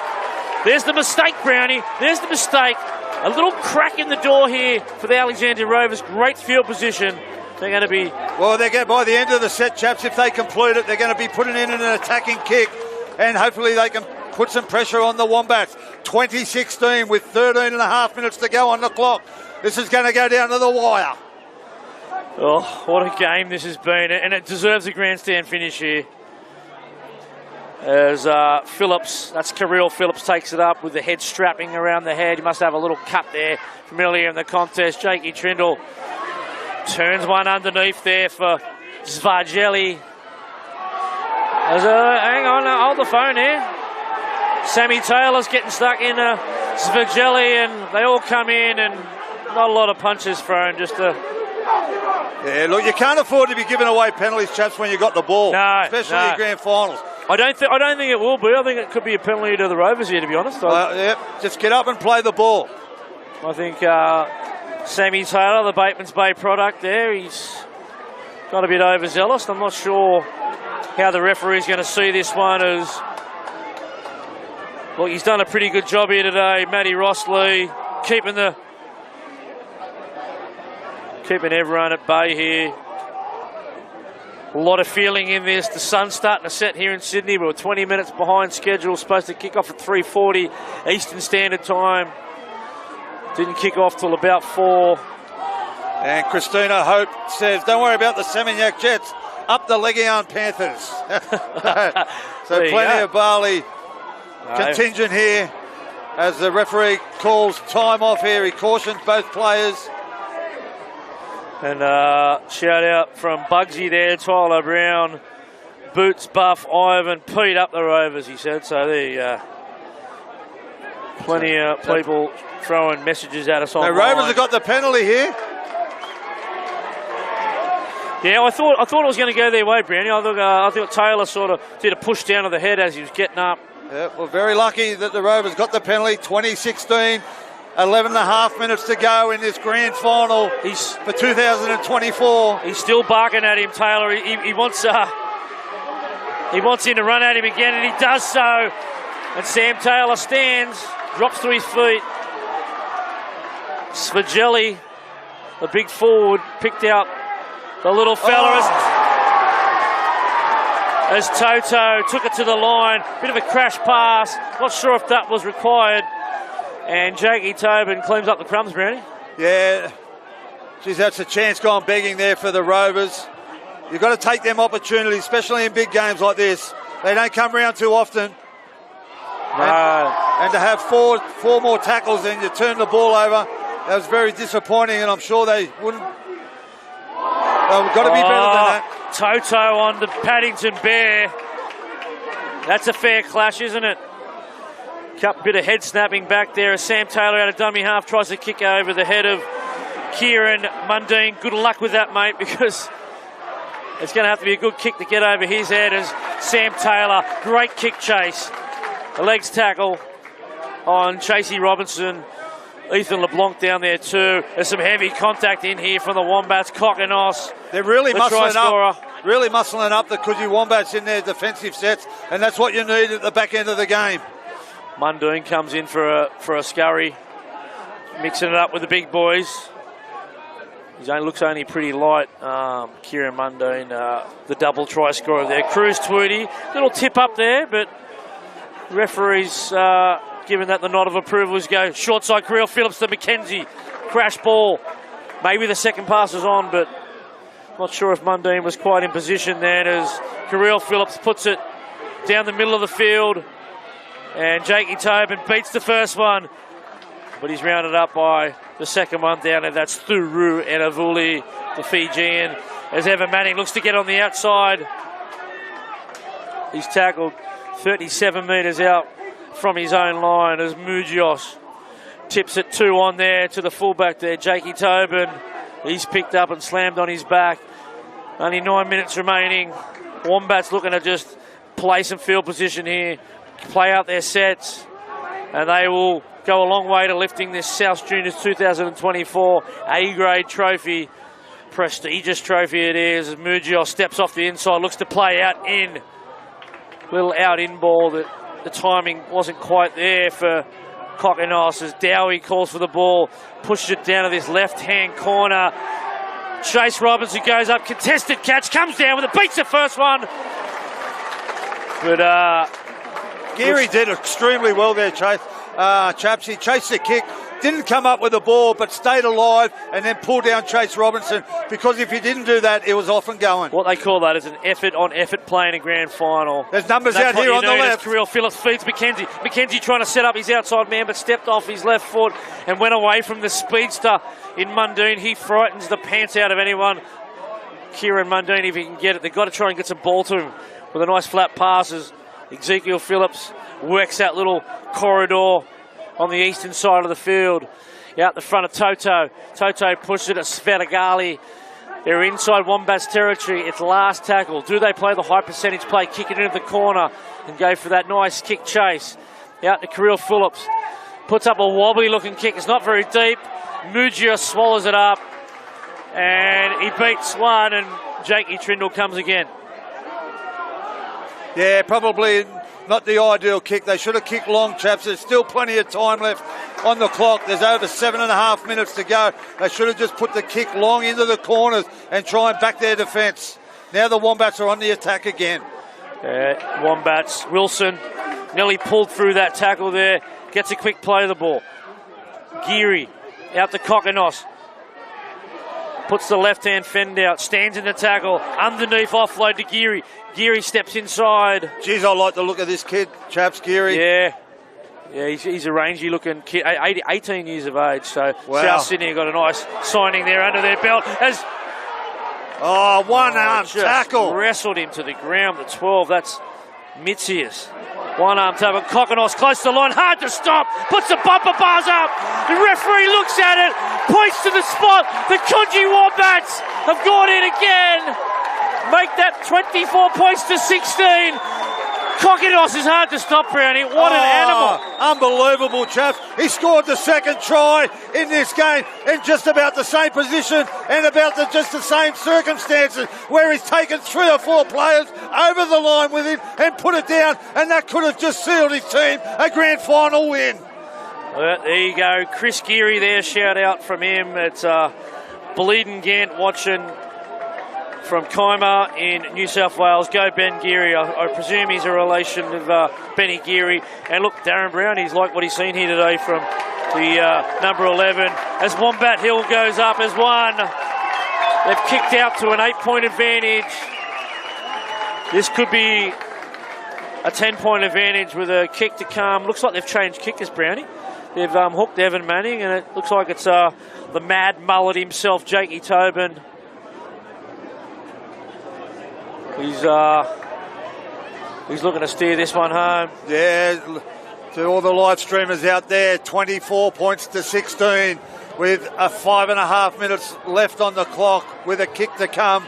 There's the mistake, Brownie. There's the mistake. A little crack in the door here for the Alexandria Rovers. Great field position. They're going to be... Well, they get by the end of the set, chaps, if they complete it, they're going to be putting in an attacking kick, and hopefully they can put some pressure on the Wombats. 2016 with 13 and a half minutes to go on the clock. This is going to go down to the wire. Oh, what a game this has been, and it deserves a grandstand finish here. As Phillips, that's Kirill Phillips, takes it up with the head strapping around the head. He must have a little cut there from earlier in the contest. Jakey Trindle turns one underneath there for Zvarjeli. Hang on, hold the phone here. Sammy Taylor's getting stuck in Zvarjeli, and they all come in, and not a lot of punches thrown, just a... Yeah, look, you can't afford to be giving away penalties, chaps, when you got the ball, especially in grand finals. I don't think it will be. I think it could be a penalty to the Rovers here, to be honest. Just get up and play the ball. I think Sammy Taylor, the Bateman's Bay product there, he's got a bit overzealous. I'm not sure how the referee's going to see this one as... Well, he's done a pretty good job here today. Matty Rossley keeping everyone at bay here. A lot of feeling in this. The sun's starting to set here in Sydney. We were 20 minutes behind schedule. Supposed to kick off at 3:40 Eastern Standard Time. Didn't kick off till about 4. And Christina Hope says, don't worry about the Seminyak Jets. Up the Legion Panthers. So plenty of Bali contingent here as the referee calls time off here. He cautions both players. And shout out from Bugsy there, Tyler Brown, Boots, Buff, Ivan, Pete up the Rovers, he said. So there you go. Plenty of people throwing messages at us online. The Rovers have got the penalty here. Yeah, I thought it was going to go their way, Brownie. I thought Taylor sort of did a push down to the head as he was getting up. Yeah, well, very lucky that the Rovers got the penalty. 2016. 11 and a half minutes to go in this grand final for 2024. He's still barking at him, Taylor. He wants him to run at him again, and he does so. And Sam Taylor stands, drops to his feet. Svagelli, the big forward, picked out the little fella as Toto took it to the line. Bit of a crash pass. Not sure if that was required. And Jakey Tobin cleans up the crumbs, Brownie. Yeah. Geez, that's a chance gone begging there for the Rovers. You've got to take them opportunities, especially in big games like this. They don't come around too often. No. And to have four more tackles and you turn the ball over, that was very disappointing, and I'm sure they wouldn't. They've got to be better than that. Toto on the Paddington Bear. That's a fair clash, isn't it? Bit of head snapping back there as Sam Taylor out of dummy half tries to kick over the head of Kieran Mundine. Good luck with that, mate, because it's going to have to be a good kick to get over his head as Sam Taylor, great kick chase. The legs tackle on Chasey Robinson. Ethan LeBlanc down there too. There's some heavy contact in here from the Wombats. Kokonos. They're really muscling up the Coogee Wombats in their defensive sets, and that's what you need at the back end of the game. Mundine comes in for a scurry, mixing it up with the big boys. He looks only pretty light. Kieran Mundine, the double try scorer there. Cruz Tweedy, little tip up there, but referees given that the nod of approval go short side. Kirill Phillips to McKenzie, crash ball. Maybe the second pass is on, but not sure if Mundine was quite in position then as Kirill Phillips puts it down the middle of the field. And Jakey Tobin beats the first one, but he's rounded up by the second one down, and that's Thuru Enavuli, the Fijian, as Evan Manning looks to get on the outside. He's tackled 37 metres out from his own line as Mujios tips it 2 on there to the fullback there, Jakey Tobin. He's picked up and slammed on his back. Only 9 minutes remaining. Wombats looking to just play some field position here, play out their sets, and they will go a long way to lifting this South Juniors 2024 A-grade trophy. Prestigious trophy it is as Mujios steps off the inside, looks to play out in. Little out-in ball that the timing wasn't quite there for Kokonos as Dowie calls for the ball, pushes it down to this left-hand corner. Chase Robinson goes up, contested catch, comes down with it, beats the first one. But Geary did extremely well there, chaps. He chased the kick, didn't come up with the ball, but stayed alive and then pulled down Chase Robinson, because if he didn't do that, it was off and going. What they call that is an effort-on-effort play in a grand final. There's numbers out here on the left. Kirill Phillips feeds McKenzie. McKenzie trying to set up his outside man, but stepped off his left foot and went away from the speedster in Mundine. He frightens the pants out of anyone. Kieran Mundine, if he can get it, they've got to try and get some ball to him with a nice flat pass as Ezekiel Phillips works that little corridor on the eastern side of the field. Out the front of Toto. Toto pushes it at Svetagali. They're inside Wombats territory. It's last tackle. Do they play the high percentage play, kick it into the corner and go for that nice kick chase? Out to Kirill Phillips. Puts up a wobbly looking kick. It's not very deep. Mujia swallows it up and he beats one, and Jakey Trindle comes again. Yeah, probably not the ideal kick. They should have kicked long, chaps. There's still plenty of time left on the clock. There's over 7.5 minutes to go. They should have just put the kick long into the corners and try and back their defence. Now the Wombats are on the attack again. Wombats. Wilson nearly pulled through that tackle there. Gets a quick play of the ball. Geary out to Kokonos. Puts the left-hand fend out. Stands in the tackle. Underneath offload to Geary. Geary steps inside. Geez, I like the look of this kid, chaps, Geary. Yeah, he's a rangy looking kid, 18 years of age. So wow. South Sydney got a nice signing there under their belt. As one-arm tackle. Wrestled him to the ground, the 12. That's Mitzius. One-arm tackle. Kokonos close to the line, hard to stop. Puts the bumper bars up. The referee looks at it, points to the spot. The Coogee Wombats have gone in again. Make that 24 points to 16. Kokonos is hard to stop, Brownie. What an animal. Unbelievable, chaps. He scored the second try in this game in just about the same position and about just the same circumstances, where he's taken 3 or 4 players over the line with him and put it down, and that could have just sealed his team a grand final win. There you go. Chris Geary there, shout out from him. It's Bleeding Gant watching from Kaima in New South Wales. Go Ben Geary. I presume he's a relation of Benny Geary. And look, Darren Brown, he's like what he's seen here today from the number 11. As Wombat Hill goes up as one. They've kicked out to an 8-point advantage. This could be a 10-point advantage with a kick to come. Looks like they've changed kickers, Brownie. They've hooked Evan Manning, and it looks like it's the mad mullet himself, Jakey Tobin. He's looking to steer this one home. Yeah, to all the live streamers out there, 24 points to 16 with 5.5 minutes left on the clock with a kick to come.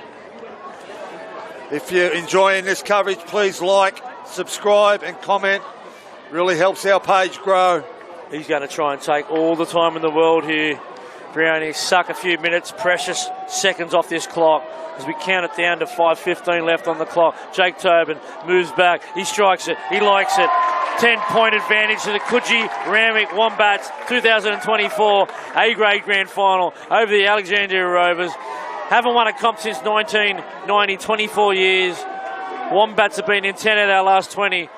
If you're enjoying this coverage, please like, subscribe and comment. Really helps our page grow. He's going to try and take all the time in the world here. Brownie, suck a few minutes, precious seconds off this clock as we count it down to 5:15 left on the clock. Jake Tobin moves back. He strikes it. He likes it. 10-point advantage to the Coogee Randwick Wombats 2024 A-grade grand final over the Alexandria Rovers. Haven't won a comp since 1990, 24 years. Wombats have been in 10 out of our last 20.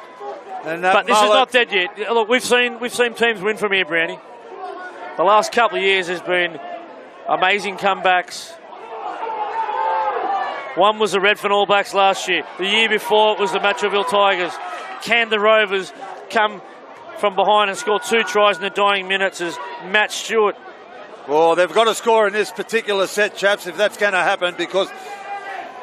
But this is not dead yet. Look, we've seen teams win from here, Brownie. The last couple of years has been amazing comebacks. One was the Redfern All Blacks last year. The year before it was the Matraville Tigers. Can the Rovers come from behind and score 2 tries in the dying minutes as Matt Stewart? Well, they've got to score in this particular set, chaps, if that's going to happen, because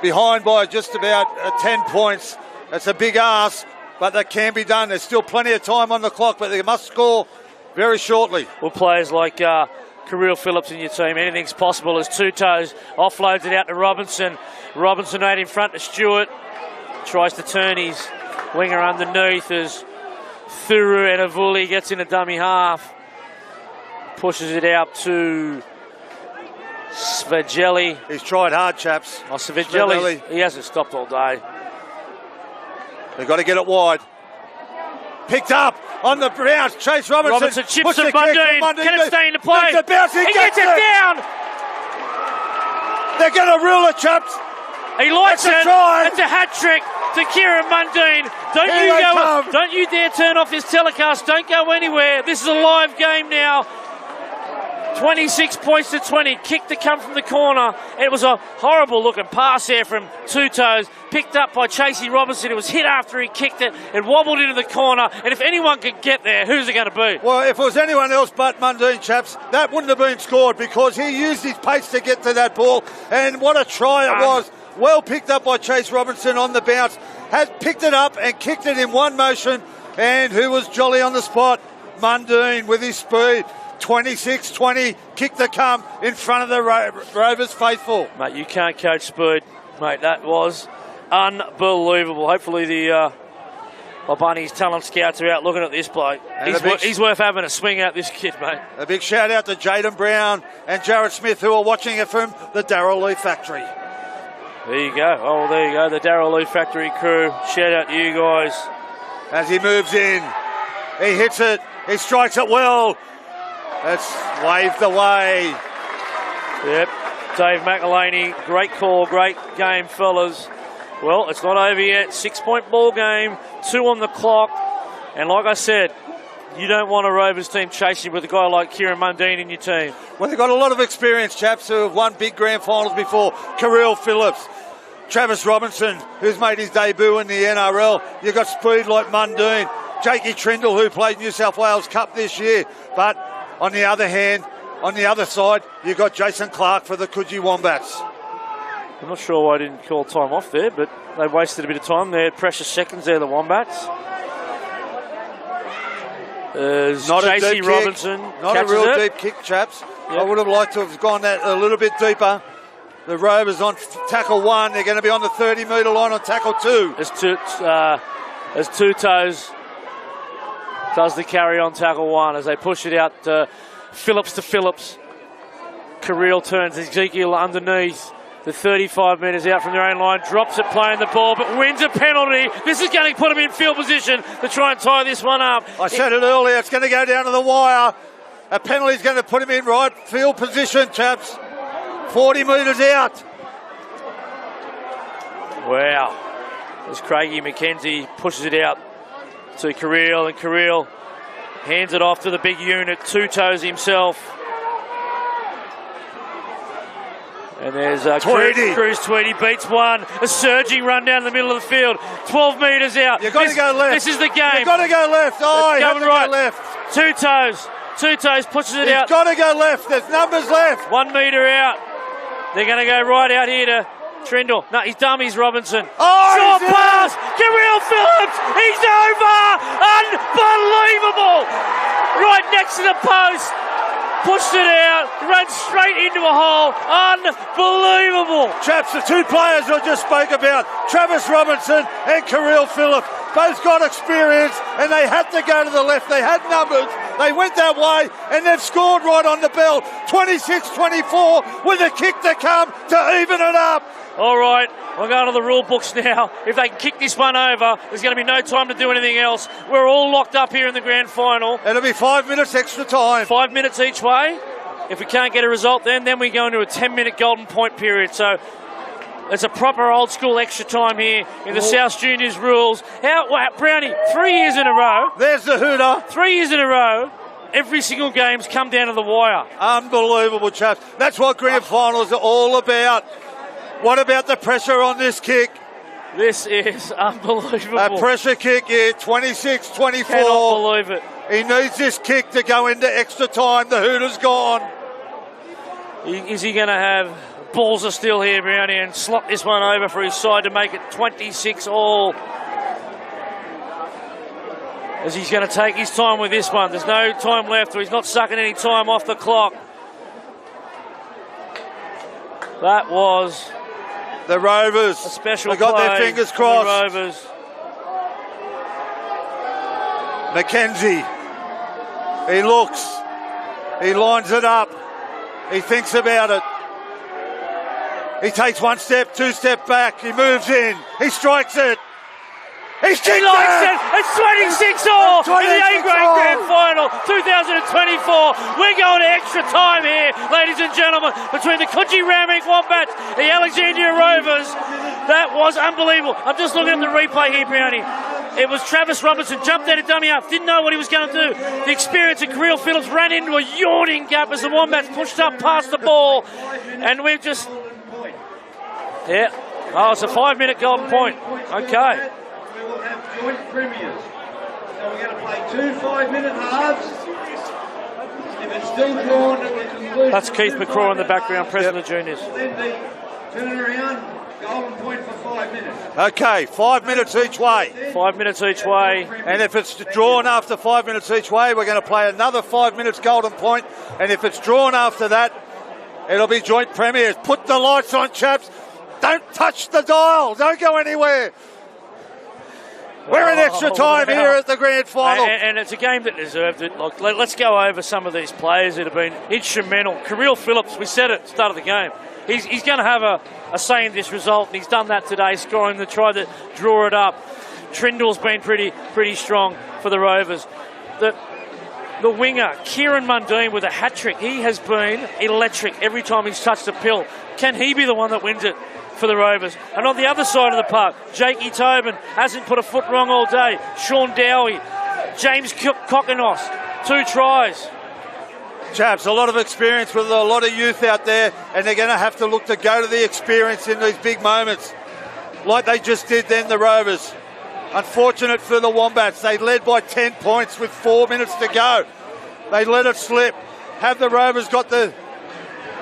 behind by just about 10 points, that's a big ask, but that can be done. There's still plenty of time on the clock, but they must score very shortly. Well, players like Kirill Phillips in your team, anything's possible as Two Toes offloads it out to Robinson. Robinson out in front to Stewart. Tries to turn his winger underneath as Thuru and Avuli gets in a dummy half. Pushes it out to Svagelli. He's tried hard, chaps. Oh, Svagelli, he hasn't stopped all day. They've got to get it wide. Picked up on the bounce. Chase Robinson chips to Mundine. Can it stay into play? He gets it down. They're going to rule it, chaps. He likes it. Try. It's a hat trick to Kieran Mundine. Don't you dare turn off this telecast. Don't go anywhere. This is a live game now. 26 points to 20. Kick to come from the corner. It was a horrible looking pass there from Two Toes. Picked up by Chasey Robinson. It was hit after he kicked it. It wobbled into the corner. And if anyone could get there, who's it going to be? Well, if it was anyone else but Mundine, chaps, that wouldn't have been scored because he used his pace to get to that ball. And what a try it was. Well picked up by Chase Robinson on the bounce. Has picked it up and kicked it in one motion. And who was jolly on the spot? Mundine with his speed. 26-20, kick to come in front of the Rovers faithful. Mate, you can't coach speed. Mate, that was unbelievable. Hopefully the Bunnies talent scouts are out looking at this bloke. He's worth having a swing out, this kid, mate. A big shout out to Jaden Brown and Jared Smith who are watching it from the Darrell Lee factory. There you go. Oh, there you go. The Darrell Lee factory crew. Shout out to you guys. As he moves in, he hits it. He strikes it well. That's waved away. Yep. Dave McElhaney, great call, great game, fellas. Well, it's not over yet. 6-point ball game, 2 on the clock. And like I said, you don't want a Rovers team chasing with a guy like Kieran Mundine in your team. Well, they've got a lot of experienced chaps who have won big grand finals before. Kirill Phillips, Travis Robinson, who's made his debut in the NRL. You've got speed like Mundine. Jakey Trindle, who played New South Wales Cup this year. But on the other hand, on the other side, you've got Jason Clark for the Coogee Wombats. I'm not sure why I didn't call time off there, but they wasted a bit of time there. Precious seconds there, the Wombats. Not JC Robinson. Not a real deep kick, chaps. Yep. I would have liked to have gone that a little bit deeper. The Rovers on tackle 1. They're going to be on the 30-metre line on tackle 2. As Two Toes does the carry on tackle 1 as they push it out Phillips to Phillips. Kirill turns Ezekiel underneath. The 35 metres out from their own line, drops it playing the ball, but wins a penalty. This is going to put them in field position to try and tie this one up. I said it earlier, it's going to go down to the wire. A penalty is going to put him in right field position, chaps. 40 metres out. Wow. As Craigie McKenzie pushes it out to Carril, and Carril hands it off to the big unit, Two Toes himself. And there's Cruz Tweedy beats one. A surging run down the middle of the field. 12 metres out. You've got to go left. This is the game. You've got to go left. Oh, you have to right. go left. Two Toes pushes it out. You've got to go left. There's numbers left. 1 metre out. They're going to go right out here to Trindle. No, he's dummies, Robinson. Oh, short pass. Carril Phillips. He's over. Unbelievable. Right next to the post. Pushed it out, ran straight into a hole. Unbelievable. Chaps, the two players I just spoke about, Travis Robinson and Carril Phillips, both got experience and they had to go to the left. They had numbers. They went that way and they've scored right on the bell. 26-24 with a kick to come to even it up. All right, we're going to the rule books now. If they can kick this one over, there's going to be no time to do anything else. We're all locked up here in the grand final. It'll be 5 minutes extra time. 5 minutes each way. If we can't get a result then we go into a 10-minute golden point period. So it's a proper old school extra time here in the South Juniors rules. Brownie, 3 years in a row. There's the hooter. 3 years in a row. Every single game's come down to the wire. Unbelievable, chaps. That's what grand finals are all about. What about the pressure on this kick? This is unbelievable. A pressure kick here, 26-24. Cannot believe it. He needs this kick to go into extra time. The hooter's gone. Is he going to have balls of steel here, Brownie, and slot this one over for his side to make it 26 all? As he's going to take his time with this one. There's no time left, or he's not sucking any time off the clock. That was the Rovers. A special they got play their fingers crossed. The Rovers. McKenzie. He looks. He lines it up. He thinks about it. He takes 1 step, 2 step back. He moves in. He strikes it. He likes it. It's 26 all in the A-grade grand final 2024. We're going to extra time here, ladies and gentlemen, between the Coogee Randwick Wombats and the Alexandria Rovers. That was unbelievable. I'm just looking at the replay here, Brownie. It was Travis Robinson, jumped out of dummy half, didn't know what he was going to do. The experience of Carril Phillips ran into a yawning gap as the Wombats pushed up past the ball. And we've just... Yeah. Oh, it's a 5-minute golden point. Okay. We will have joint premiers. So we're going to play 2 5-minute halves. If it's still drawn at the conclusion... That's Keith McCraw in the background, President of Juniors. Then the turnaround, golden point for 5 minutes. Okay, 5 minutes each way. 5 minutes each way. And if it's drawn after 5 minutes each way, we're going to play another 5 minutes golden point. And if it's drawn after that, it'll be joint premiers. Put the lights on, chaps. Don't touch the dial. Don't go anywhere. We're in extra time here at the grand final. And it's a game that deserved it. Like, let's go over some of these players that have been instrumental. Carril Phillips, we said it at the start of the game. He's going to have a say in this result, and he's done that today, scoring the try to draw it up. Trindle's been pretty strong for the Rovers. The winger, Kieran Mundine, with a hat-trick. He has been electric every time he's touched a pill. Can he be the one that wins it for the Rovers? And on the other side of the park, Jakey Tobin hasn't put a foot wrong all day. Sean Dowie, James Kokonos, 2 tries. Chaps, a lot of experience with a lot of youth out there, and they're going to have to look to go to the experience in these big moments, like they just did then, the Rovers. Unfortunate for the Wombats. They led by 10 points with 4 minutes to go. They let it slip. Have the Rovers got the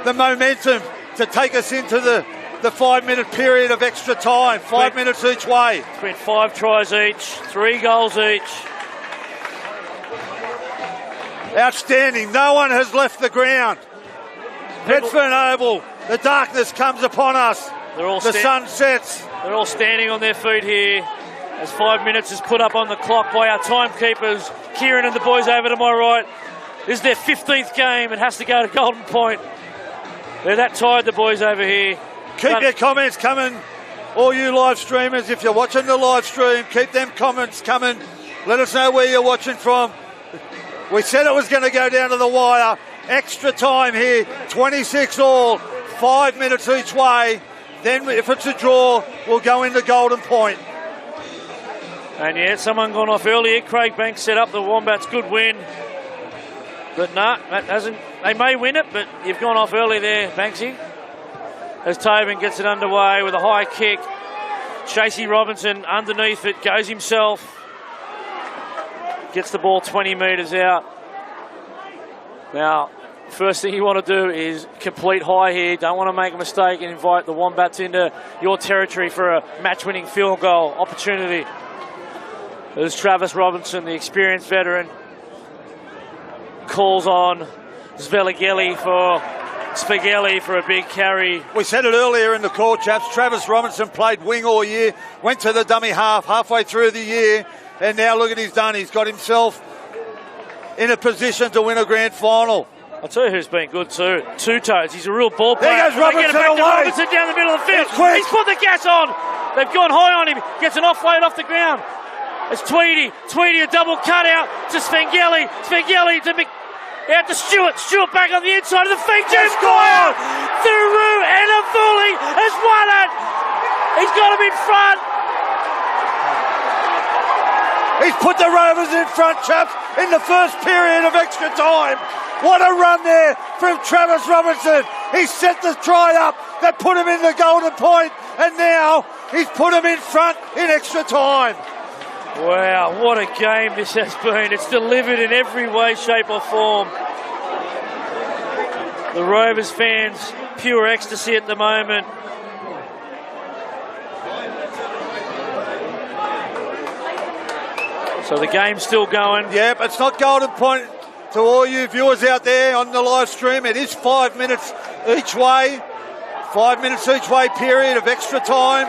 momentum to take us into the 5-minute period of extra time? 5 minutes each way. It's been 5 tries each, 3 goals each. Outstanding. No one has left the ground. Redfern Oval. The darkness comes upon us. The sun sets. They're all standing on their feet here as 5 minutes is put up on the clock by our timekeepers, Kieran and the boys over to my right. This is their 15th game. It has to go to golden point. They're that tired, the boys over here. Keep your comments coming, all you live streamers. If you're watching the live stream, keep them comments coming. Let us know where you're watching from. We said it was going to go down to the wire. Extra time here, 26 all, 5 minutes each way. Then if it's a draw, we'll go into golden point. And yeah, someone gone off earlier. Craig Banks set up the Wombats. Good win. But nah, that hasn't. They may win it, but you've gone off early there, Banksy. As Tobin gets it underway with a high kick. Chasey Robinson underneath it, goes himself. Gets the ball 20 metres out. Now, first thing you want to do is complete high here. Don't want to make a mistake and invite the Wombats into your territory for a match-winning field goal opportunity. There's Travis Robinson, the experienced veteran. Calls on Spaghelli for a big carry. We said it earlier in the call, chaps. Travis Robinson played wing all year, went to the dummy halfway through the year, and now look at he's done. He's got himself in a position to win a grand final. I'll tell you who's been good too. Two Toes. He's a real ball player. There goes Robinson they get it back away. to Robinson down the middle of the field. He's put the gas on. They've gone high on him. Gets an offload off the ground. It's Tweedy. Tweedy, a double cutout to Spaghelli. Spaghelli to out to Stewart. Stewart back on the inside of the feature. Score! Thuru and Avuli has won it. He's got him in front. He's put the Rovers in front, chaps, in the first period of extra time. What a run there from Travis Robinson. He set the try up that put him in the golden point, and now he's put him in front in extra time. Wow, what a game this has been. It's delivered in every way, shape or form. The Rovers fans, pure ecstasy at the moment. So the game's still going. Yeah, but it's not golden point to all you viewers out there on the live stream. It is 5 minutes each way. 5 minutes each way period of extra time.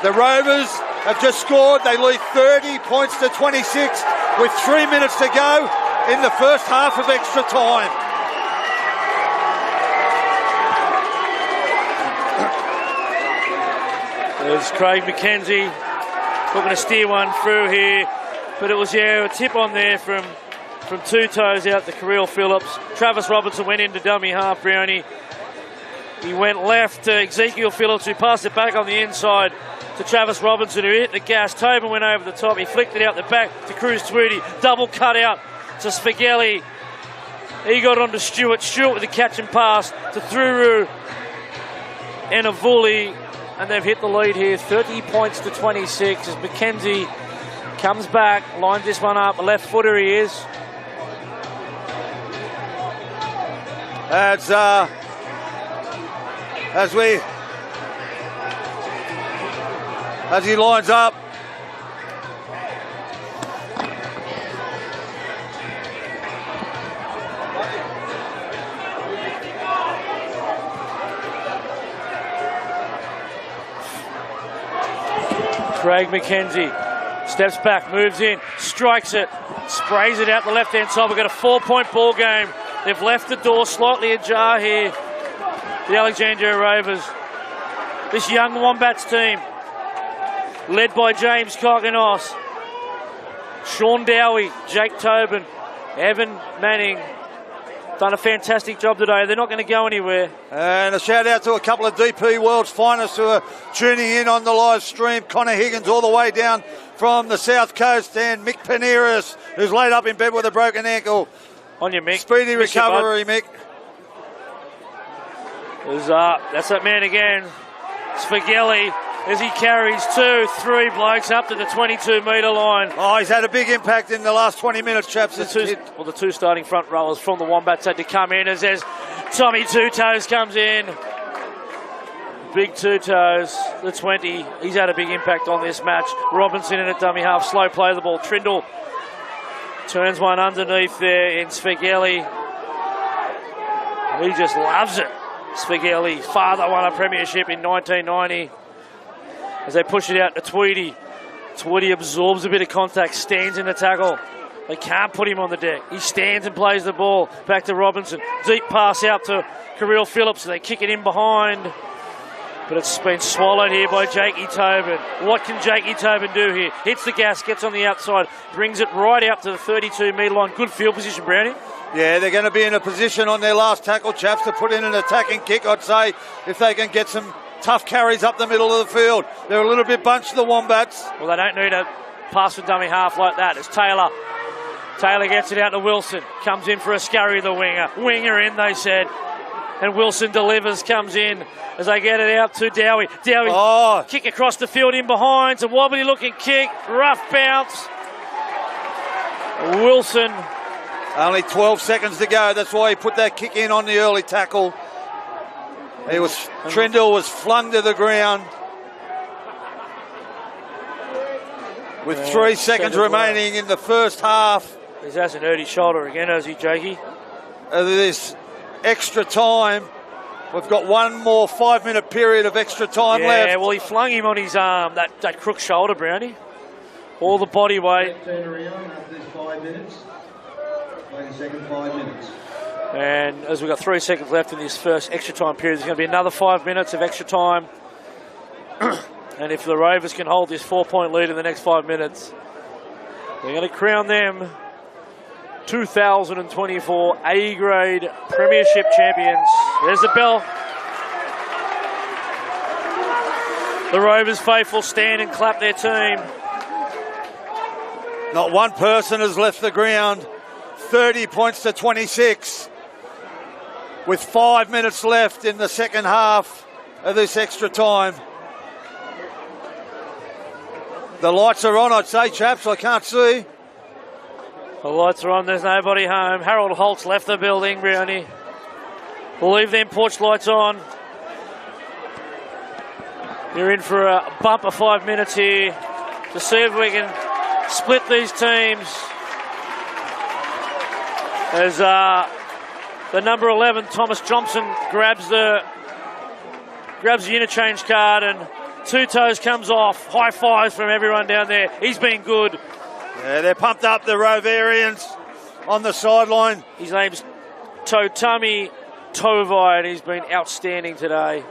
The Rovers have just scored. They lead 30 points to 26 with 3 minutes to go in the first half of extra time. There's Craig McKenzie looking to steer one through here, but it was a tip on there from Two Toes out to Kirill Phillips. Travis Robinson went into dummy half, Brownie. He went left to Ezekiel Phillips, who passed it back on the inside to Travis Robinson, who hit the gas. Tobin went over the top. He flicked it out the back to Cruz Tweedy. Double cut out to Spaghelli. He got on to Stewart. Stewart with the catch and pass to Thuru and Avuli. And they've hit the lead here, 30 points to 26 as McKenzie comes back, lines this one up. A left footer he is. As he lines up. Craig McKenzie steps back, moves in, strikes it, sprays it out the left-hand side. We've got a 4-point ball game. They've left the door slightly ajar here, the Alexandria Rovers. This young Wombats team, led by James Kokonos, Sean Dowie, Jake Tobin, Evan Manning, done a fantastic job today. They're not going to go anywhere. And a shout out to a couple of DP World's finest who are tuning in on the live stream. Connor Higgins all the way down from the south coast, and Mick Paneras, who's laid up in bed with a broken ankle. On you, Mick. Speedy recovery, Mick. That's that man again. Spaghelli as he carries 2-3 blokes up to the 22-metre line. Oh, he's had a big impact in the last 20 minutes, chaps. The two starting front rowers from the Wombats had to come in as Tommy Two Toes comes in. Big Two Toes, the 20. He's had a big impact on this match. Robinson in at dummy half, slow play of the ball. Trindle turns one underneath there in Spaghelli. He just loves it. Spaghelli, father won a premiership in 1990. As they push it out to Tweedy. Tweedy absorbs a bit of contact, stands in the tackle. They can't put him on the deck. He stands and plays the ball back to Robinson. Deep pass out to Kirill Phillips. They kick it in behind. But it's been swallowed here by Jakey Tobin. What can Jakey Tobin do here? Hits the gas, gets on the outside, brings it right out to the 32-metre line. Good field position, Brownie. Yeah, they're going to be in a position on their last tackle, chaps, to put in an attacking kick, I'd say, if they can get some tough carries up the middle of the field. They're a little bit bunched, the Wombats. Well, they don't need a pass for dummy half like that. It's Taylor. Taylor gets it out to Wilson. Comes in for a scurry, the winger. Winger in, they said. And Wilson delivers, comes in as they get it out to Dowie. Dowie, kick across the field in behind. It's a wobbly looking kick. Rough bounce. Wilson. Only 12 seconds to go. That's why he put that kick in on the early tackle. Trindle was flung to the ground. With 3 seconds remaining in the first half. He hasn't hurt his shoulder again, has he, Jakey? This extra time. We've got one more 5-minute period of extra time left. Yeah, well, he flung him on his arm, that crook shoulder, Brownie. All the body weight. After this 5 minutes. Play the second 5 minutes. And as we've got 3 seconds left in this first extra time period, there's going to be another 5 minutes of extra time. And if the Rovers can hold this 4-point lead in the next 5 minutes, they're going to crown them 2024 A-grade Premiership champions. There's the bell. The Rovers faithful stand and clap their team. Not one person has left the ground. 30 points to 26. With 5 minutes left in the second half of this extra time. The lights are on, I'd say, chaps. I can't see. The lights are on, there's nobody home. Harold Holtz left the building, Brownie. We'll leave them porch lights on. You're in for a bumper 5 minutes here to see if we can split these teams. As the number 11, Thomas Johnson, grabs the interchange card, and Two Toes comes off. High fives from everyone down there. He's been good. Yeah, they're pumped up, the Roverians on the sideline. His name's Totami Tovai, and he's been outstanding today.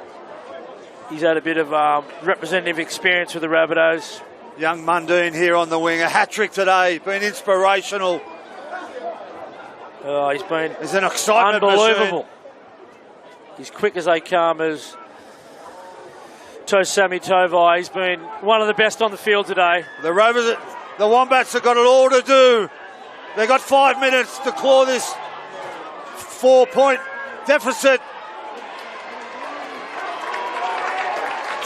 He's had a bit of representative experience with the Rabbitohs. Young Mundine here on the wing. A hat-trick today. Been inspirational. He's been an excitement unbelievable. Machine. He's quick as they come as Tosami Tovai. He's been one of the best on the field today. The Rovers, the Wombats have got it all to do. They've got 5 minutes to claw this 4-point deficit.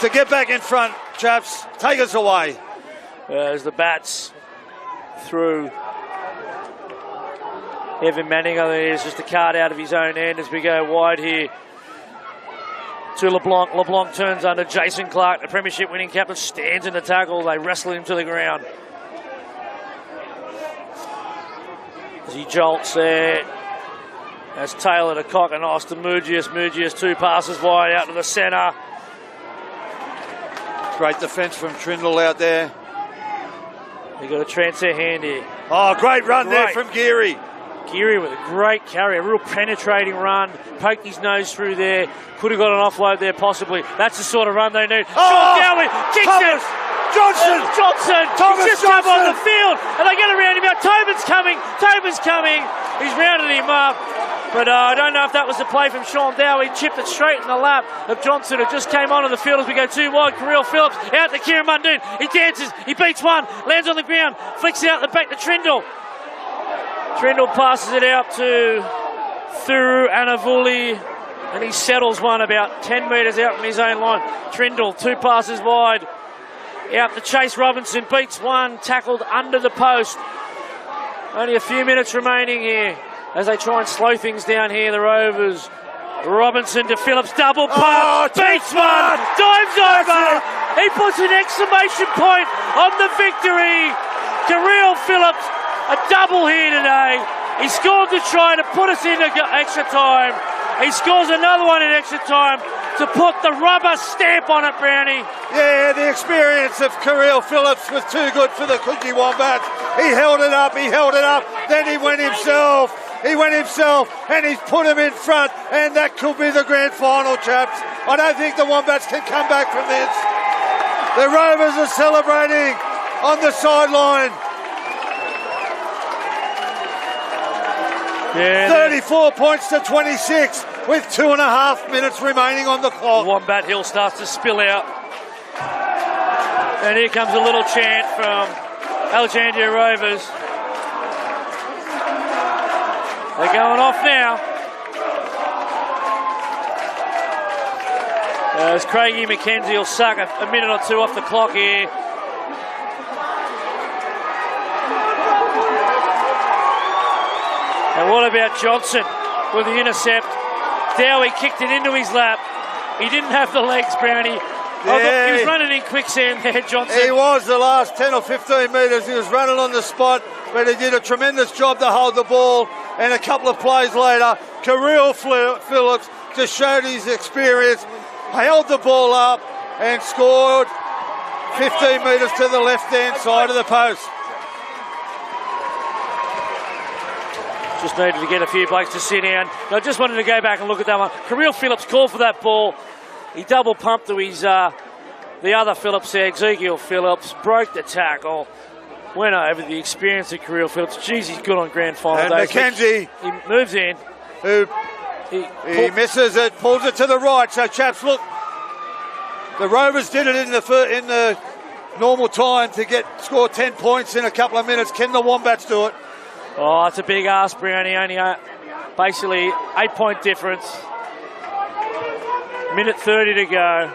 To get back in front, chaps. Take us away. As the Bats through Evan Manning. I think it's just a card out of his own end as we go wide here to LeBlanc. LeBlanc turns under Jason Clark, the premiership winning captain, stands in the tackle. They wrestle him to the ground. As he jolts there. That's Taylor to Cock and Nice to Mugius. Mugius 2 passes wide out to the centre. Great defence from Trindle out there. He got a transfer hand here. Oh, great run there from Geary. Geary with a great carry, a real penetrating run. Poked his nose through there. Could have got an offload there possibly. That's the sort of run they need. Sean Dowie kicks it. Johnson. He's just come on the field and they get around him out. Tobin's coming. He's rounded him up. But I don't know if that was the play from Sean Dowie. Chipped it straight in the lap of Johnson. It just came onto the field as we go too wide. Kirill Phillips out to Kieran Mundine. He dances. He beats one. Lands on the ground. Flicks it out the back to Trindle. Trindle passes it out to Thuru Anavuli. And he settles one about 10 metres out from his own line. Trindle, 2 passes wide. Out to Chase Robinson. Beats one. Tackled under the post. Only a few minutes remaining here as they try and slow things down here, the Rovers. Robinson to Phillips, double pump, beats one, dives over. He puts an exclamation point on the victory. Kirill Phillips, a double here today. He scored the try to put us into extra time. He scores another one in extra time. to put the rubber stamp on it, Brownie. Yeah, the experience of Kirill Phillips was too good for the Coogee Wombats. He held it up, then he went himself. And he's put him in front, and that could be the grand final, chaps. I don't think the Wombats can come back from this. The Rovers are celebrating on the sideline. Yeah, 34 points to 26 with 2.5 minutes remaining on the clock. Wombat Hill starts to spill out. And here comes a little chant from Alexandria Rovers. They're going off now. As Craigie McKenzie will suck a minute or two off the clock here. And what about Johnson with the intercept? Dowie kicked it into his lap. He didn't have the legs, Brownie. Yeah. He was running in quicksand there, Johnson. He was the last 10 or 15 metres. He was running on the spot, but he did a tremendous job to hold the ball. And a couple of plays later, Kirill Phillips just showed his experience, held the ball up and scored 15 metres to the left-hand side of the post. Just needed to get a few blokes to sit down. I just wanted to go back and look at that one. Kirill Phillips called for that ball. He double pumped to his the other Phillips there, Ezekiel Phillips, broke the tackle, went over the experience of Kirill Phillips. Jeez, he's good on grand final days. McKenzie, he moves in. He misses it, pulls it to the right. So, chaps, look, the Rovers did it in the normal time to score 10 points in a couple of minutes. Can the Wombats do it? Oh, it's a big ask, Brownie. Only basically 8-point difference. Minute 30 to go.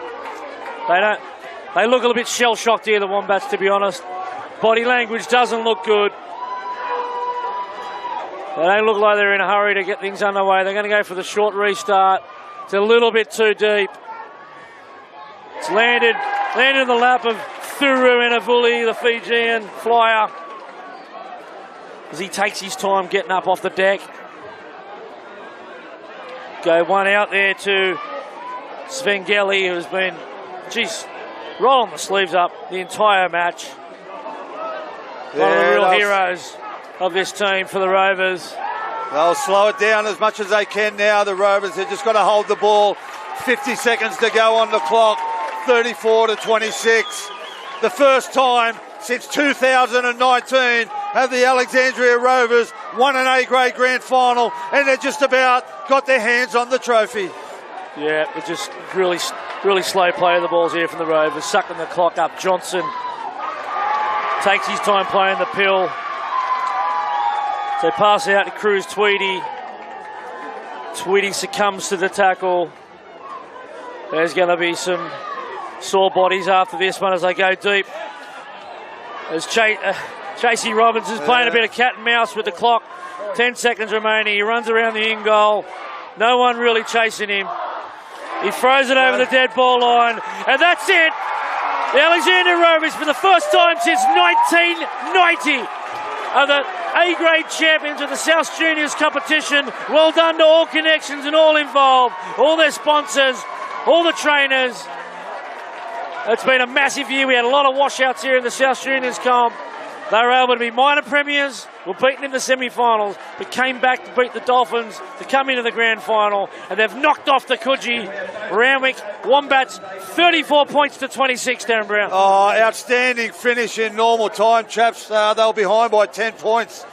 They look a little bit shell-shocked here, the Wombats, to be honest. Body language doesn't look good. They don't look like they're in a hurry to get things underway. They're going to go for the short restart. It's a little bit too deep. It's landed in the lap of Thuru Enavuli, the Fijian flyer, as he takes his time getting up off the deck. Go one out there to Svengeli, who's been, rolling the sleeves up the entire match. One of the real heroes of this team for the Rovers. They'll slow it down as much as they can now, the Rovers. They've just got to hold the ball. 50 seconds to go on the clock. 34 to 26. The first time since 2019 have the Alexandria Rovers won an A-grade grand final, and they're just about got their hands on the trophy. Yeah, it's just really slow play of the balls here from the Rovers, sucking the clock up. Johnson takes his time playing the pill. So pass out to Cruz Tweedy. Tweedy succumbs to the tackle. There's going to be some sore bodies after this one as they go deep. As Chasey Robbins is playing a bit of cat and mouse with the clock. 10 seconds remaining. He runs around the in goal. No one really chasing him. He throws it over the dead ball line. And that's it. The Alexandria Rovers, for the first time since 1990, are the A-grade champions of the South Juniors competition. Well done to all connections and all involved, all their sponsors, all the trainers. It's been a massive year. We had a lot of washouts here in the South Juniors comp. They were able to be minor premiers, were beaten in the semi-finals, but came back to beat the Dolphins to come into the grand final, and they've knocked off the Coogee Randwick Wombats 34 points to 26, Darren Brown. Oh, outstanding finish in normal time, chaps. They were behind by 10 points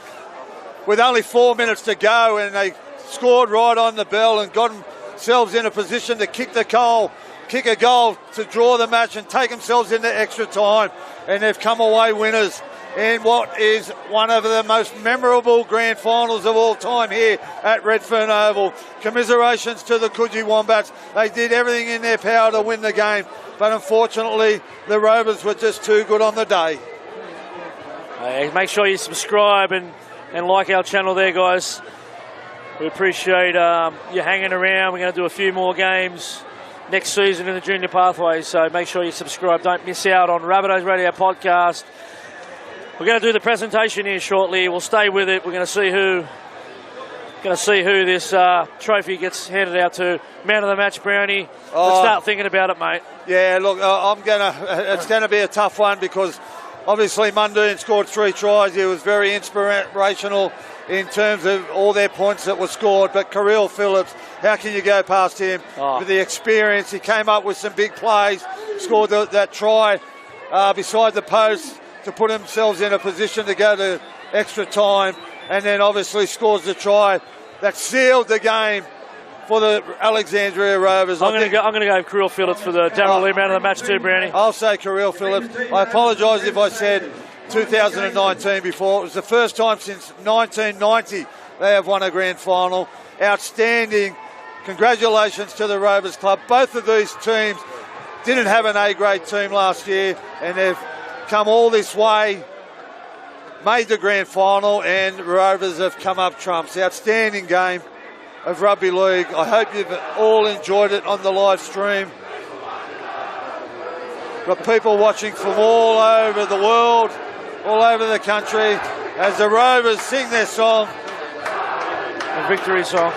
with only 4 minutes to go, and they scored right on the bell and got themselves in a position to kick a goal to draw the match and take themselves into extra time, and they've come away winners in what is one of the most memorable grand finals of all time here at Redfern Oval. Commiserations to the Coogee Wombats. They did everything in their power to win the game, but unfortunately the Rovers were just too good on the day. Make sure you subscribe and like our channel there, guys. We appreciate you hanging around. We're going to do a few more games next season in the junior pathways, so make sure you subscribe. Don't miss out on Rabbitohs Radio Podcast. We're going to do the presentation here shortly. We'll stay with it. We're going to see who Going to see who this trophy gets handed out to. Man of the match, Brownie. Let's start thinking about it, mate. Yeah, look, it's going to be a tough one because obviously Muldoon scored 3 tries. He was very inspirational in terms of all their points that were scored. But Kirill Phillips, how can you go past him? With the experience, he came up with some big plays, scored that try beside the post to put themselves in a position to go to extra time, and then obviously scores the try that sealed the game for the Alexandria Rovers. I'm going to go Kirill Phillips for the Darryl Lee man of the match too, Brownie. I'll say Kirill Phillips. I apologise if I said 2019 before. It was the first time since 1990 they have won a grand final. Outstanding. Congratulations to the Rovers Club. Both of these teams didn't have an A-grade team last year, and they've come all this way, made the grand final, and Rovers have come up trumps. Outstanding game of rugby league. I hope you've all enjoyed it on the live stream. Got people watching from all over the world, all over the country, as the Rovers sing their song. The victory song.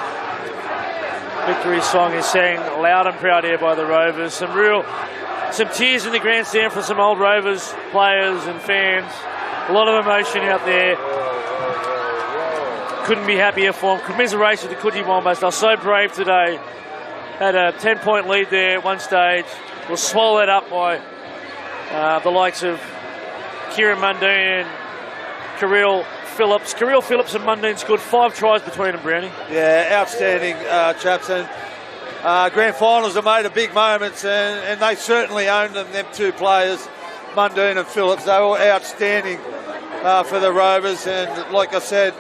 Victory song is sang loud and proud here by the Rovers. Some tears in the grandstand for some old Rovers players and fans. A lot of emotion out there. Couldn't be happier for them. Commiseration to the Coogee Wombats. They're so brave today. Had a 10-point lead there at one stage. Was swallowed up by the likes of Kieran Muldoon, Kirill Phillips. Kirill Phillips and Muldoon scored 5 tries between them, Brownie. Yeah, outstanding, chaps. And grand finals are made of big moments, and they certainly owned them 2 players, Muldoon and Phillips. They were outstanding for the Rovers, and like I said,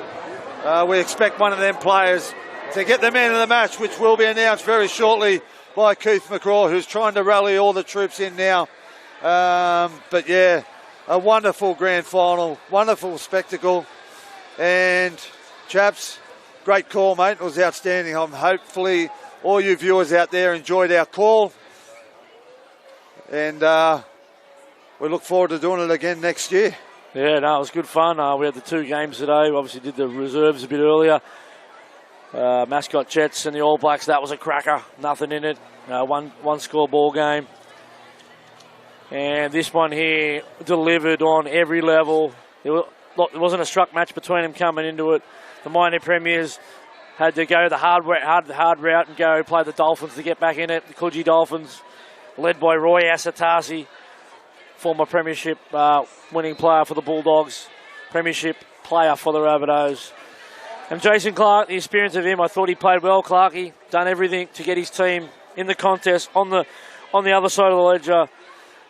we expect one of them players to get the man of the match, which will be announced very shortly by Keith McGraw, who's trying to rally all the troops in now. But yeah, a wonderful grand final, wonderful spectacle. And chaps, great call, mate. It was outstanding. Hopefully all you viewers out there enjoyed our call. And we look forward to doing it again next year. Yeah, no, it was good fun. We had the 2 games today. We obviously did the reserves a bit earlier. Mascot Jets and the All Blacks, that was a cracker. Nothing in it. One score ball game. And this one here delivered on every level. There wasn't a struck match between them coming into it. The minor premiers had to go the hard route and go play the Dolphins to get back in it. The Coogee Dolphins, led by Roy Asatasi, former premiership winning player for the Bulldogs, premiership player for the Rabbitohs. And Jason Clark, the experience of him, I thought he played well. Clarkie done everything to get his team in the contest. On the other side of the ledger,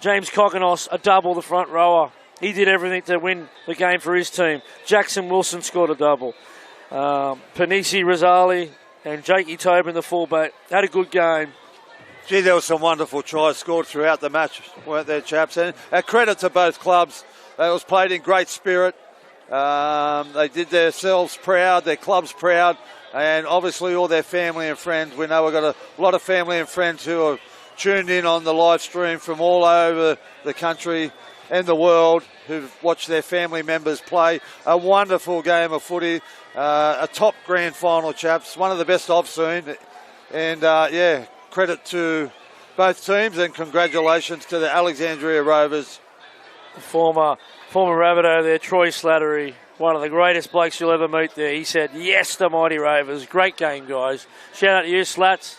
James Kokonos, a double, the front rower. He did everything to win the game for his team. Jackson Wilson scored a double. Panisi Rosali and Jakey Tobin, the fullback, had a good game. Gee, there were some wonderful tries scored throughout the match, weren't there, chaps? And a credit to both clubs. It was played in great spirit. They did themselves proud, their clubs proud, and obviously all their family and friends. We know we've got a lot of family and friends who are tuned in on the live stream from all over the country and the world, who've watched their family members play. A wonderful game of footy, a top grand final, chaps. One of the best I've seen. And yeah, credit to both teams and congratulations to the Alexandria Rovers. Former Rabbitoh there, Troy Slattery, one of the greatest blokes you'll ever meet there. He said, yes, the mighty Rovers. Great game, guys. Shout out to you, Slats.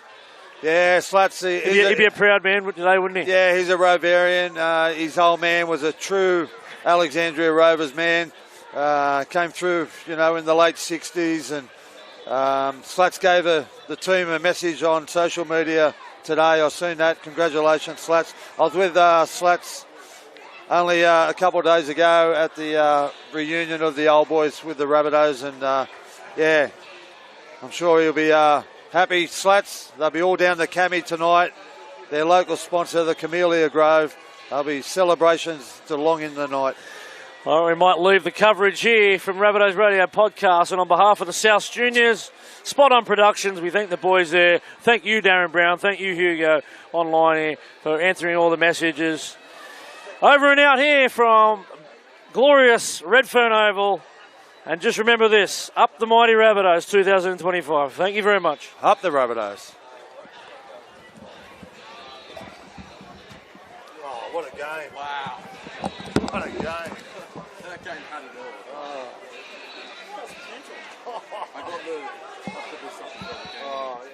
Yeah, Slats. He'd be a proud man today, wouldn't he? Yeah, he's a Roverian. His old man was a true Alexandria Rovers man. Came through, in the late 60s. And Slats gave the team a message on social media today. I've seen that. Congratulations, Slats. I was with Slats only a couple of days ago at the reunion of the old boys with the Rabbitohs. And, yeah, I'm sure he'll be happy. Slats, they'll be all down the Cami tonight. Their local sponsor, the Camellia Grove. There'll be celebrations to long in the night. All right, we might leave the coverage here from Rabbitohs Radio Podcast. And on behalf of the South Juniors, Spot On Productions, we thank the boys there. Thank you, Darren Brown. Thank you, Hugo, online here, for answering all the messages. Over and out here from glorious Redfern Oval. And just remember this, up the mighty Rabbitohs 2025. Thank you very much. Up the Rabbitohs. Oh, what a game. Wow. What a game. That game had it all. I got something for the game. Oh, yeah.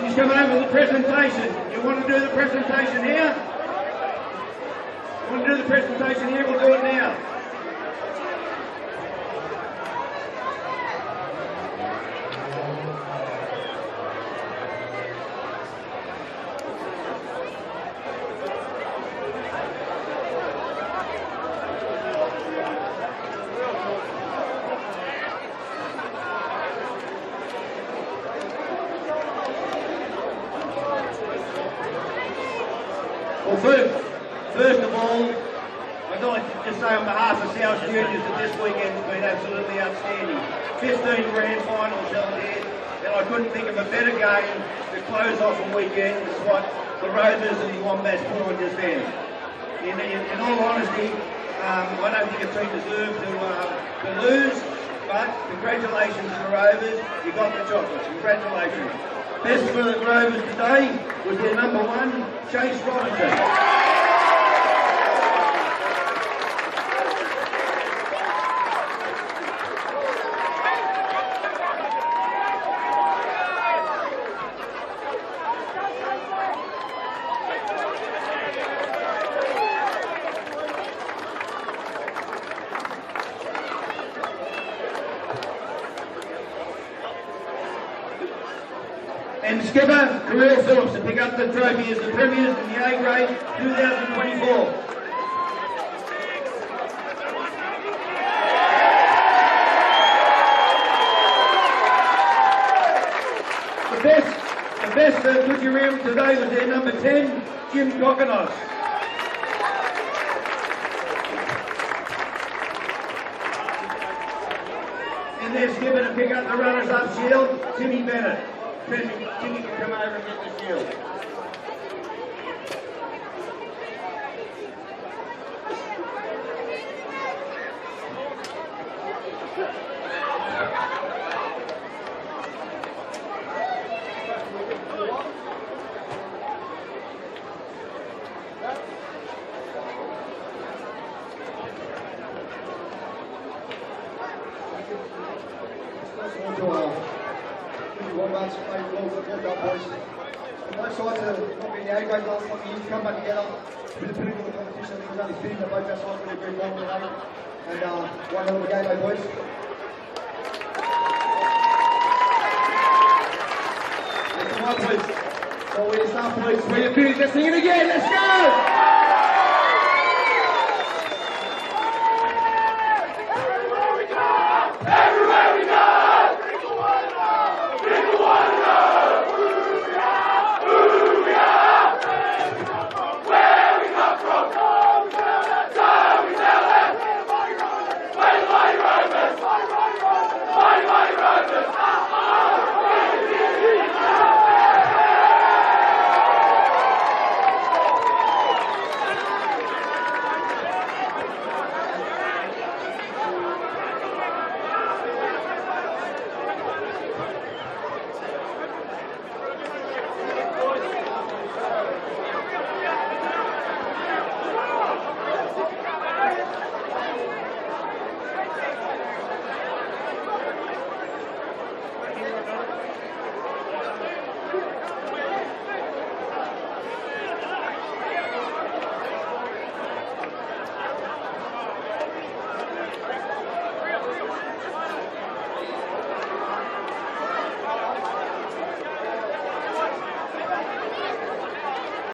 He's coming over with the presentation. You want to do the presentation here? You want to do the presentation here? We'll do it now. First of all, I'd like to just say on behalf of South Juniors that this weekend has been absolutely outstanding. 15 grand finals held here, and I couldn't think of a better game to close off a weekend than what the Rovers and the Wombats put on just then. In all honesty, I don't think a team deserved to lose, but congratulations to the Rovers. You got the chocolates. Congratulations. Best for the Rovers today was their number one, Chase Robinson. And skipper, Kirill Phillips, to pick up the trophy as the Premiers in the A grade 2024. The best for Coogee Randwick today was their number 10, Jim Kokonos. And their skipper to pick up the runners-up shield, Timmy Bennett. Timmy can come over and get the shield. Wombats played well for the buildup boys. And both sides have not been the A grade last couple of years, come back together. Been a pinnacle of the competition. I think it was only fitting that both our sides really agreed well today. And one hell of a game, eh, boys? Come on, please. So we're start, please. We're finished. Let's sing it again. Let's go!